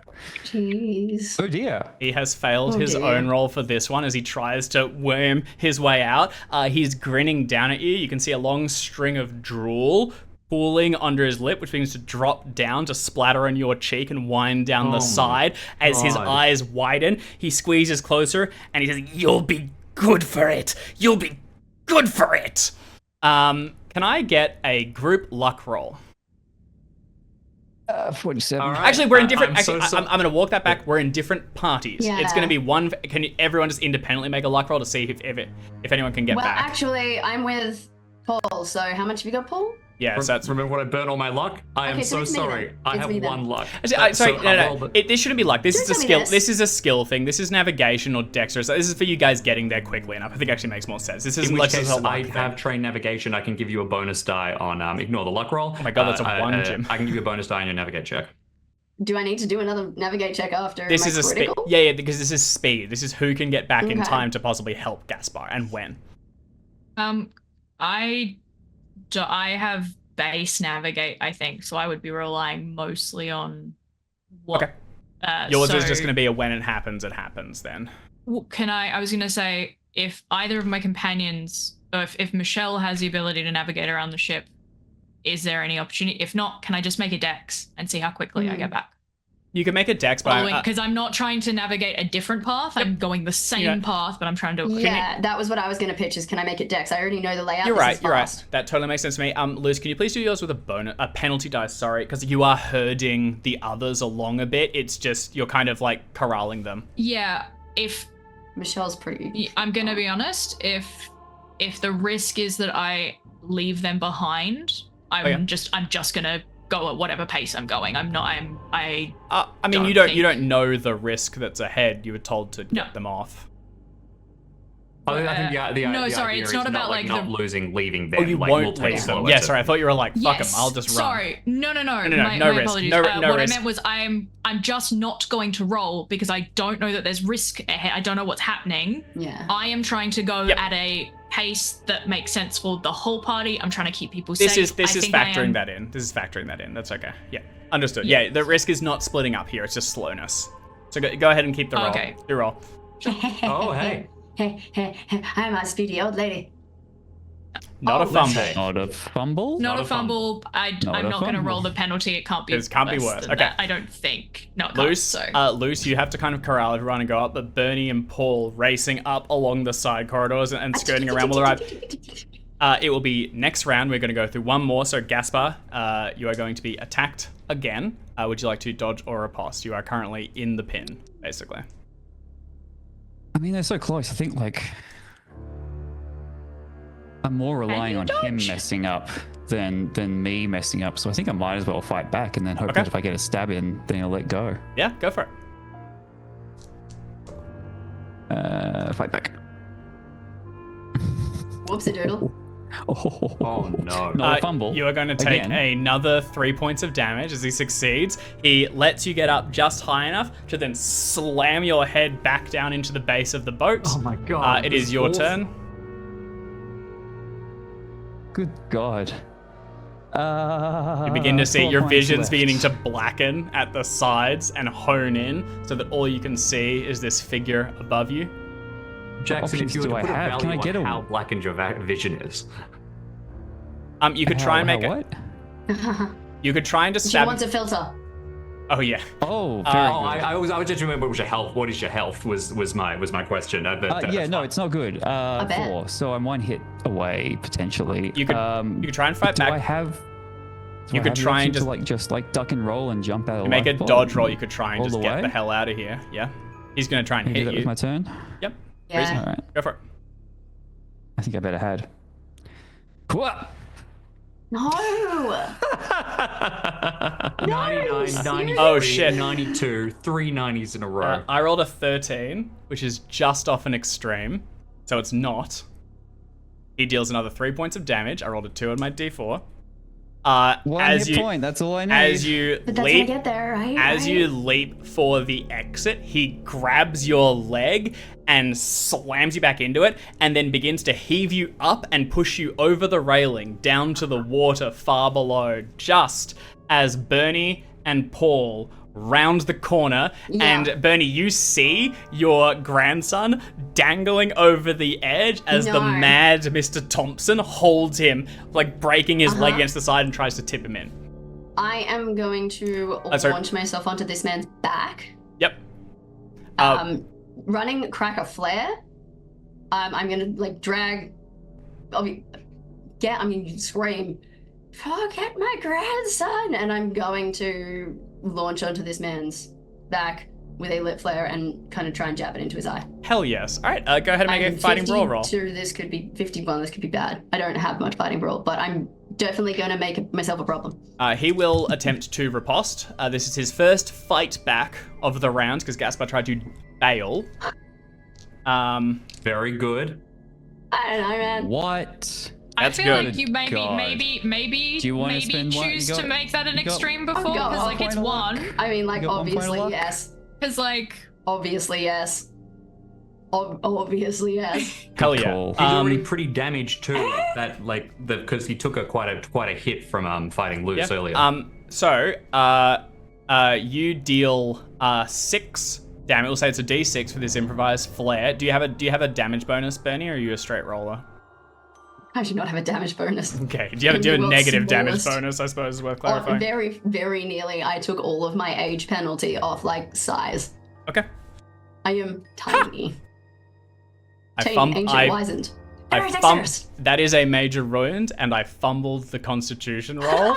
jeez. Oh dear. He has failed Oh, his dear. own roll for this one as he tries to worm his way out. He's grinning down at you. You can see a long string of drool pooling under his lip, which begins to drop down to splatter on your cheek and wind down Oh the my side. As his God. eyes widen, he squeezes closer and he says, "You'll be good for it. You'll be good for it." Can I get a group luck roll? 47. All right. Actually, we're in different. I'm so Actually, I'm going to walk that back. We're in different parties. Yeah. It's going to be one. Can everyone just independently make a luck roll to see if anyone can get Well, back? actually, I'm with Paul. So how much have you got, Paul? Yeah, so that's. Remember when I burnt all my luck? I am Okay, so so it's me sorry. then. I It's have me then. 1 luck. Sorry, So no. I rolled it. This shouldn't be luck. This Don't is a tell me skill. this. This is a skill thing. This is navigation or dexterous. This is for you guys getting there quickly enough. I think it actually makes more sense. This In isn't which like just case, a luck I thing. have trained navigation. I can give you a bonus die on ignore the luck roll. Oh my God, that's a 1, Jim. I can give you a bonus die on your navigate check. Do I need to do another navigate check after This my is a speed. critical? Yeah, because this is speed. This is who can get back in Okay. time to possibly help Gaspar and when. I have base navigate, I think, so I would be relying mostly on what. Okay. Yours is so- just going to be a when it happens then. Can I was going to say, if either of my companions, or if Michelle has the ability to navigate around the ship, is there any opportunity? If not, can I just make a dex and see how quickly I get back? You can make a dex, but Because I'm not trying to navigate a different path. I'm going the same Yeah. path, but I'm trying to do it. Yeah, that was what I was going to pitch is can I make it dex? I already know the layout. You're This right. is You're right. fast. That totally makes sense to me. Liz, can you please do yours with a penalty dice? Sorry, because you are herding the others along a bit. It's just you're kind of like corralling them. Yeah, if Michelle's pretty. I'm gonna be honest, if the risk is that I leave them behind, I'm just gonna go at whatever pace I'm going. I mean, don't you don't think- you don't know the risk that's ahead. You were told to No. get them off. I think the no, the sorry, idea it's is not about, like, not the- losing, leaving them. Oh, you like, won't we'll take lose them. silhouettes Yeah, of- sorry. I thought you were like, fuck them. Yes. I'll just run. Sorry. No, no my risk. apologies. No what I risk. meant was I'm just not going to roll because I don't know that there's risk ahead. I don't know what's happening. Yeah. I am trying to go Yep. at a pace that makes sense for the whole party. I'm trying to keep people This safe. is this I is think I am- factoring that in. This is factoring that in. That's okay. Yeah, understood. Yeah. Yeah, the risk is not splitting up here. It's just slowness. So go ahead and keep the roll. Okay. Do roll. Oh, hey. I'm a speedy old lady. Not a fumble. say. Not a fumble? Not Not a a fumble. I'm Not a not going to fumble. roll the penalty. It can't be. It can't be worse worse. than Okay. that, I don't think. No, it can't, Loose, so. Loose, you have to kind of corral everyone and go up, but Bernie and Paul racing up along the side corridors and skirting around will arrive. It will be next round. We're going to go through one more. So Gaspar, you are going to be attacked again. Would you like to dodge or riposte? You are currently in the pin, basically. I mean, they're so close. I think, like, I'm more relying on him messing up than me messing up. So I think I might as well fight back and then hope that if I get a stab in, then he'll let go. Yeah, go for it. Fight back. Whoopsie-doodle. Oh no. Not a fumble. You are going to take Again. another 3 points of damage as he succeeds. He lets you get up just high enough to then slam your head back down into the base of the boat. Oh my god. It is your turn. Good God. You begin to see 4 your points visions left. beginning to blacken at the sides and hone in so that all you can see is this figure above you. Jackson, if options you were do to I put a have? Can I value get on a- how blackened your vision is. You could try and make it. What? You could try and just She stab. wants a filter. Oh yeah. Oh, very Oh, good. I was just remember what was your health. What is your health? Was my question. Yeah, no, it's not good. bet. 4, so I'm 1 hit away potentially. You could try and fight do back. I have? do You I could have the try and option to, just duck and roll and jump out of Make a lifeboat dodge roll. You could try and all just the get way? the hell out of here. Yeah. He's gonna try and Can I do hit that you. with my turn? Yep. Yeah. All right. Go for it. I think I better had. Cool. No. 99, seriously? 93, Oh, shit. 92, 3 90s in a row. I rolled a 13, which is just off an extreme, so it's not. He deals another 3 points of damage. I rolled a 2 on my d4. 1 as hit you, point. That's all I need. As you But that's leap, gonna get there, right? as Right? you leap for the exit, he grabs your leg and slams you back into it, and then begins to heave you up and push you over the railing down to the water far below, just as Bernie and Paul round the corner. Yeah. And Bernie, you see your grandson dangling over the edge as the No. mad Mr. Thompson holds him, like breaking his leg Uh-huh. against the side and tries to tip him in. I am going to sorry. launch myself onto this man's back. Yep. Running crack a flare. I'm gonna drag. Scream, "Forget my grandson!" And I'm going to launch onto this man's back with a lit flare and kind of try and jab it into his eye. Hell yes. All right, go ahead and make a fighting brawl roll. 52, this could be 51. This could be bad. I don't have much fighting brawl, but I'm definitely going to make myself a problem. He will attempt to riposte. This is his first fight back of the round because Gaspar tried to bail. Very good. I don't know, man. What? I That's feel good. like you God. maybe Do you wanna maybe spend one- choose you got- to make that an you got- extreme Oh, before God. because like it's Point of luck. 1. I mean, You got 1 point of obviously, luck? yes. Because like Obviously, yes. Obviously, yes. Hell yeah. call. He's already pretty damaged too. Because he took quite a hit from fighting Luce Yeah. earlier. So, you deal 6 damage. We'll say it's a D6 for this improvised flare. Do you have a damage bonus, Bernie, or are you a straight roller? I should not have a damage bonus. Okay. Do you have a World's negative damage smallest. bonus? I suppose is worth Oh, clarifying. very, very nearly. I took all of my age penalty off size. Okay. I am tiny. I Tiny, fum- ancient, I- wizened. I Very fum- dexterous. That is a major wound, and I fumbled the Constitution roll.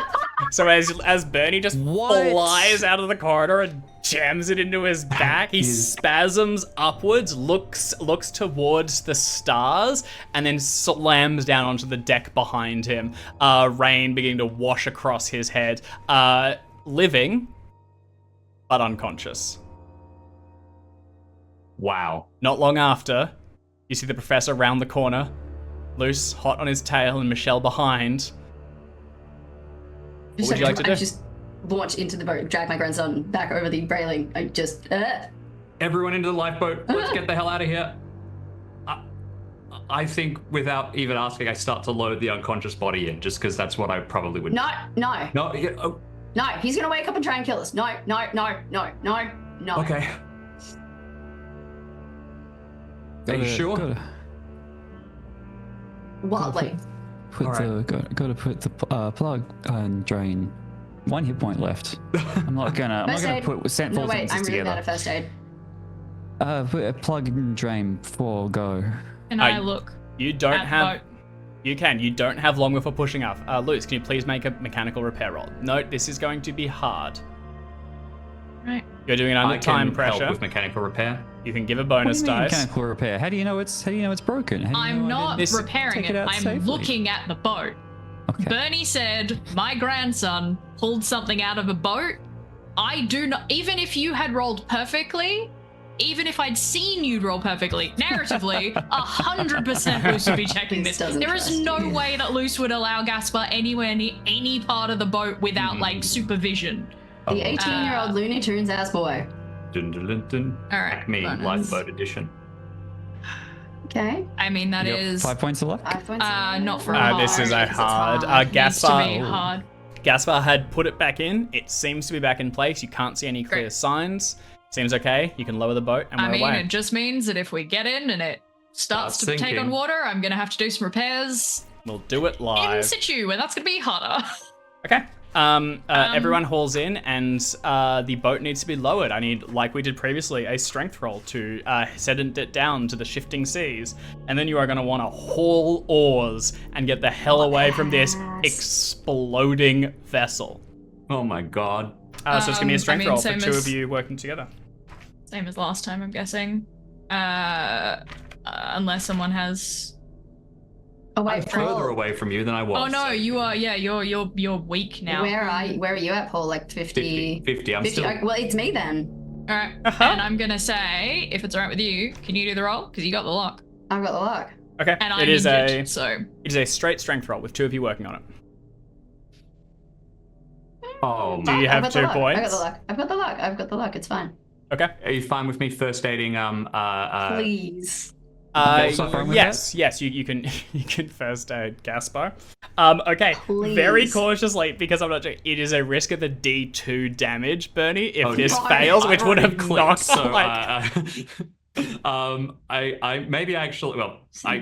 So as Bernie just What? flies out of the corridor and jams it into his back, he spasms upwards, looks towards the stars, and then slams down onto the deck behind him. Rain beginning to wash across his head, living but unconscious. Wow. Not long after, you see the professor round the corner, loose, hot on his tail, and Michelle behind. What would you like to do? I just launch into the boat, drag my grandson back over the railing. I just. Everyone into the lifeboat. Let's get the hell out of here. I think without even asking, I start to load the unconscious body in, just because that's what I probably would. No. No. Oh, No, he's gonna wake up and try and kill us. No. okay. Are you sure? What, like? Gotta put the plug and drain. 1 hit point left. I'm not gonna First aid. put sent No, four wait, sentences I'm really bad together. at first aid. Put a plug and drain before go. and I look You don't at have. boat. You can. You don't have long before pushing off. Luce, can you please make a mechanical repair roll? Note, this is going to be hard. Right. You're doing it I under time can pressure. help with mechanical repair. You can give a What bonus do you mean dice. mechanical repair? How do you know it's broken? How do you I'm know I not didn't This- repairing take it. it out I'm safely? looking at the boat. Okay. Bernie said, my grandson pulled something out of a boat. I do not, even if you had rolled perfectly, even if I'd seen you roll perfectly, narratively, 100% Luce would be checking Luce this. doesn't There is trust no you. way that Luce would allow Gaspar anywhere near any part of the boat without, like, supervision. The 18-year-old Looney Tunes ass boy. Dun, dun, dun, dun. All right, Acme bonus. Lifeboat Edition. Okay. I mean, that You got is 5 points of luck. 5 points. not for hard. This is a It's hard. Needs to Gaspar. be hard. Gaspar had put it back in. It seems to be back in place. You can't see any clear Great. signs. Seems okay. You can lower the boat and I we're mean, away. it just means that if we get in and it starts to take sinking. on water, I'm going to have to do some repairs We'll do it in live. situ, and that's going to be harder. Okay. Everyone hauls in, and the boat needs to be lowered. I need, like we did previously, a strength roll to set it down to the shifting seas. And then you are going to want to haul oars and get the hell away from this exploding vessel. Oh my god. So just give me a strength I mean, roll for same two as- of you working together. Same as last time, I'm guessing. Unless someone has. Away I'm from further away from you than I was. Oh no, you are. Yeah, you're weak now. Where are you at, Paul? Like 50? 50. I'm 50. still. Well, it's me then. All right, Uh-huh. and I'm gonna say, if it's alright with you, can you do the roll? Because you got the lock, I've got the luck. Okay. and I'm It is injured, so. it is a straight strength roll with two of you working on it. Oh Do my. you I've have got the 2 luck. points? I've got the luck. I've got the luck. It's fine. Okay. Are you fine with me first aiding? Please. also fine with yes, you can you can first aid Gaspar. Okay, very Please. cautiously because I'm not sure. It is a risk of the D2 damage, Bernie, if Oh, this no. fails, which I've would have already clicked, knocked. So, like, I maybe actually. Well, I.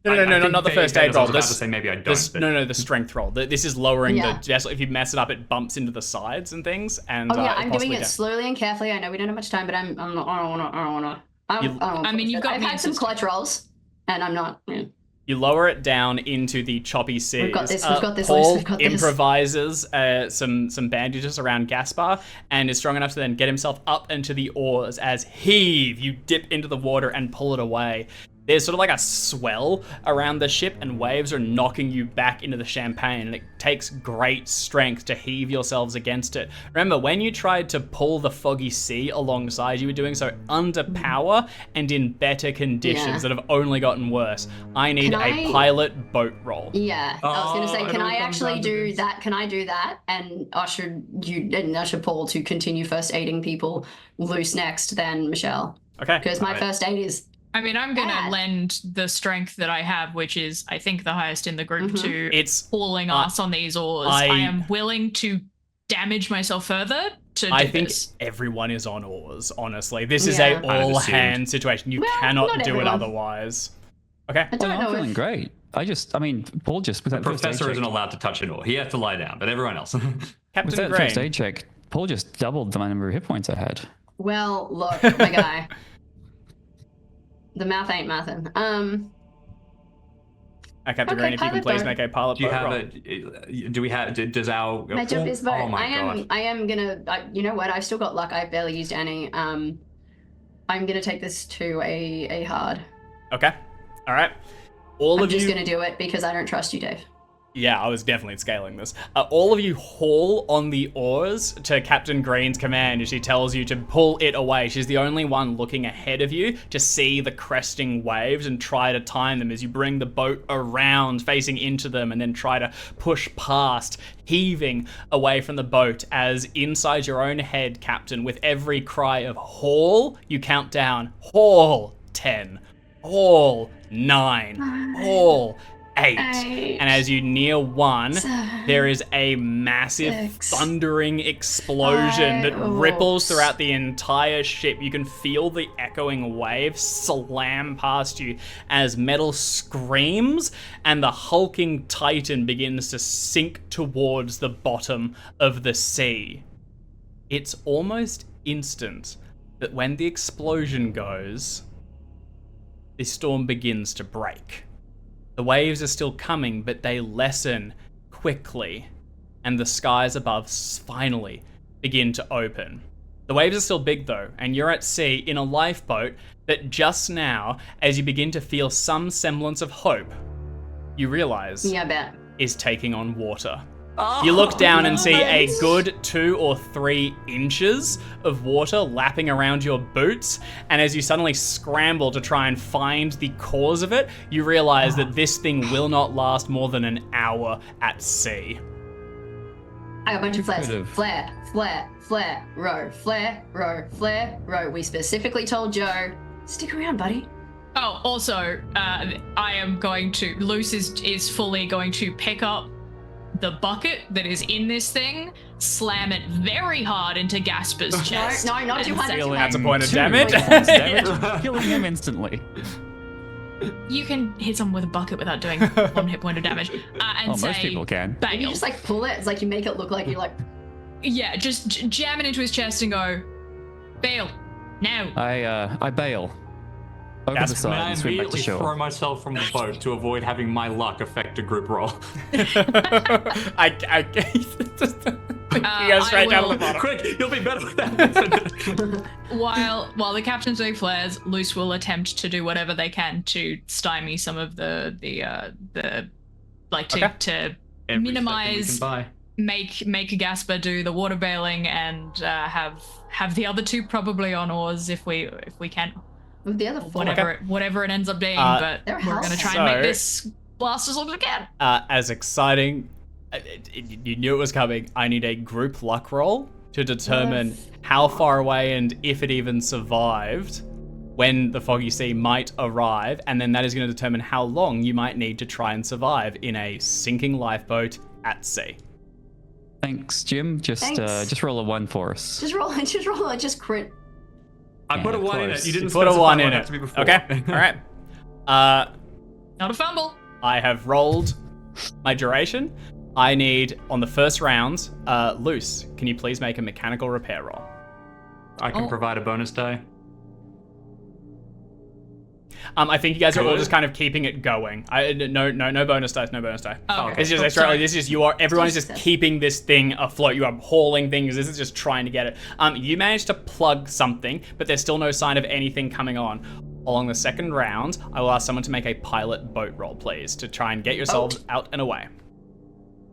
No, not the first aid roll. I was about to say maybe I don't. but- no, the strength roll. This is lowering Yeah. the vessel. If you mess it up, it bumps into the sides and things. And Oh yeah, it I'm possibly doing it down. slowly and carefully. I know we don't have much time, but I'm not. I don't wanna. I mean, you've got I've me had some assisting. clutch rolls, and I'm not. Yeah. You lower it down into the choppy seas. We've got this, we've got this, Paul we've got this. improvises some bandages around Gaspar and is strong enough to then get himself up into the oars as you dip into the water and pull it away. There's sort of like a swell around the ship and waves are knocking you back into the champagne, and it takes great strength to heave yourselves against it. Remember, when you tried to pull the foggy sea alongside, you were doing so under power and in better conditions Yeah. that have only gotten worse. I need Can a I- pilot boat roll. Yeah, I was gonna Oh, say, it can all I comes actually down to do this. that? Can I do that and usher Paul to continue first aiding people loose next, then Michelle? Okay. Because my Alright. first aid is I mean, I'm gonna Bad. lend the strength that I have, which is, I think, the highest in the group, to It's hauling ass on these oars. I- I am willing to damage myself further to do I think this. everyone is on ours, honestly. This is Yeah. a all assumed. hand situation. You Well, cannot not do it everyone. otherwise. Okay. I Well, don't I'm know feeling if great. I mean, Paul just with The that first aid professor check, isn't allowed to touch an oar. He has to lie down, but everyone else. with Captain that first Green. aid check, Paul just doubled the number of hit points I had. well, look, my guy. The math ain't mathin'. Captain Okay, Green, if you can pilot please boat. make a pilot Do you boat have roll. a? Do we have? Does our? My job is boat. Oh my god. I am gonna. You know what? I've still got luck. I've barely used any. I'm gonna take this to a hard. Okay. All right. All I'm of just you. gonna do it because I don't trust you, Dave. Yeah, I was definitely scaling this. All of you haul on the oars to Captain Green's command as she tells you to pull it away. She's the only one looking ahead of you to see the cresting waves and try to time them as you bring the boat around, facing into them, and then try to push past, heaving away from the boat as inside your own head, Captain, with every cry of haul, you count down, haul 10, haul 9, haul 8. And as you near 1, there is a massive 6, thundering explosion that 5, ripples throughout the entire ship. You can feel the echoing waves slam past you as metal screams and the hulking titan begins to sink towards the bottom of the sea. It's almost instant that when the explosion goes, the storm begins to break. The waves are still coming, but they lessen quickly, and the skies above finally begin to open. The waves are still big though, and you're at sea in a lifeboat that just now, as you begin to feel some semblance of hope, you realize Yeah, I bet. is taking on water. You look down and see a good 2 or 3 inches of water lapping around your boots, and as you suddenly scramble to try and find the cause of it, you realize that this thing will not last more than an hour at sea. I got a bunch of flares. could've- Flare, flare, flare, row, flare, row, flare, row. We specifically told Joe, stick around, buddy. Oh, also, I am going to. Luce is fully going to pick up the bucket that is in this thing, slam it very hard into Gasper's chest. No, not too and hard. say, Not too hard. That's a point of 2 damage. points damage, killing him instantly. You can hit someone with a bucket without doing 1 hit point of damage. And Oh, say, most people can. Bail. You just like pull it. It's like you make it look like you're like. Yeah, just jam it into his chest and go, bail, now. I bail. Over That's- the side May I and swim back to immediately throw shore. myself from the boat to avoid having my luck affect a group roll? I you go straight down to the bottom. Quick, you'll be better with that. While the captain's doing flares, Luce will attempt to do whatever they can to stymie some of the like to Okay. to Every minimize, second we can make Gasper do the water bailing and have the other 2 probably on oars if we can, With the other 4. whatever it ends up being. But They're we're gonna try and So- make this last as long as we can. As exciting, you knew it was coming. I need a group luck roll to determine Yes. how far away and if it even survived when the foggy sea might arrive, and then that is going to determine how long you might need to try and survive in a sinking lifeboat at sea. Thanks, Jim. Thanks. Just roll a 1 for us. Just roll it. Just roll it. Just crit. I put a Yeah, 1 in close. it. You didn't Put a specify 1 what in it it. had to be before. Okay, all right. Not a fumble. I have rolled my duration. I need, on the first round, Luce, can you please make a mechanical repair roll? I can Oh. provide a bonus die. I think you guys are all Good. just kind of keeping it going. No bonus dice, no bonus die. Oh, okay. It's just Oh, extra. sorry. This is everyone is just Success. keeping this thing afloat. You are hauling things. This is just trying to get it. You managed to plug something, but there's still no sign of anything coming on. Along the second round, I will ask someone to make a pilot boat roll, please, to try and get yourselves out and away.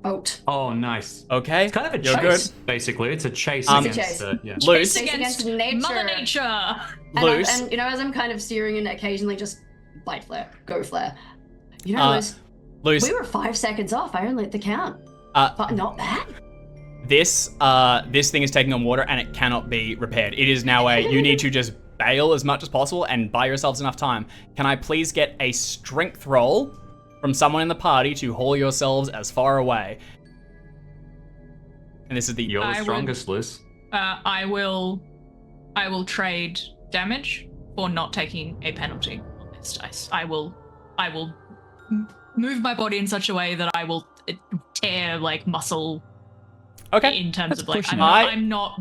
Boat. Oh, nice. Okay, It's kind of a you're chase, good. basically. It's a chase It's a against chase. yeah. Luce, Chase against against nature. Mother Nature. Luce. And you know, as I'm kind of steering and occasionally just light flare, go flare. You know, Uh, Luce. we were 5 seconds off. I only hit the count. Uh, But not bad. This thing is taking on water and it cannot be repaired. It is now you need to just bail as much as possible and buy yourselves enough time. Can I please get a strength roll from someone in the party to haul yourselves as far away? And this is the You're I the would- strongest, Liz. I will trade damage for not taking a penalty on this dice. I will move my body in such a way that I will tear like muscle okay. in terms That's of like pushing I'm not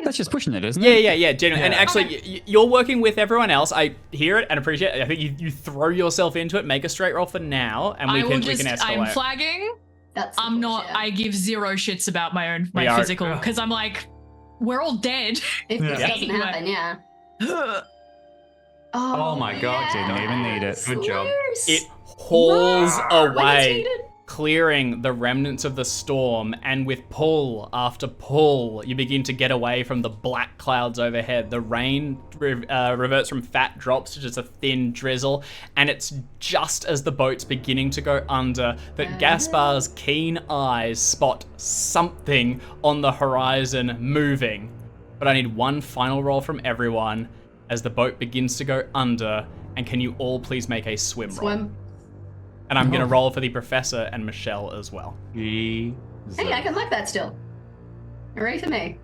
That's just pushing it, isn't it? Yeah, genuinely. And Yeah. actually, you're working with everyone else. I hear it and appreciate it. I think you throw yourself into it, make a straight roll for now, and we can escalate. I'm flagging. That's the I'm not. bullshit. I give 0 shits about my We are- physical because I'm like, we're all dead. If this Yeah. doesn't happen, yeah. Oh my God, didn't even need it. Good job. It hauls When it's away, needed. clearing the remnants of the storm, and with pull after pull, you begin to get away from the black clouds overhead. The rain reverts from fat drops to just a thin drizzle, and it's just as the boat's beginning to go under that Gaspar's keen eyes spot something on the horizon moving. But I need one final roll from everyone as the boat begins to go under, and can you all please make a swim roll? Swim. And I'm going to roll for the professor and Michelle as well. Hey, I can like that still. Hooray for me.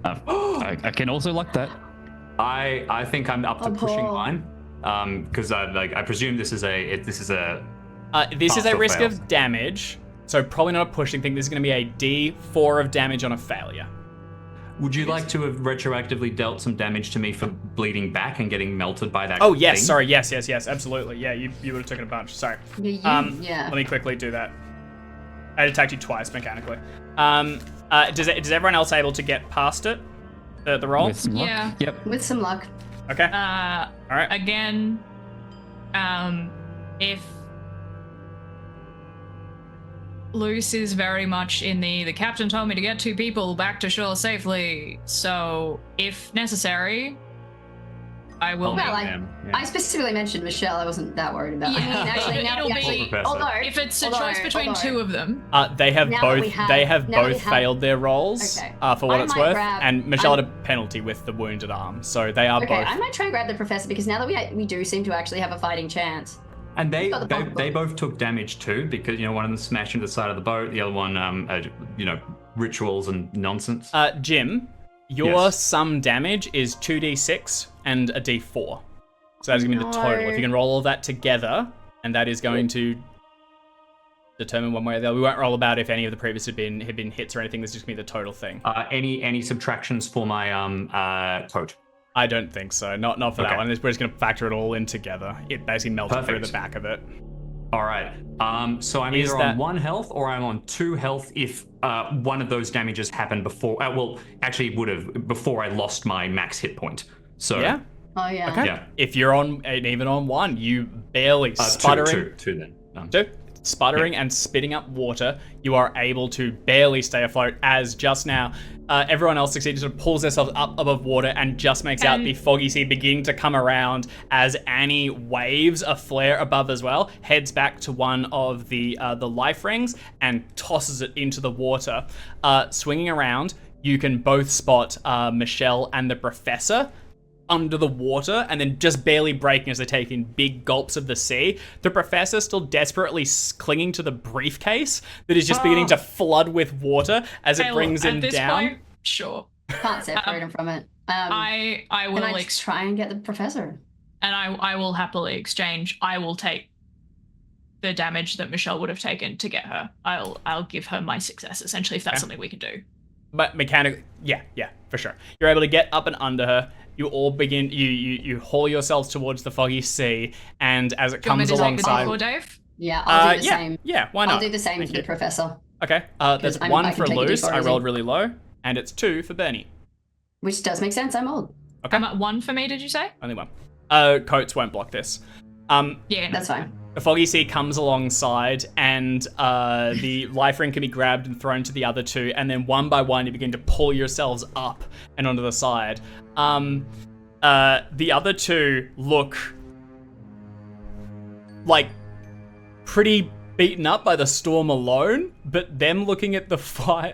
I can also like that. I think I'm up to Oh, pushing Paul. mine. Because I presume this is a This is Pass a or risk fail. of damage, so probably not a pushing thing. This is going to be a D4 of damage on a failure. Would you like to have retroactively dealt some damage to me for bleeding back and getting melted by that? Oh, yes, thing? sorry, yes, absolutely. Yeah, you would have taken a bunch, sorry. Yeah. Let me quickly do that. I attacked you twice mechanically. Does everyone else able to get past it? The roll? With some luck. Yeah. Yep. With some luck. Okay, all right. Again, if Luce is very much in the captain told me to get 2 people back to shore safely. So if necessary, I will. Well, Yeah. I specifically mentioned Michelle. I wasn't that worried about. Yeah, I mean, actually, now it'll we be- actually, Professor. although If it's a choice between 2 of them, They have Now that both. we have- They have now that we both have- failed their rolls Okay. for what I it's might worth, grab- and Michelle I'm- had a penalty with the wounded arm, so they are okay, both. I might try and grab the professor because now that we do seem to actually have a fighting chance. And they got the bump. they both took damage too, because one of them smashed into the side of the boat, the other one rituals and nonsense. Jim, your Yes. sum damage is 2d6 and a d4. So that's going to be the total. If you can roll all that together, and that is going to determine one way or the other. We won't roll about if any of the previous had been hits or anything. This is just going to be the total thing. Any subtractions for my coat? I don't think so. Not for that Okay. one. We're just going to factor it all in together. It basically melted through Perfect. the back of it. All right. So I'm Is either that- on 1 health or I'm on 2 health if one of those damages happened before. Well, actually, it would have before I lost my max hit point. So Yeah? Oh yeah. Okay. Yeah. If you're on even on 1, you barely two sputtering. two then. So, sputtering and spitting up water, you are able to barely stay afloat as just now everyone else succeeds to pulls themselves up above water and just makes out the foggy sea beginning to come around as Annie waves a flare above as well, heads back to one of the life rings and tosses it into the water. Swinging around, you can both spot Michelle and the professor under the water and then just barely breaking as they take in big gulps of the sea. The professor still desperately clinging to the briefcase that is just beginning to flood with water as it brings him at this down. point, sure. Can't separate him from it. I will Can I try and get the professor? and I will happily exchange. I will take the damage that Michelle would have taken to get her. I'll give her my success essentially if that's something we can do. But mechanically, yeah, for sure. You're able to get up and under her. You all begin, you haul yourselves towards the foggy sea, and as it Do you want me comes to take the alongside... D4, Dave? Yeah, I'll do the same. Yeah, why not? I'll do the same Thank for the you. professor, Okay, there's I 1 can for take a Luce, D4 I easy. rolled really low, and it's 2 for Bernie. which does make sense. I'm old. Okay. I'm at 1 for me, did you say? Only 1. Coats won't block this. Yeah, no. That's fine. The foggy sea comes alongside, and the life ring can be grabbed and thrown to the other 2, and then one by one you begin to pull yourselves up and onto the side. The other 2 look like pretty beaten up by the storm alone, but them looking at the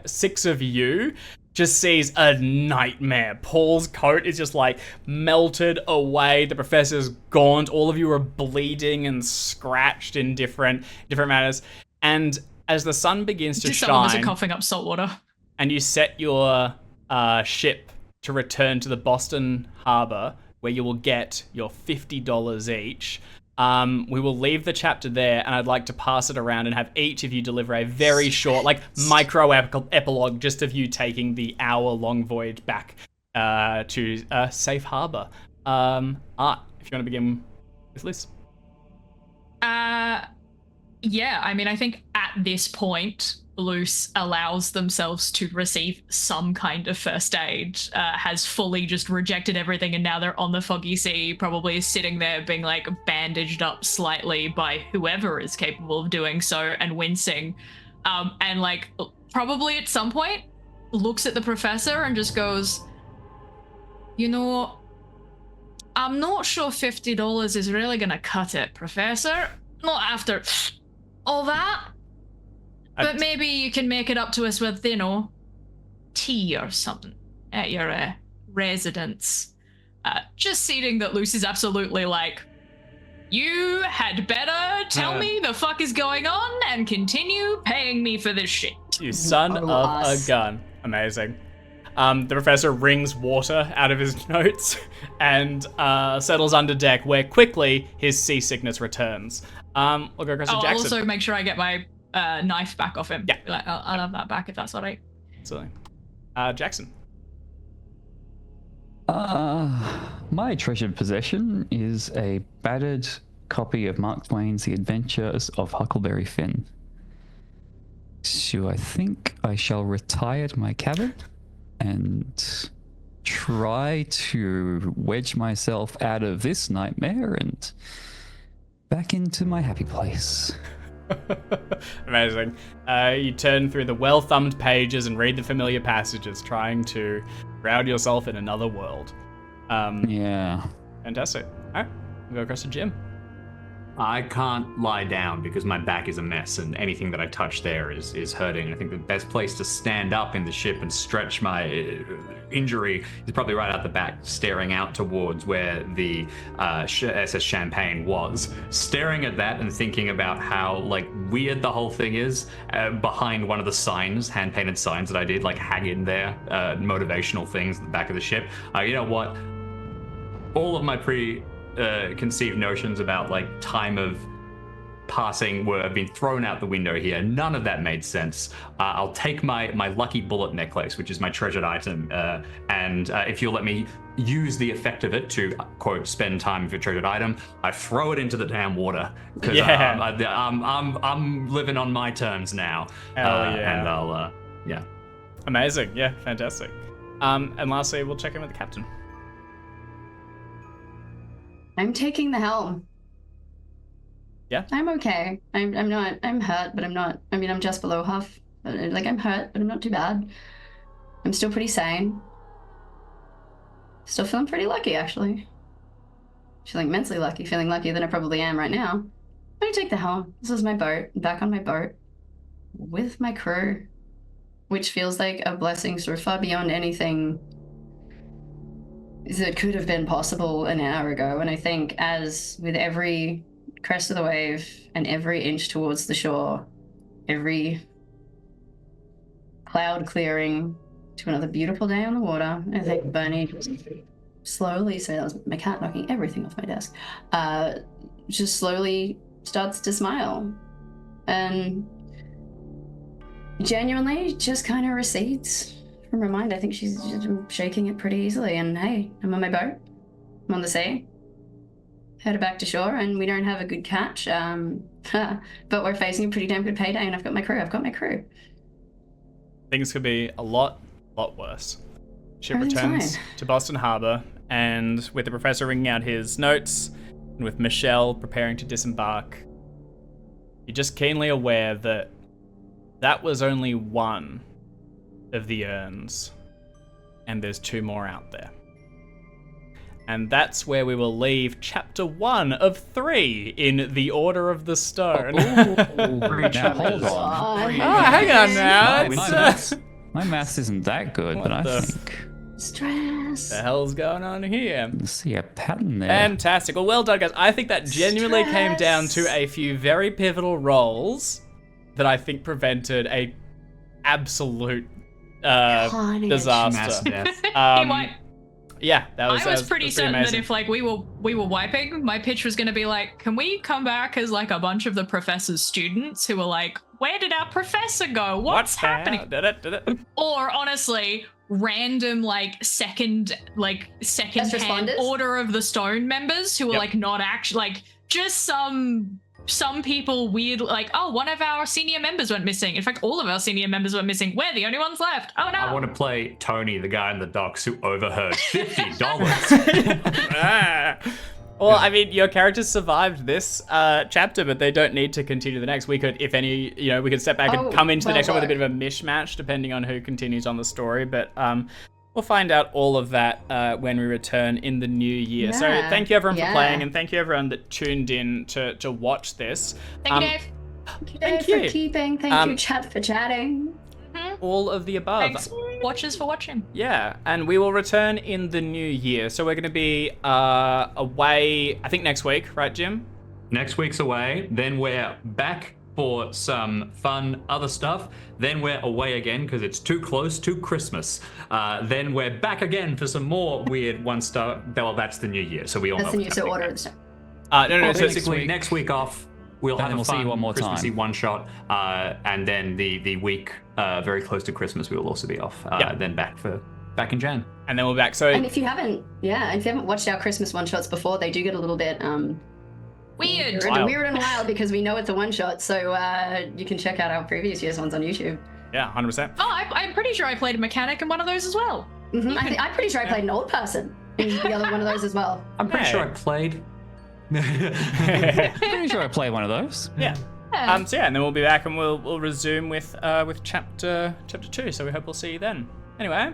6 of you just sees a nightmare. Paul's coat is just like melted away. The professor's gaunt. All of you are bleeding and scratched in different manners. And as the sun begins to Some of us are shine, coughing up salt water. and you set your ship to return to the Boston Harbor, where you will get your $50 each. We will leave the chapter there, and I'd like to pass it around and have each of you deliver a very short, like micro epilogue, just of you taking the hour-long voyage back to safe harbor. Art, if you want to begin with Liz. Yeah, I mean, I think at this point, Luce allows themselves to receive some kind of first aid, has fully just rejected everything, and now they're on the foggy sea, probably sitting there being like bandaged up slightly by whoever is capable of doing so and wincing. And like probably at some point looks at the professor and just goes, you know, I'm not sure $50 is really gonna cut it, Professor. Not after all that. But maybe you can make it up to us with, you know, tea or something at your residence. Just seeing that Lucy's absolutely like, you had better tell me the fuck is going on and continue paying me for this shit. You son of a gun. Amazing. The professor wrings water out of his notes and settles under deck, where quickly his seasickness returns. We'll go across to I'll Jackson. also make sure I get my knife back off him. Yeah. Be like, I'll have that back if that's all right. Absolutely. Jackson. My treasured possession is a battered copy of Mark Twain's The Adventures of Huckleberry Finn. So I think I shall retire to my cabin and try to wedge myself out of this nightmare and back into my happy place. Amazing. You turn through the well-thumbed pages and read the familiar passages, trying to ground yourself in another world. Yeah. Fantastic. All right, we'll go across to Jim. I can't lie down because my back is a mess and anything that I touch there is hurting. I think the best place to stand up in the ship and stretch my injury is probably right out the back, staring out towards where the SS Champagne was. Staring at that and thinking about how like weird the whole thing is behind one of the signs, hand-painted signs that I did, like hang in there, motivational things at the back of the ship. You know what? All of my conceived notions about like time of passing have been thrown out the window here. None of that made sense. I'll take my lucky bullet necklace, which is my treasured item, and if you'll let me use the effect of it to quote spend time with your treasured item, I throw it into the damn water because I'm living on my terms now. Hell yeah. And I'll Amazing. Yeah, fantastic. And lastly, we'll check in with the captain. I'm taking the helm. Yeah? I'm okay. I'm hurt, but I'm not. I mean, I'm just below half. Like, I'm hurt, but I'm not too bad. I'm still pretty sane. Still feeling pretty lucky, actually. Feeling immensely lucky. Feeling luckier than I probably am right now. I'm gonna take the helm. This is my boat. I'm back on my boat. With my crew. Which feels like a blessing so far beyond anything that could have been possible an hour ago. And I think as with every crest of the wave and every inch towards the shore, every cloud clearing to another beautiful day on the water, I think Bernie slowly, so that was my cat knocking everything off my desk, just slowly starts to smile and genuinely just kind of recedes from her mind. I think she's just shaking it pretty easily. And hey, I'm on my boat. I'm on the sea. Headed back to shore, and we don't have a good catch. But we're facing a pretty damn good payday, and I've got my crew. Things could be a lot worse. Ship Everything's returns fine. to Boston Harbor, and with the professor ringing out his notes, and with Michelle preparing to disembark, you're just keenly aware that that was only one of the urns, and there's 2 more out there. And that's where we will leave chapter 1 of 3 in the Order of the Stone. Now, hold on. Hang on now. My maths isn't that good, but I the- think Stress. The hell's going on here? I see a pattern there. Fantastic. Well done, guys. I think that genuinely came down to Stress. a few very pivotal rolls that I think prevented a absolute Carnage. disaster. mass death. Yeah, that was. I was pretty certain that amazing. if like we were wiping, my pitch was going to be like, can we come back as like a bunch of the professor's students who were like, where did our professor go? What's happening? Or honestly, random like second hand responders? Order of the Stone members who were like not actually like just some people weird like, oh, one of our senior members went missing. In fact, all of our senior members went missing. We're the only ones left. Oh no. I want to play Tony, the guy in the docks who overheard $50. Well, I mean, your characters survived this chapter, but they don't need to continue the next. We could, if any, we could step back and come into the next one with a bit of a mishmash, depending on who continues on the story. But we'll find out all of that when we return in the new year. So thank you, everyone, for playing, and thank you, everyone that tuned in to watch this. Thank you, Dave. Thank you for keeping. Thank you, chat, for chatting. All of the above. Thanks, watchers, for watching. Yeah, and we will return in the new year. So we're going to be away, I think, next week, right, Jim? Next week's away, then we're back for some fun other stuff. Then we're away again because it's too close to Christmas. Then we're back again for some more weird one stuff. Well, that's the new year, so we all That's the know new what's so happening order of next. the Stone. No, so Basically, next week off, we'll have And a we'll see fun you one more Christmassy time. one shot, and then the week very close to Christmas, we will also be off. Then back in Jan. And then we're back. So And if you haven't watched our Christmas one shots before, they do get a little bit Weird. weird and wild because we know it's a one shot. So you can check out our previous year's ones on YouTube. yeah, 100%. Oh, I'm pretty sure I played a mechanic in one of those as well. I'm pretty sure I played an old person in the other one of those as well. I'm pretty Hey. sure I played. Pretty sure I played one of those. Yeah. Yeah. So yeah, and then we'll be back and we'll resume with chapter 2. So we hope we'll see you then. Anyway,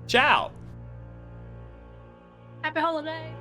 ciao. Happy holiday.